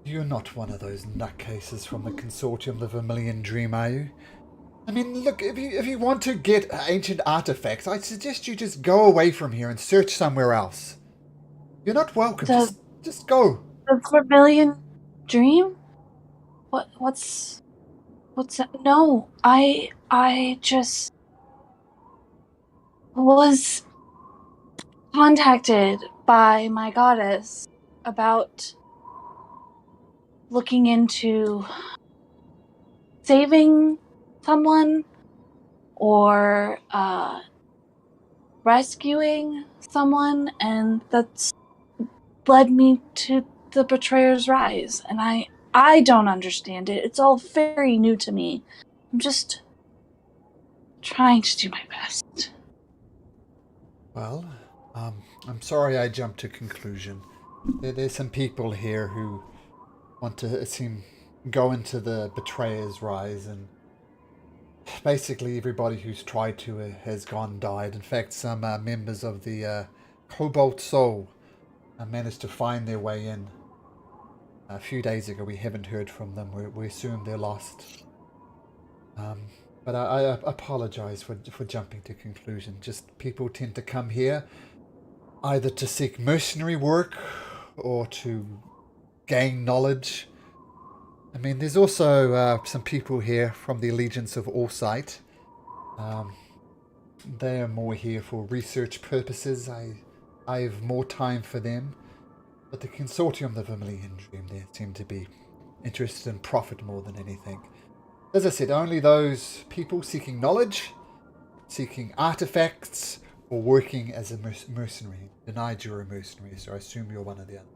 You're not one of those nutcases from the consortium of Vermilion Dream, are you? I mean, look, if you want to get ancient artifacts, I suggest you just go away from here and search somewhere else. You're not welcome. The Just go. Vermilion Dream? What's that? No, I just was contacted by my goddess about looking into saving someone or rescuing someone, and that's led me to the Betrayer's Rise. And I don't understand it. It's all very new to me. I'm just trying to do my best. Well, I'm sorry I jumped to conclusion. There's some people here who want to go into the Betrayer's Rise, and basically everybody who's tried to has died. In fact, some members of the Cobalt Soul managed to find their way in. A few days ago, we haven't heard from them. We assume they're lost. But I apologize for jumping to conclusion. Just people tend to come here either to seek mercenary work or to gain knowledge. I mean, there's also some people here from the Allegiance of Allsight. They are more here for research purposes. I have more time for them. But the consortium, the Vermilion Dream, they seem to be interested in profit more than anything. As I said, only those people seeking knowledge, seeking artifacts, or working as a mercenary. Denied you're a mercenary, so I assume you're one of the others.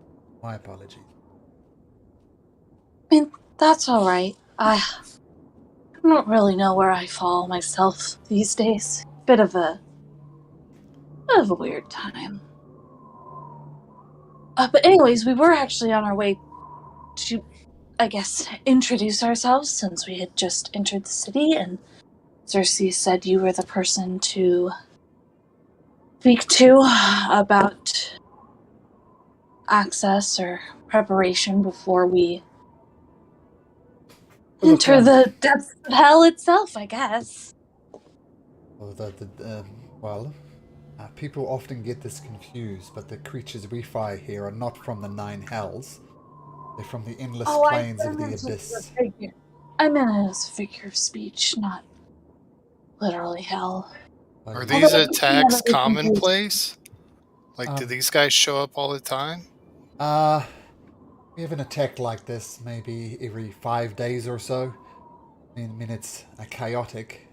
My apologies. I mean, that's alright. I don't really know where I fall myself these days. Bit of a weird time. But anyways, we were actually on our way to, I guess, introduce ourselves since we had just entered the city, and Cersei said you were the person to speak to about access or preparation before we enter the depths of hell itself, I guess. Well, people often get this confused, but the creatures we fight here are not from the Nine Hells. They're from the endless plains of the abyss. I meant it as a figure of speech, not literally hell. Are these attacks commonplace? Like, do these guys show up all the time? We have an attack like this maybe every 5 days or so. I mean it's chaotic.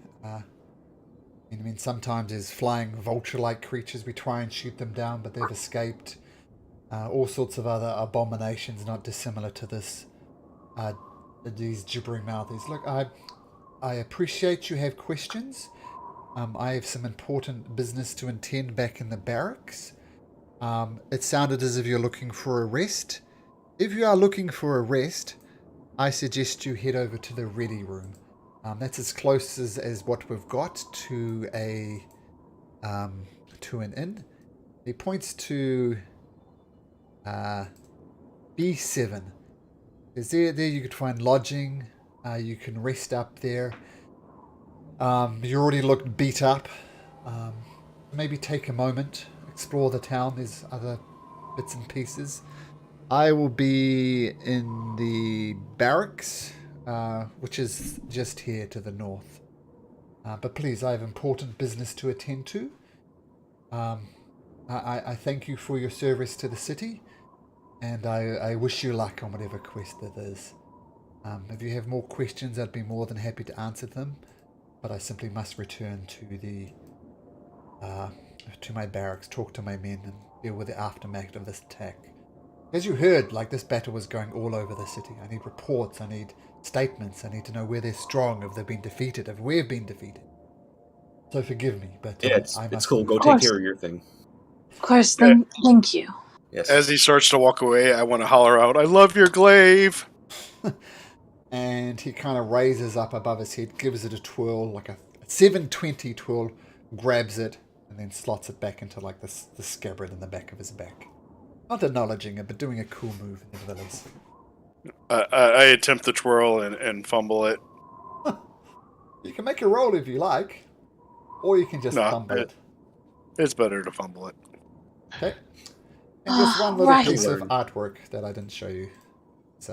I mean, sometimes there's flying vulture-like creatures. We try and shoot them down, but they've escaped. all sorts of other abominations not dissimilar to this. These gibbering mouthies. Look, I appreciate you have questions. I have some important business to attend back in the barracks. It sounded as if you're looking for a rest. If you are looking for a rest, I suggest you head over to the ready room. That's as close as what we've got to an inn. He points to B7. Because there you could find lodging. You can rest up there. You already looked beat up. Maybe take a moment, explore the town. There's other bits and pieces. I will be in the barracks, which is just here to the north. But please, I have important business to attend to. I thank you for your service to the city, and I wish you luck on whatever quest that is. If you have more questions, I'd be more than happy to answer them. But I simply must return to my barracks, talk to my men, and deal with the aftermath of this attack. As you heard, this battle was going all over the city. I need reports, I need statements, I need to know where they're strong, if they've been defeated, if we've been defeated. So forgive me, but Yeah, I must it's cool. move. Go take care of your thing. Of course, thank you. Yes. As he starts to walk away, I want to holler out, "I love your glaive!" And he kind of raises up above his head, gives it a twirl, like a 720 twirl, grabs it, and then slots it back into the scabbard in the back of his back. Not acknowledging it, but doing a cool move nevertheless. I attempt the twirl and fumble it. You can make a roll if you like, or you can just No, fumble it. It's better to fumble it. Okay. And just one little Right. piece of artwork that I didn't show you. It's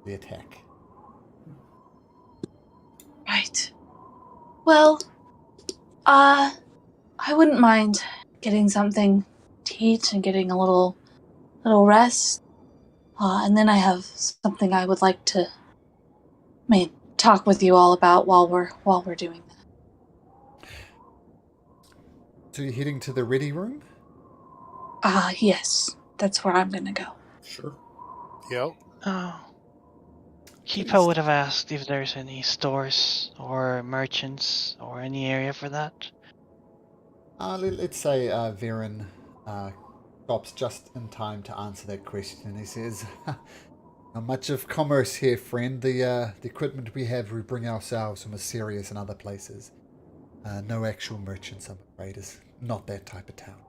the attack. Right. Well, I wouldn't mind getting something to eat and getting a little rest. And then I have something I would like to talk with you all about while we're doing that. So you're heading to the ready room? Yes. That's where I'm gonna go. Sure. Yep. Oh. Kipo would have asked if there's any stores or merchants or any area for that. Let's say Viren stops just in time to answer that question. He says, "Not much of commerce here, friend. The equipment we have, we bring ourselves from Assyrius and other places. No actual merchants, I'm afraid. It's not that type of town."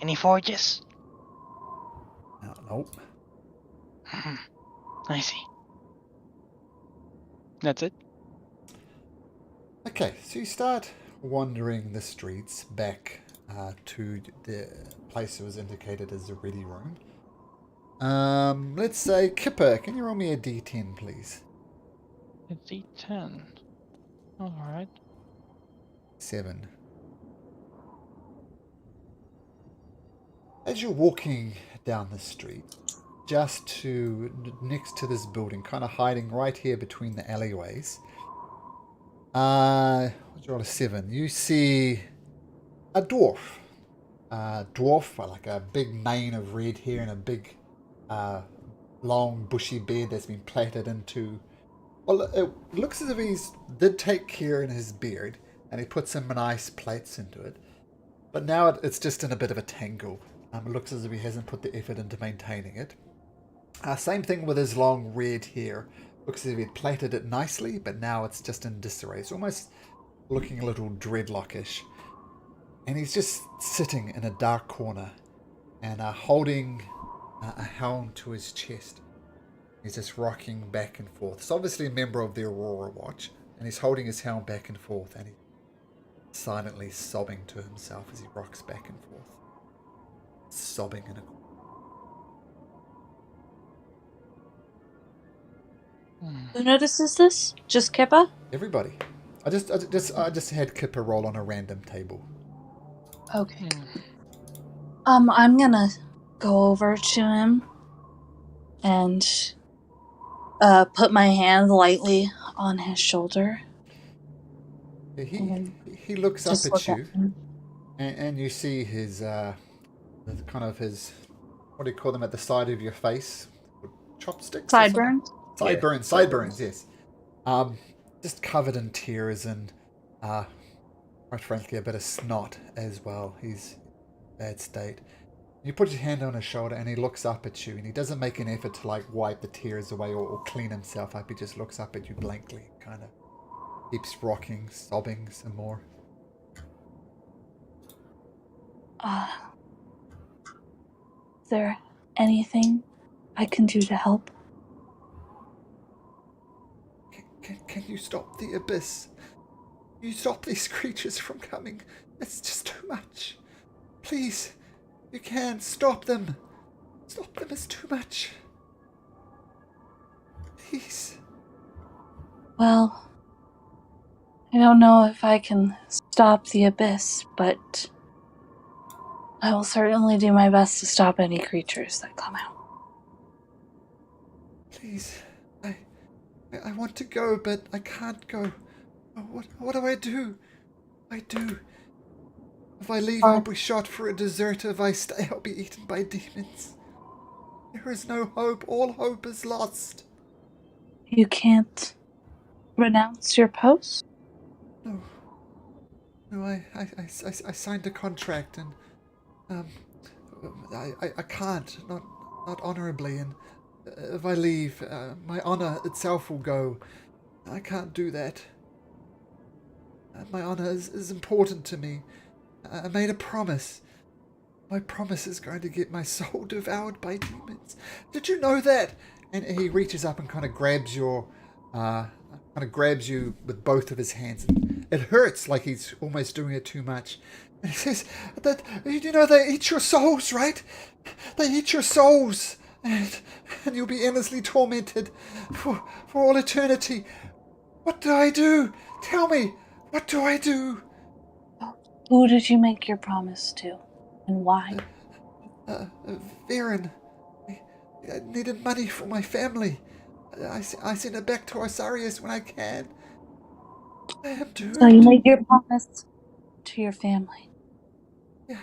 Any forges? Nope. I see. That's it? Okay, so you start wandering the streets back to the place that was indicated as the ready room. Let's say, Kipper, can you roll me a d10, please? A D10. Alright. 7. As you're walking down the street, just next to this building, kind of hiding right here between the alleyways, what'd you roll a 7? You see a dwarf. Like a big mane of red hair and a big, long, bushy beard that's been plaited into. Well, it looks as if did take care in his beard, and he put some nice plaits into it. But now it's just in a bit of a tangle. It looks as if he hasn't put the effort into maintaining it. Same thing with his long red hair. Looks as if he'd plaited it nicely, but now it's just in disarray. It's almost looking a little dreadlockish. And he's just sitting in a dark corner and holding a helm to his chest. He's just rocking back and forth. It's obviously a member of the Aurora Watch, and he's holding his helm back and forth, and he's silently sobbing to himself as he rocks back and forth. Sobbing in a corner. Who notices this? Just Kippa? Everybody. I just had Kipper roll on a random table. Okay. I'm gonna go over to him and put my hand lightly on his shoulder. He looks Just up look at at you. him. And you see his kind of his, what do you call them at the side of your face? Chopsticks or something? Sideburns? Sideburns, Yeah, sideburns, yes. Just covered in tears and, quite frankly, a bit of snot as well. He's in a bad state. You put your hand on his shoulder and he looks up at you and he doesn't make an effort to like wipe the tears away or clean himself up. He just looks up at you blankly, kind of keeps rocking, sobbing some more. Is there anything I can do to help? Can you stop the abyss? Can you stop these creatures from coming? It's just too much. Please, you can stop them. Stop them, it's too much. Please. Well, I don't know if I can stop the abyss, but I will certainly do my best to stop any creatures that come out. Please. I want to go, but I can't go. What do I do? If I leave, I'll be shot for a dessert. If I stay, I'll be eaten by demons. There is no hope. All hope is lost. You can't renounce your post? No. No, I signed a contract and I can't, not honorably, and if I leave, my honor itself will go. I can't do that. My honor is important to me. I made a promise. My promise is going to get my soul devoured by demons. Did you know that? And he reaches up and kind of grabs you with both of his hands. It hurts, like he's almost doing it too much. And he says that, you know, they eat your souls, right? They eat your souls, and you'll be endlessly tormented for all eternity. What do I do? Tell me, what do I do? Who did you make your promise to, and why? Viren. I needed money for my family. I send it back to Osarius when I can. I am doomed. So you made your promise to your family. Yeah,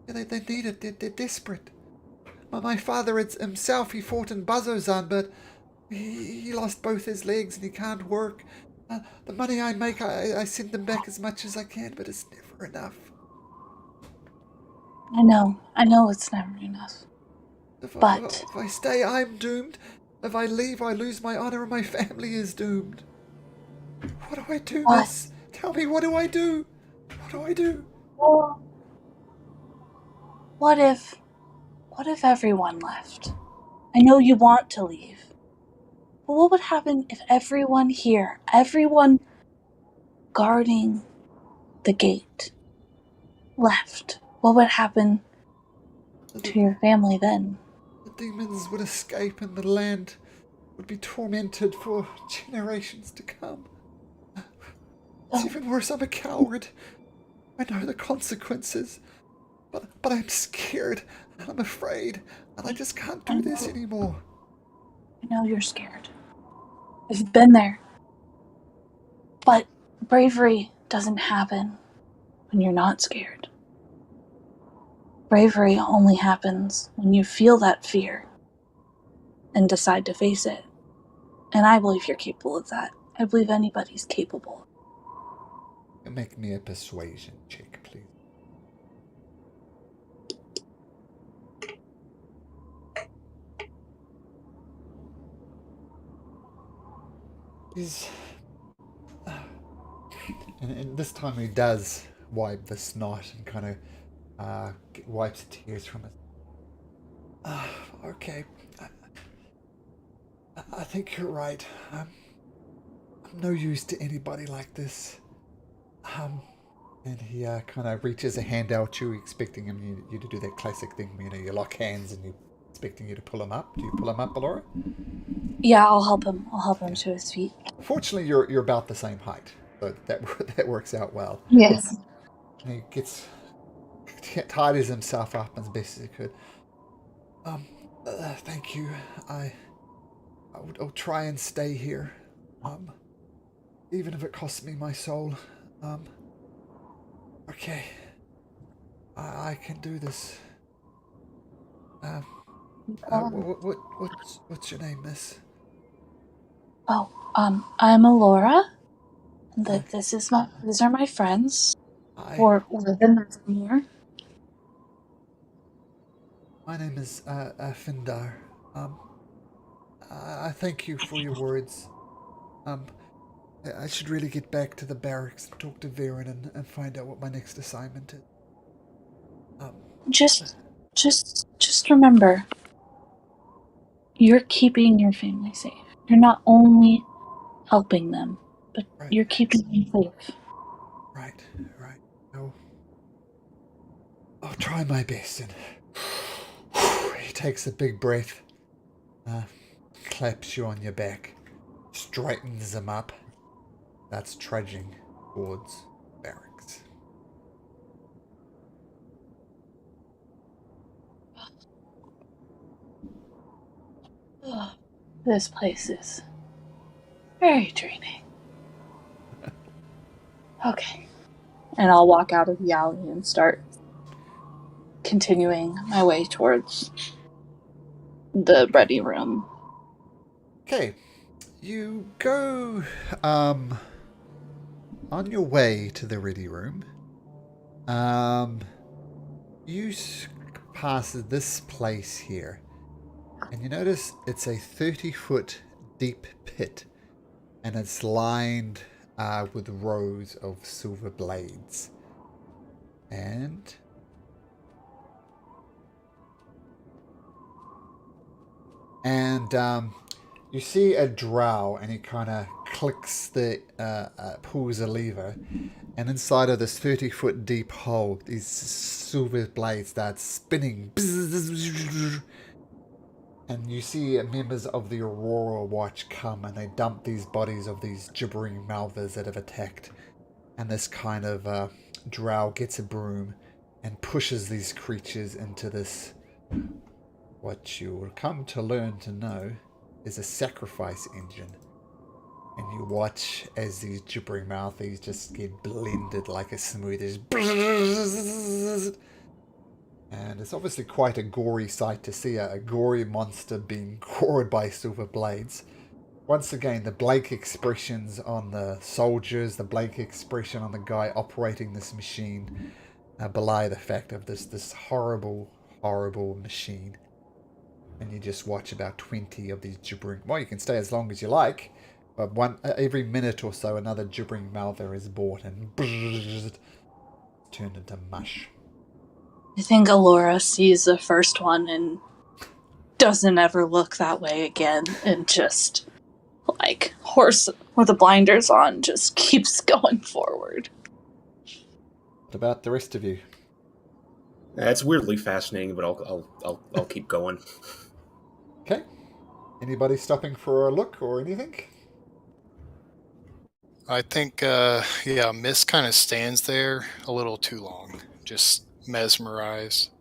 they need it. They're desperate. My father himself, he fought in Bazzozxan, but he lost both his legs and he can't work. The money I make, I send them back as much as I can, but it's never enough. I know it's never enough. If But I stay, I'm doomed. If I leave, I lose my honor and my family is doomed. What do I do, What? miss? Tell me, what do I do? What do I do? what if everyone left? I know you want to leave. But what would happen if everyone here, everyone guarding the gate, left? What would happen to your family then? The demons would escape and the land would be tormented for generations to come. It's even worse, I'm a coward. I know the consequences, but I'm scared and I'm afraid and I just can't do this anymore. I know you're scared. I've been there. But bravery doesn't happen when you're not scared. Bravery only happens when you feel that fear and decide to face it. And I believe you're capable of that. I believe anybody's capable. Make me a persuasion check, please. And this time he does wipe the snot and kind of wipes the tears from it. Okay. I think you're right. I'm no use to anybody like this. And he kind of reaches a hand out to you, expecting you to do that classic thing, you know, you lock hands and you're expecting you to pull him up. Do you pull him up, Ballora? Yeah, I'll help him. I'll help him to his feet. Fortunately, you're about the same height, so that works out well. Yes. And he tidies himself up as best as he could. Thank you. I'll try and stay here. Even if it costs me my soul. Okay. I can do this. Um, What's your name, miss? I'm Alora. I, These are my friends. I, We're the Nevermore. my name is Findar. I thank you for your words. Um, I should really get back to the barracks and talk to Varen and find out what my next assignment is. Um, Just just remember, you're keeping your family safe. You're not only helping them, but right, you're keeping them safe. right. Oh, I'll try my best. And he takes a big breath, claps you on your back, straightens them up. That's trudging towards barracks. This place is very draining. Okay. And I'll walk out of the alley and start continuing my way towards the ready room. Okay, you go on your way to the ready room. You pass this place here, and you notice it's a 30-foot deep pit, and it's lined with rows of silver blades. And you see a drow, and he kind of clicks pulls a lever, and inside of this 30-foot deep hole, these silver blades start spinning. And you see members of the Aurora Watch come, and they dump these bodies of these gibbering mouthers that have attacked. And this kind of drow gets a broom and pushes these creatures into this, what you will come to learn to know is a sacrifice engine. And you watch as these gibbering mouthies just get blended like a smoothie. And it's obviously quite a gory sight to see a gory monster being gored by silver blades. Once again, the blank expressions on the soldiers, the blank expression on the guy operating this machine belie the fact of this horrible, horrible machine. And you just watch about 20 of these gibbering... Well, you can stay as long as you like, but every minute or so another gibbering mouther is bought and turned into mush. I think Alora sees the first one and doesn't ever look that way again, and just, like, horse with the blinders on, just keeps going forward. What about the rest of you? It's weirdly fascinating, but I'll keep going. Okay. Anybody stopping for a look or anything? I think, Miss kind of stands there a little too long, just mesmerized.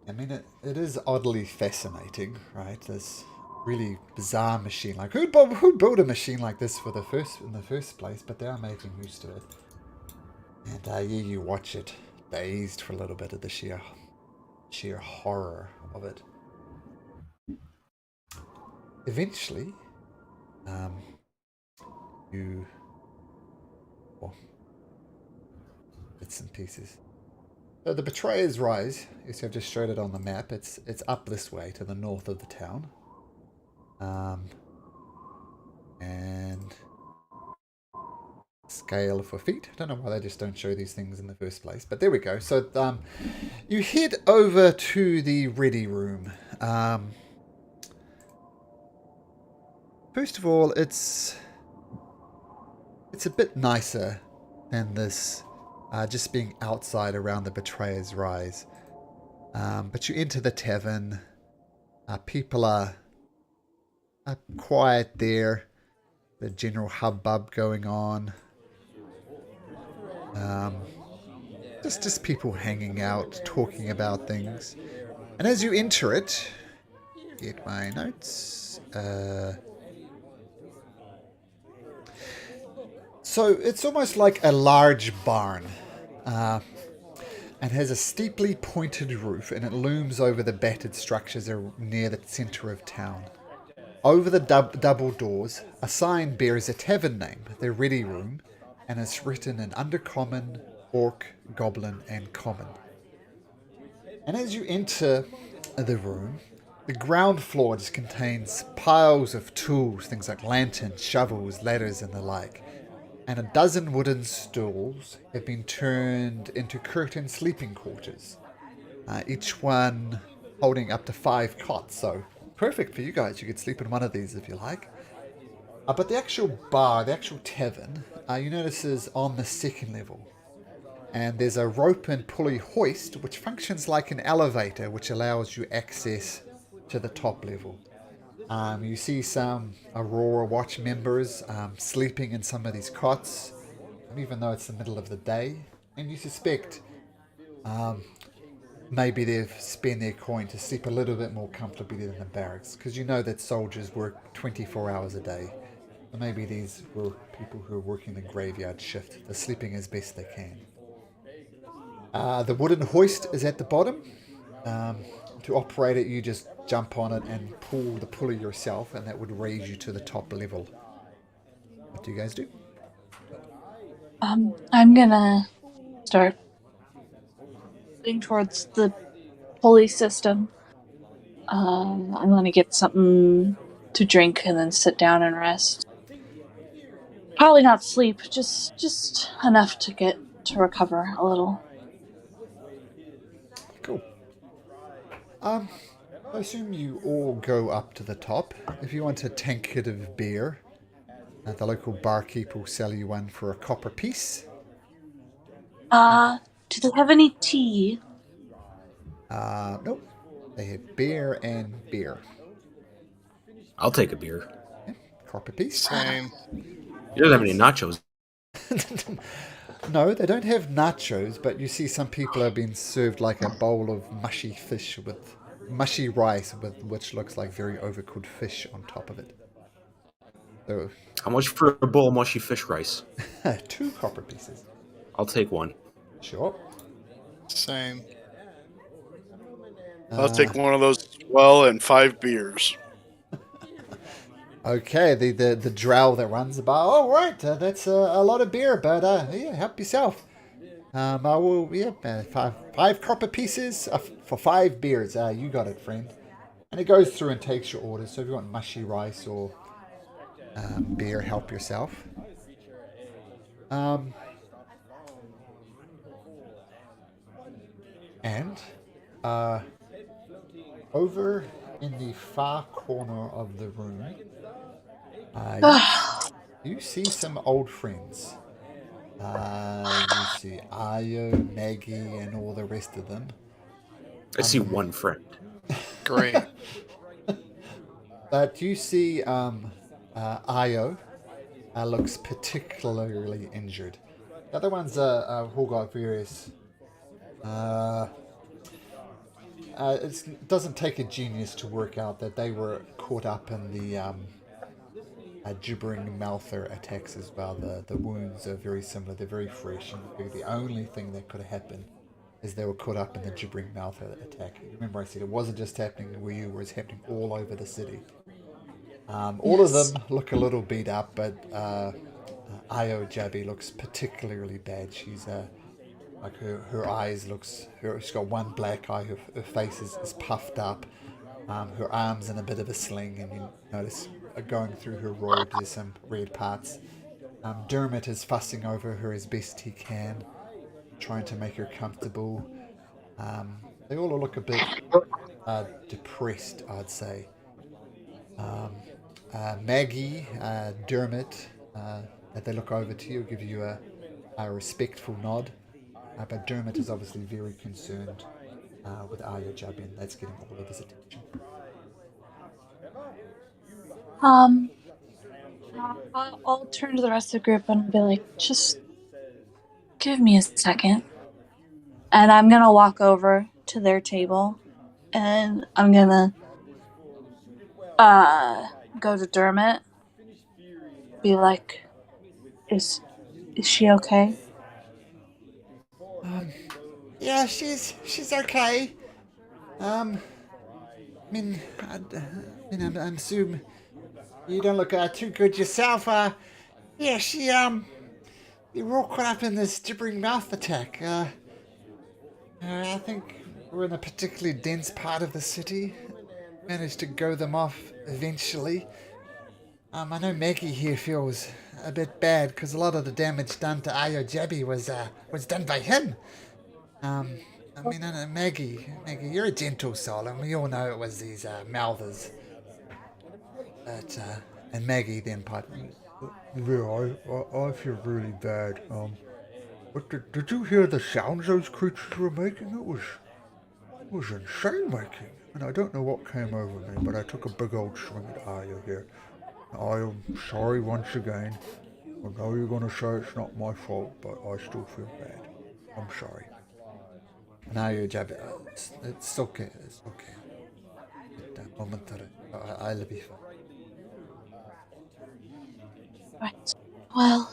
I mean, it is oddly fascinating, right? This really bizarre machine. Like, who'd build a machine like this in the first place? But they are making use of it. And you watch it, dazed for a little bit at the sheer horror of it. Eventually, bits and pieces. So the Betrayer's Rise, as I've just showed it on the map, it's up this way to the north of the town. And scale for feet. I don't know why they just don't show these things in the first place, but there we go. So you head over to the ready room. First of all, it's a bit nicer than this just being outside around the Betrayer's Rise. But you enter the tavern. People are quiet there. The general hubbub going on. Just people hanging out, talking about things. And as you enter it, get my notes. So it's almost like a large barn. and has a steeply pointed roof, and it looms over the battered structures near the centre of town. Over the double doors, a sign bears a tavern name, the Ready Room, and it's written in Undercommon, Orc, Goblin, and Common. And as you enter the room, the ground floor just contains piles of tools, things like lanterns, shovels, ladders, and the like. And a dozen wooden stools have been turned into curtained sleeping quarters, each one holding up to 5 cots, so perfect for you guys. You could sleep in one of these if you like. But the actual bar, the actual tavern, you notice is on the second level. And there's a rope and pulley hoist which functions like an elevator which allows you access to the top level. You see some Aurora Watch members sleeping in some of these cots, even though it's the middle of the day. And you suspect maybe they've spent their coin to sleep a little bit more comfortably than the barracks, because you know that soldiers work 24 hours a day. So maybe these were people who are working the graveyard shift. They're sleeping as best they can. The wooden hoist is at the bottom. To operate it, you just jump on it and pull the pulley yourself, and that would raise you to the top level. What do you guys do? I'm gonna start heading towards the pulley system. I'm gonna get something to drink and then sit down and rest. Probably not sleep, just enough to recover a little. Cool. I assume you all go up to the top. If you want a tankard of beer, the local barkeep will sell you one for a copper piece. Do they have any tea? Nope. They have beer and beer. I'll take a beer. Copper piece. Same. You don't have any nachos. No, they don't have nachos, but you see some people have been served like a bowl of mushy fish with mushy rice, with which looks like very overcooked fish on top of it. So, How much for a bowl of mushy fish rice? 2 copper pieces. I'll take one. Sure. Same. I'll take one of those as well and 5 beers. Okay, the drow that runs the bar. Oh, right, that's a lot of beer, but yeah, help yourself. I will, yeah, 5 copper pieces for 5 beers. You got it, friend. And it goes through and takes your order. So if you want mushy rice or beer, help yourself. And over in the far corner of the room, you see some old friends. You see Ayo, Maggie, and all the rest of them. I see one friend. Great. But you see Ayo looks particularly injured. The other ones are who got various... it doesn't take a genius to work out that they were caught up in the gibbering mouther attacks as well. The wounds are very similar. They're very fresh. And the only thing that could have happened is they were caught up in the gibbering mouther attack. Remember I said it wasn't just happening where you were, it's happening all over the city. All of them look a little beat up, but Ayo Jabi looks particularly bad. She's like her eyes she's got one black eye, her face is puffed up, her arms in a bit of a sling, and you notice going through her robe there's some red parts. Dermot is fussing over her as best he can, trying to make her comfortable. They all look a bit depressed, I'd say. Maggie, Dermot, that they look over to you, give you a respectful nod. But Dermot is obviously very concerned with Arya Jabi, and that's getting all of his attention. I'll turn to the rest of the group and be like, just give me a second. And I'm gonna walk over to their table, and I'm gonna go to Dermot, be like, is she okay? Yeah, she's okay. I mean, I assume you don't look too good yourself. Yeah, you were all caught up in this gibbering mouth attack. I think we're in a particularly dense part of the city. Managed to go them off eventually. I know Maggie here feels a bit bad because a lot of the damage done to Ayo Jabi was done by him. Maggie, you're a gentle soul, and we all know it was these mouthers. But and Maggie then piped. Yeah, I feel really bad. But did you hear the sounds those creatures were making? It was insane making. And I don't know what came over me, but I took a big old swing at Arya here. I am sorry once again. I know you're going to say it's not my fault, but I still feel bad. I'm sorry. Now you jab it. It's okay. It's okay. I'll be fine. Right. Well,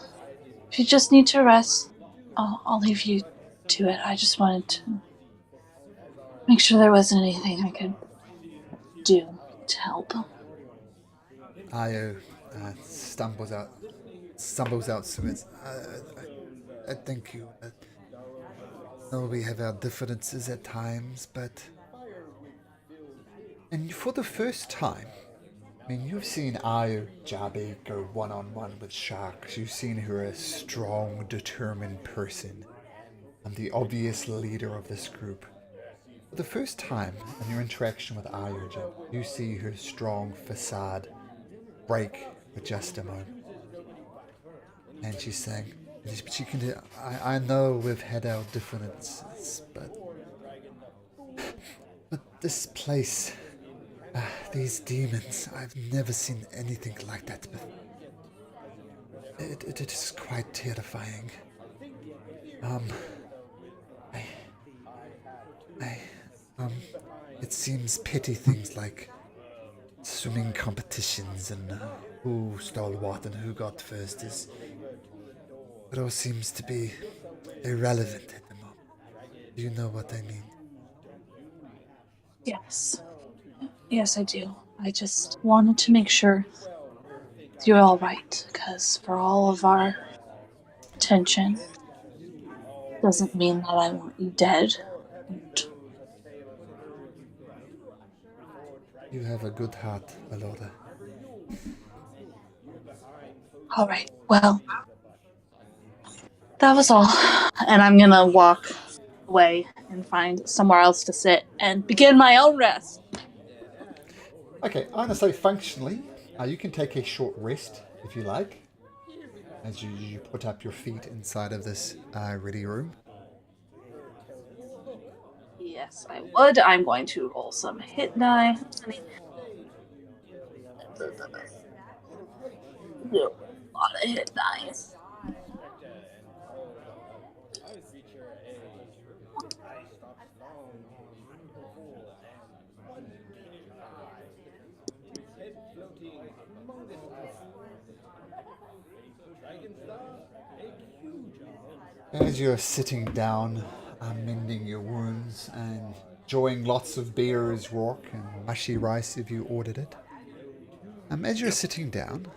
if you just need to rest, I'll leave you to it. I just wanted to make sure there wasn't anything I could do to help. Ayo stumbles out to it. I thank you. I know we have our differences at times, but... And for the first time, I mean, you've seen Ayo Jabe go one-on-one with sharks. You've seen her a strong, determined person and the obvious leader of this group. For the first time in your interaction with Ayo Jabe, you see her strong facade break with just a moment. And she's saying, she can. I know we've had our differences, but this place, these demons, I've never seen anything like that before. It is quite terrifying. It seems petty things like swimming competitions and who stole what and who got first it all seems to be irrelevant at the moment. Do you know what I mean? Yes. Yes, I do. I just wanted to make sure you're all right, because for all of our tension, doesn't mean that I want you dead. You have a good heart, Alora. All right, well, that was all. And I'm gonna walk away and find somewhere else to sit and begin my own rest. Okay, I'm going to say functionally, you can take a short rest if you like, as you put up your feet inside of this ready room. Yes, I would. I'm going to roll some hit die. A lot of hit dice. As you're sitting down, mending your wounds and enjoying lots of beers, rock, and mushy rice if you ordered it. As you're sitting down...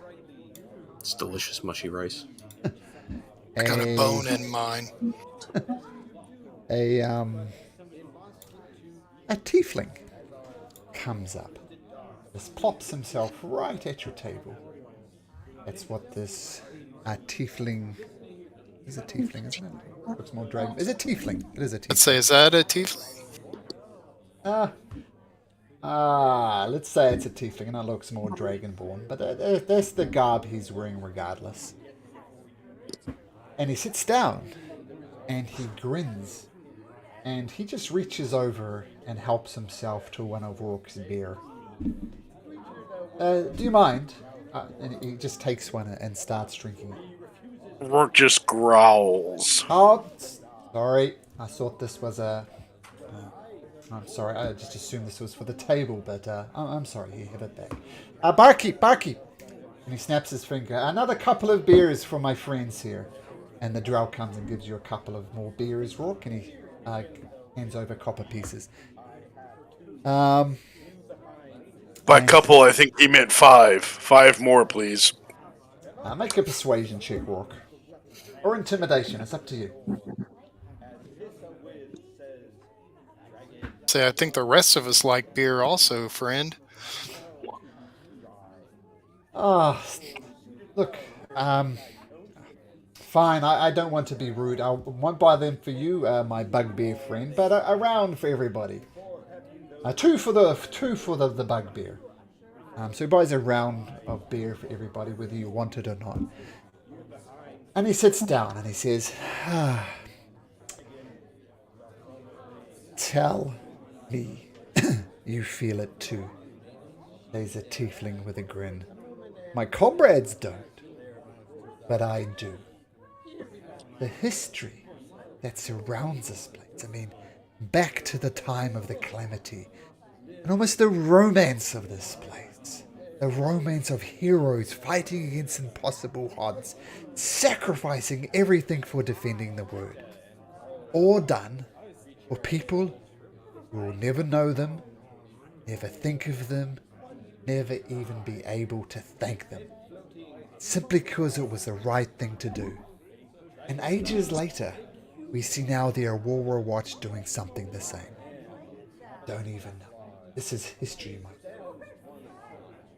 It's delicious mushy rice. I got a bone in mine. A tiefling comes up. Just plops himself right at your table. That's what this tiefling... Is a tiefling, isn't it? Looks more dragon. Is it tiefling? It is a tiefling. Let's say, is that a tiefling? Let's say it's a tiefling, and it looks more dragonborn. But that's the garb he's wearing regardless. And he sits down, and he grins. And he just reaches over and helps himself to one of Rourke's beer. Do you mind? And he just takes one and starts drinking it. Rourke just growls. Oh, sorry. I thought this was a... I'm sorry. I just assumed this was for the table, but I'm sorry. Here, have it back. Barkeep! And he snaps his finger. Another couple of beers for my friends here. And the drow comes and gives you a couple of more beers, Rourke, and he Hands over copper pieces. Um, By and couple, I think he meant 5. 5 more, please. make a persuasion check, Rourke. Or intimidation, it's up to you. Say, I think the rest of us like beer also, friend. Ah, look, fine, I don't want to be rude. I won't buy them for you, my bugbear friend, but a round for everybody. Two for the bugbear. So he buys a round of beer for everybody, whether you want it or not. And he sits down and he says, tell me you feel it too. Says a tiefling with a grin. My comrades don't, but I do. The history that surrounds this place, I mean, back to the time of the calamity, and almost the romance of this place. The romance of heroes fighting against impossible odds, sacrificing everything for defending the word. All done for people who will never know them, never think of them, never even be able to thank them. Simply because it was the right thing to do. And ages later, we see now the Aurora Watch doing something the same. Don't even know. This is history, my friend.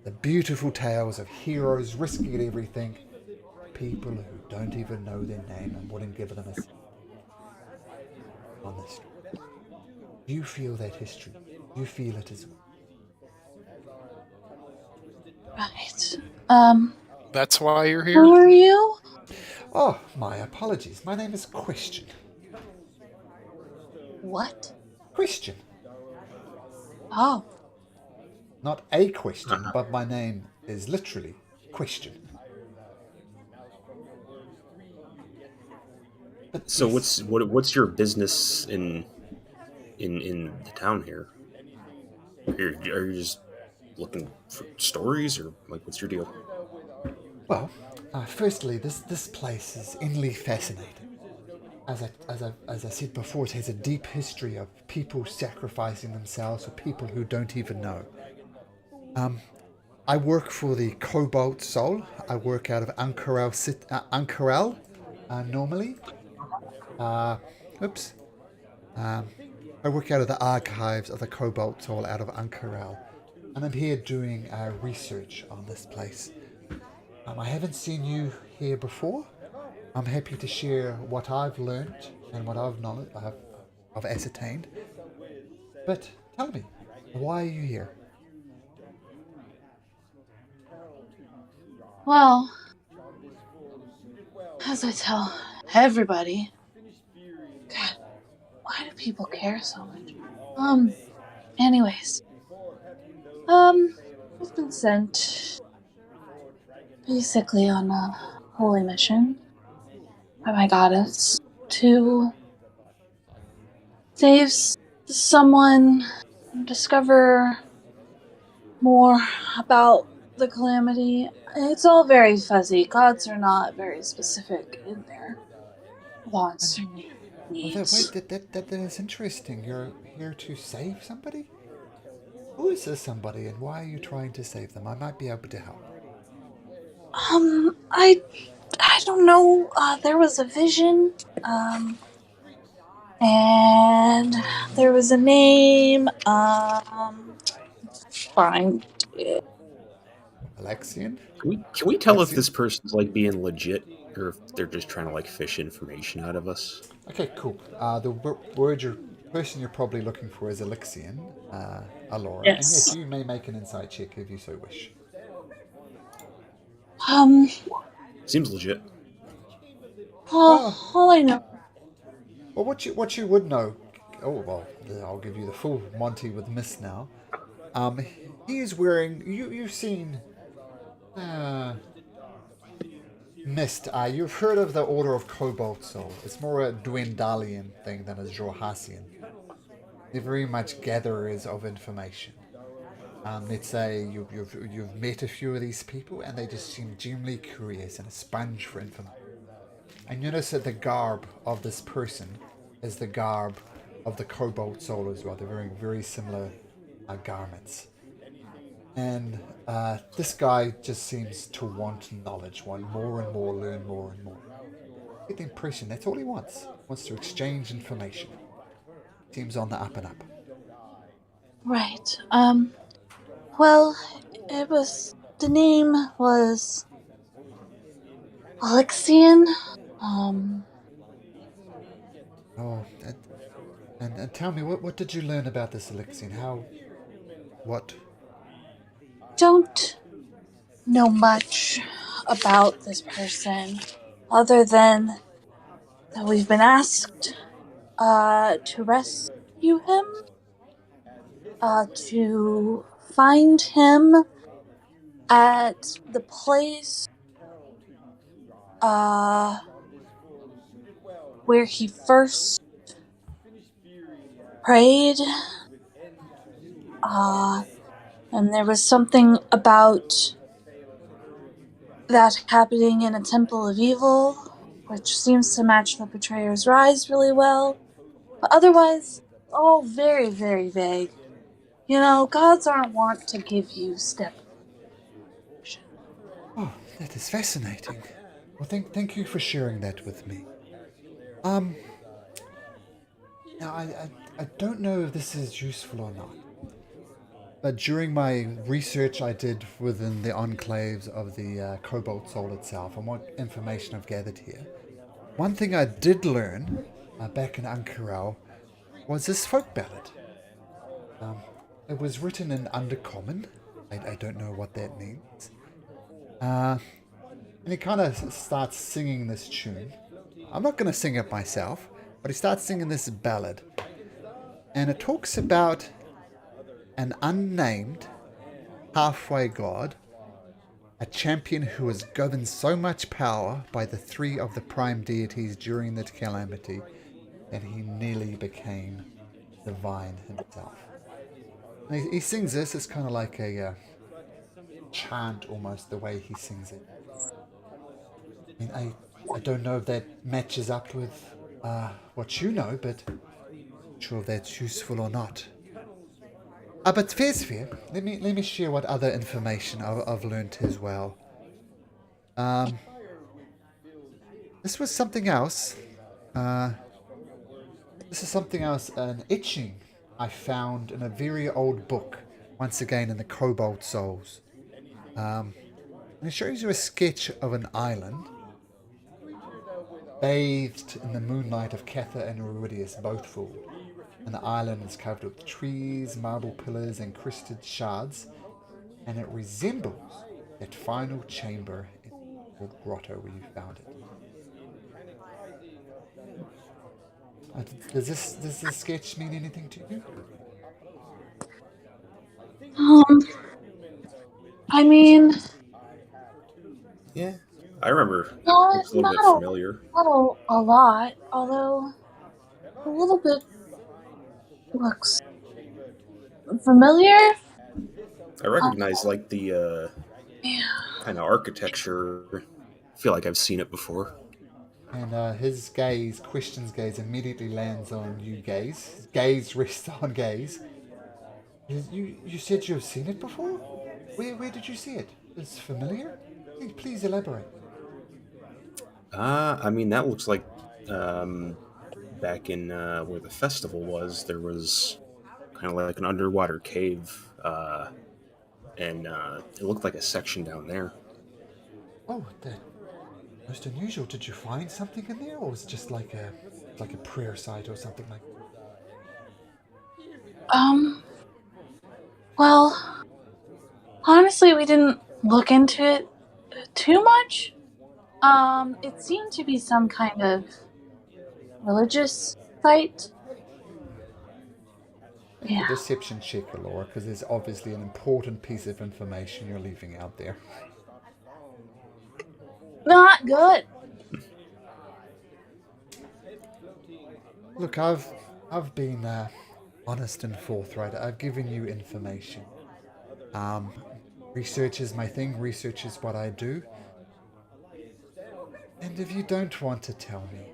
The beautiful tales of heroes risking everything, people who don't even know their name and wouldn't give them a cent on the street. You feel that history. You feel it as well. Right. That's why you're Who here? are you? Oh, my apologies. My name is Question. What? Question. Oh, Not a question, but my name is literally Question. But So yes, what's your business in the town here? Are you just looking for stories, or like what's your deal? well, firstly, this place is inly fascinating. As I said before, it has a deep history of people sacrificing themselves for people who don't even know. I work for the Cobalt Soul. I work out of Ankaral, normally. Oops. I work out of the archives of the Cobalt Soul out of Ankaral. And I'm here doing research on this place. I haven't seen you here before. I'm happy to share what I've learned and what I've ascertained. But tell me, why are you here? well, as I tell everybody, God, why do people care so much? Anyways, I've been sent basically on a holy mission by my goddess to save someone, discover more about the calamity. It's all very fuzzy. Gods are not very specific in their wants or Well, needs. that is interesting. You're here to save somebody? Who is this somebody and why are you trying to save them? I might be able to help. I don't know. There was a vision. And there was a name. Find it. Alexian? Can we tell if this person's like being legit, or if they're just trying to like fish information out of us? Okay, cool. Person you're probably looking for is Alexian, Alora. And yes, Yes. you may make an insight check if you so wish. Um. Seems legit. All I know. Well, what you would know. Oh well, I'll give you the full Monty with Mist now. He is wearing. You've seen. Mist. You've heard of the Order of Cobalt Soul. It's more a Dwendalian thing than a Jorhassian. They're very much gatherers of information. Let's say you've met a few of these people, and they just seem genuinely curious and a sponge for information. And you notice that the garb of this person is the garb of the cobalt soul as well. They're wearing very similar garments. And this guy just seems to want knowledge, want more and more, learn more and more. I get the impression that's all he wants. Wants to exchange information. Seems on the up and up. Right. Well, the name was Alexian. Um, Oh, and tell me, what did you learn about this elixir? What? don't know much about this person other than that we've been asked to rescue him, to find him at the place where he first prayed. And there was something about that happening in a temple of evil, which seems to match the Betrayer's Rise really well. But otherwise, all very, very vague. You know, gods aren't wont to give you step. Oh, that is fascinating. Well, thank you for sharing that with me. Now I don't know if this is useful or not, but during my research I did within the enclaves of the Cobalt Soul itself, and what information I've gathered here, one thing I did learn back in Ankarau was this folk ballad. It was written in Undercommon. I don't know what that means. And he kind of starts singing this tune. I'm not going to sing it myself, but he starts singing this ballad. And it talks about an unnamed halfway god, a champion who was given so much power by the three of the prime deities during the calamity that he nearly became divine himself. And he sings this, it's kind of like a chant almost, the way he sings it. I don't know if that matches up with what you know, but I'm not sure if that's useful or not. But fair's fair. Let me share what other information I've learned as well. This was something else. This is something else, an etching I found in a very old book, once again in the Cobalt Souls. And it shows you a sketch of an island bathed in the moonlight of Catha and Erudius both full. And the island is covered with trees, marble pillars, and crystal shards, and it resembles that final chamber in the old grotto where you found it. Does this sketch mean anything to you? I mean, Yeah, I remember. not Looks a little not bit familiar. a lot, although a little bit looks familiar. I recognize like the Yeah. kind of architecture. I feel like I've seen it before. And his questions gaze, immediately lands on you, gaze. His gaze rests on gaze. You said you've seen it before? Where did you see it? It's familiar? Please elaborate. I mean that looks like back in where the festival was. There was kind of like an underwater cave, and it looked like a section down there. Oh, that most unusual. Did you find something in there, or was it just like a prayer site or something like that? Well, honestly, we didn't look into it too much. It seemed to be some kind of religious site. Make Yeah. a deception check, Laura, because there's obviously an important piece of information you're leaving out there. Not good. Look, I've been honest and forthright. I've given you information. Research is my thing. Research is what I do. And if you don't want to tell me,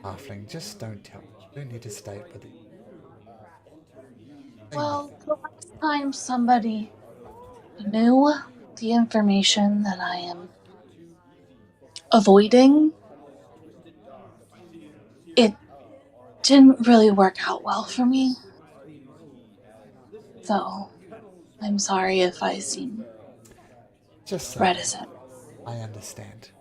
Halfling, just don't tell me. You don't need to state with it. Well, the last time somebody knew the information that I am avoiding, it didn't really work out well for me. So, I'm sorry if I seem Just say that. reticent. I understand.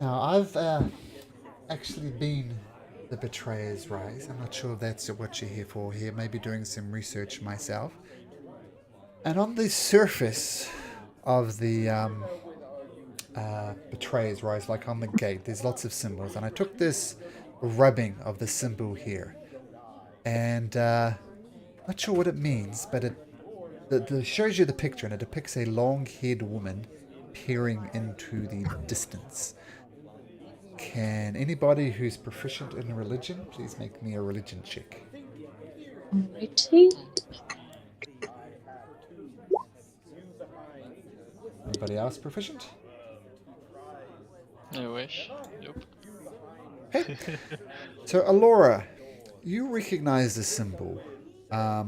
Now I've actually been the Betrayer's Rise. I'm not sure if that's what you're here for here. Maybe doing some research myself. And on the surface of the Betrayer's Rise, like on the gate, there's lots of symbols. And I took this rubbing of the symbol here. And not sure what it means, but it shows you the picture, and it depicts a long-haired woman peering into the distance. Can anybody who's proficient in religion please make me a religion check? Alrighty. Anybody else proficient? I wish. Nope. Okay. So, Alora, you recognize the symbol. So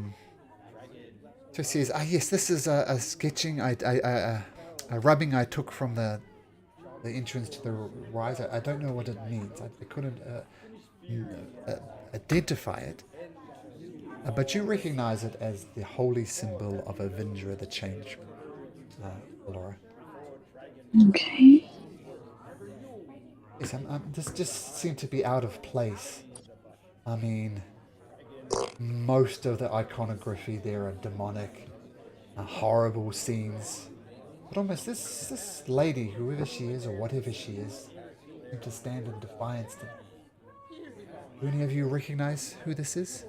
it says, yes, this is a sketching, a rubbing I took from the entrance to the rise. I don't know what it means. I couldn't identify it. But you recognize it as the holy symbol of Avindra, the change, Laura. Okay. Yes, this just seemed to be out of place. I mean, most of the iconography there are demonic, horrible scenes. But almost this lady, whoever she is or whatever she is, seemed to stand in defiance to me. Do any of you recognize who this is?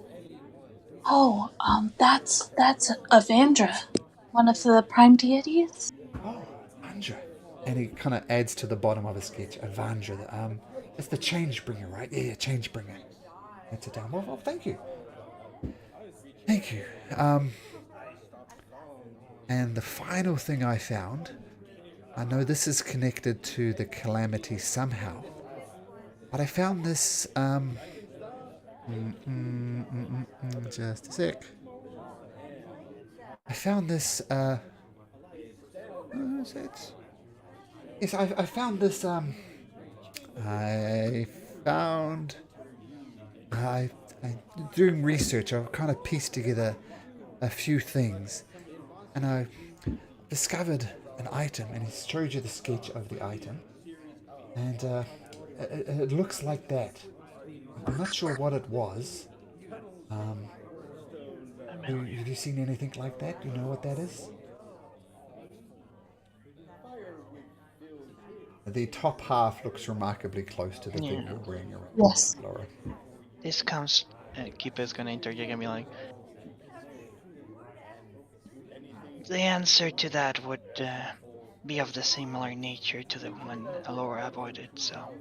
Oh, that's Avandra, one of the prime deities. Oh, Avandra. And he kind of adds to the bottom of his sketch, Avandra. It's the change bringer, right? Yeah, change bringer. That's it down. Well, thank you. Thank you. And the final thing I found, I know this is connected to the calamity somehow, but I found this, just a sec. I found this, what is it? Yes, I found this, doing research, I've kind of pieced together a few things, and I discovered an item, and he showed you the sketch of the item, and it looks like that. I'm not sure what it was. Have you seen anything like that? Do you know what that is? The top half looks remarkably close to the thing you're wearing around. Yes. Laura. This comes. Keepa's gonna interject and be like, the answer to that would be of the similar nature to the one Alora avoided, so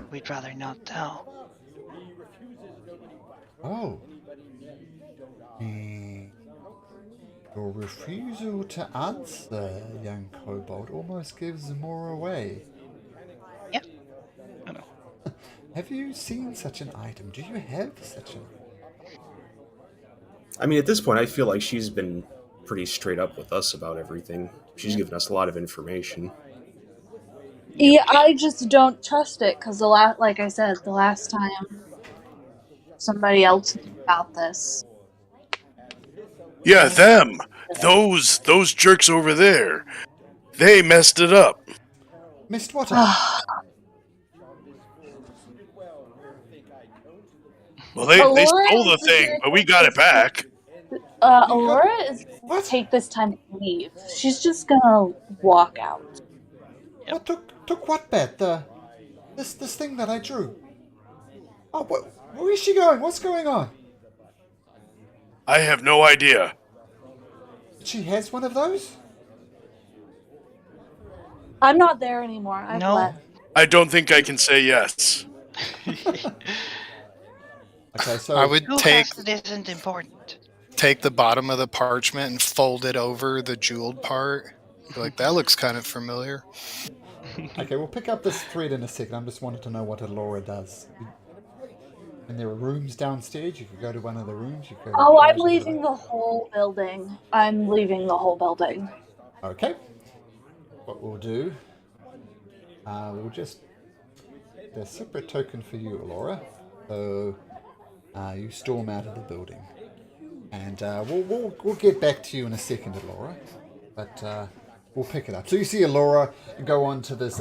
we'd rather not tell. Oh. Your refusal to answer, young kobold, almost gives more away. Yep. I know. Have you seen such an item? Do you have such an... I mean, at this point, I feel like she's been pretty straight up with us about everything. She's given us a lot of information. Yeah, I just don't trust it because like I said, the last time somebody else knew about this. Yeah, them. Those jerks over there. They messed it up. Missed what up? Well, they stole the thing, but we got it back. Alora is What? take this time to leave. She's just gonna walk out. What took what bet? This thing that I drew. Oh, where is she going? What's going on? I have no idea. She has one of those? I'm not there anymore. I've No. left. I don't think I can say yes. Okay, so I would Who take asked it isn't important? the bottom of the parchment and fold it over the jeweled part. Be like, that looks kind of familiar. Okay, we'll pick up this thread in a second. I just wanted to know what Alora does. And there are rooms downstairs. You could go to one of the rooms. You could. Oh, I'm leaving the whole building. I'm leaving the whole building. Okay. What we'll do, we'll just a separate token for you, Alora. So you storm out of the building, and we'll get back to you in a second, Alora. But we'll pick it up. So you see Alora go onto this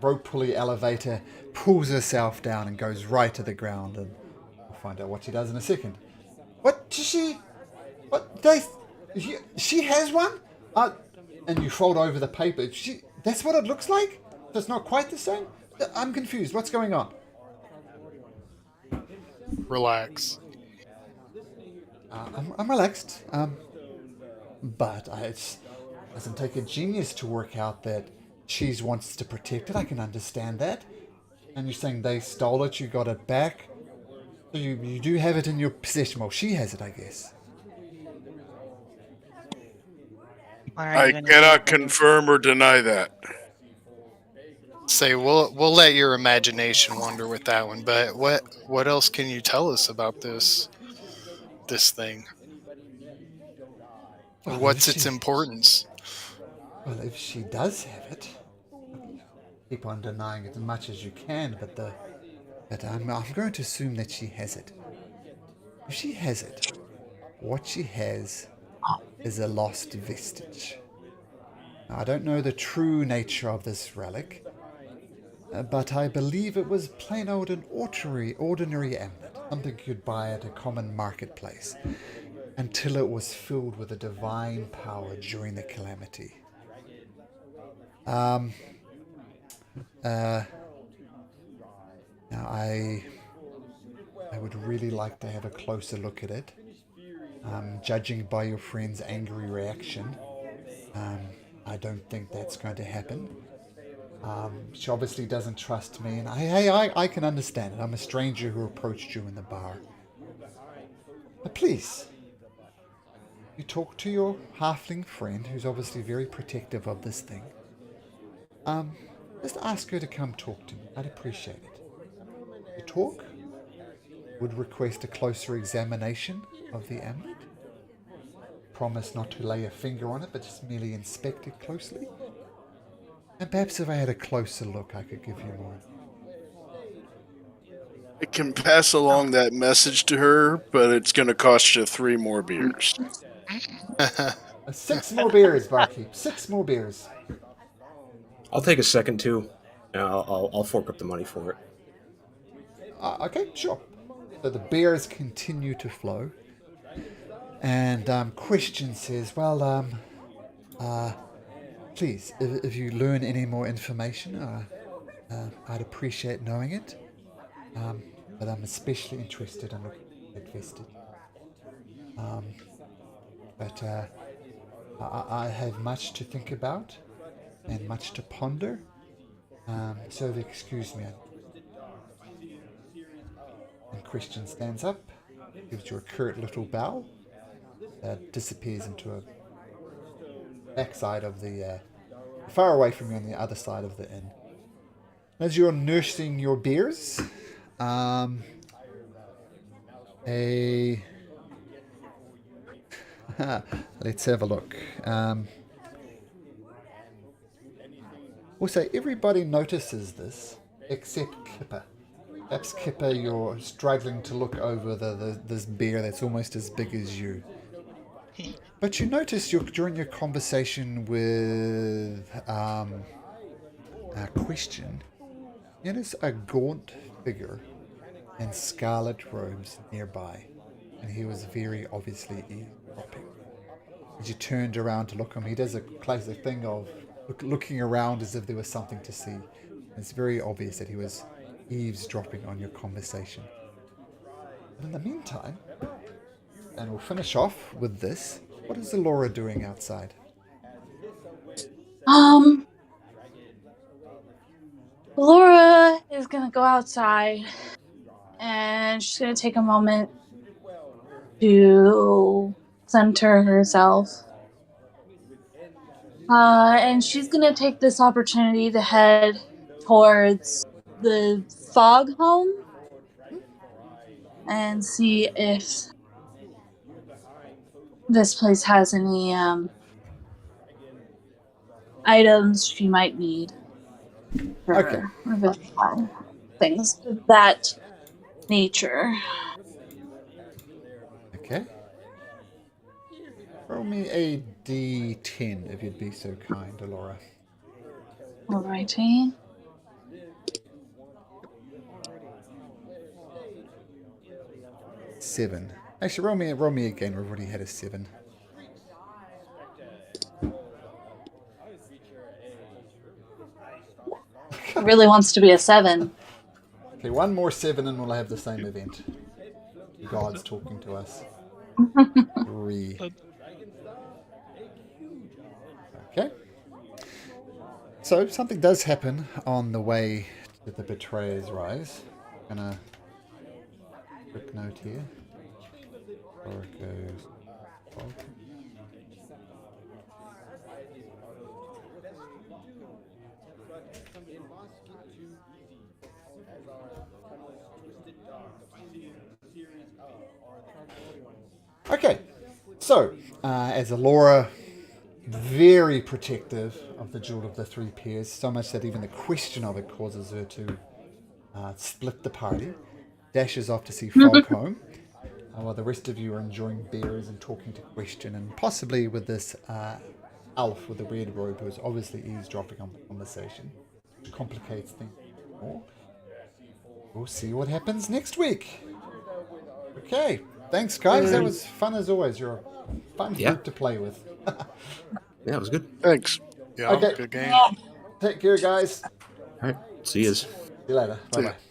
rope pulley elevator, pulls herself down, and goes right to the ground. And we'll find out what she does in a second. What does she? What they? She has one. And you fold over the paper. That's what it looks like? So it's not quite the same? I'm confused. What's going on? Relax. I'm relaxed. But it doesn't take a genius to work out that she wants to protect it. I can understand that. And you're saying they stole it, you got it back. So you do have it in your possession. Well, she has it, I guess. I cannot confirm or deny that. Say we'll let your imagination wander with that one. But what else can you tell us about this thing? Well, What's its importance? Well, if she does have it, keep on denying it as much as you can. But I'm going to assume that she has it. If she has it, what she has is a lost vestige. Now, I don't know the true nature of this relic, but I believe it was plain old an ordinary amulet, something you could buy at a common marketplace, until it was filled with a divine power during the calamity. Now I would really like to have a closer look at it. Judging by your friend's angry reaction, I don't think that's going to happen. She obviously doesn't trust me, and I can understand it. I'm a stranger who approached you in the bar. But please, you talk to your halfling friend, who's obviously very protective of this thing. Just ask her to come talk to me. I'd appreciate it. You talk? Would request a closer examination of the amulet. Promise not to lay a finger on it, but just merely inspect it closely. And perhaps if I had a closer look, I could give you more. I can pass along that message to her, but it's going to cost you 3 more beers. 6 more beers, barkeep. 6 more beers. I'll take a second too. And I'll fork up the money for it. Okay, sure. So the beers continue to flow. And Christian says, well, please, if you learn any more information, I'd appreciate knowing it. But I'm especially interested in looking at vestige. But I have much to think about and much to ponder. So excuse me. And Christian stands up, gives you a curt little bow, disappears into a backside of the far away from you on the other side of the inn. As you're nursing your beers, let's have a look. We'll say everybody notices this except Kipper. Perhaps Kipper, you're struggling to look over this bear that's almost as big as you. But you notice during your conversation with Question, you notice a gaunt figure in scarlet robes nearby, and he was very obviously eavesdropping. As you turned around to look at him, he does a classic thing of looking around as if there was something to see. It's very obvious that he was eavesdropping on your conversation. But in the meantime, and we'll finish off with this, what is Alora doing outside? Laura is gonna go outside and she's gonna take a moment to center herself And she's gonna take this opportunity to head towards the fog home and see if this place has any items she might need for Okay. revivifying things of that nature. Okay. Roll me a d10 if you'd be so kind, Alora. Alrighty. Seven. Actually, roll me again. We've already had a 7. It really wants to be a 7. Okay, one more 7 and we'll have the same event. God's talking to us. 3. Okay. So something does happen on the way to the Betrayer's Rise. Gonna quick note here. Or it goes. Okay, so as Alora, very protective of the Jewel of the Three Pairs, so much that even the question of it causes her to split the party, dashes off to see Foghome, while the rest of you are enjoying beers and talking to Question, and possibly with this elf with the red robe who is obviously eavesdropping on the conversation, which complicates things more. We'll see what happens next week. Okay. Thanks, guys. That was fun as always. You're a fun group to play with. Yeah, it was good. Thanks. Yeah, Okay. good game. Take care, guys. All right. See yous. See you later. See ya. Bye-bye.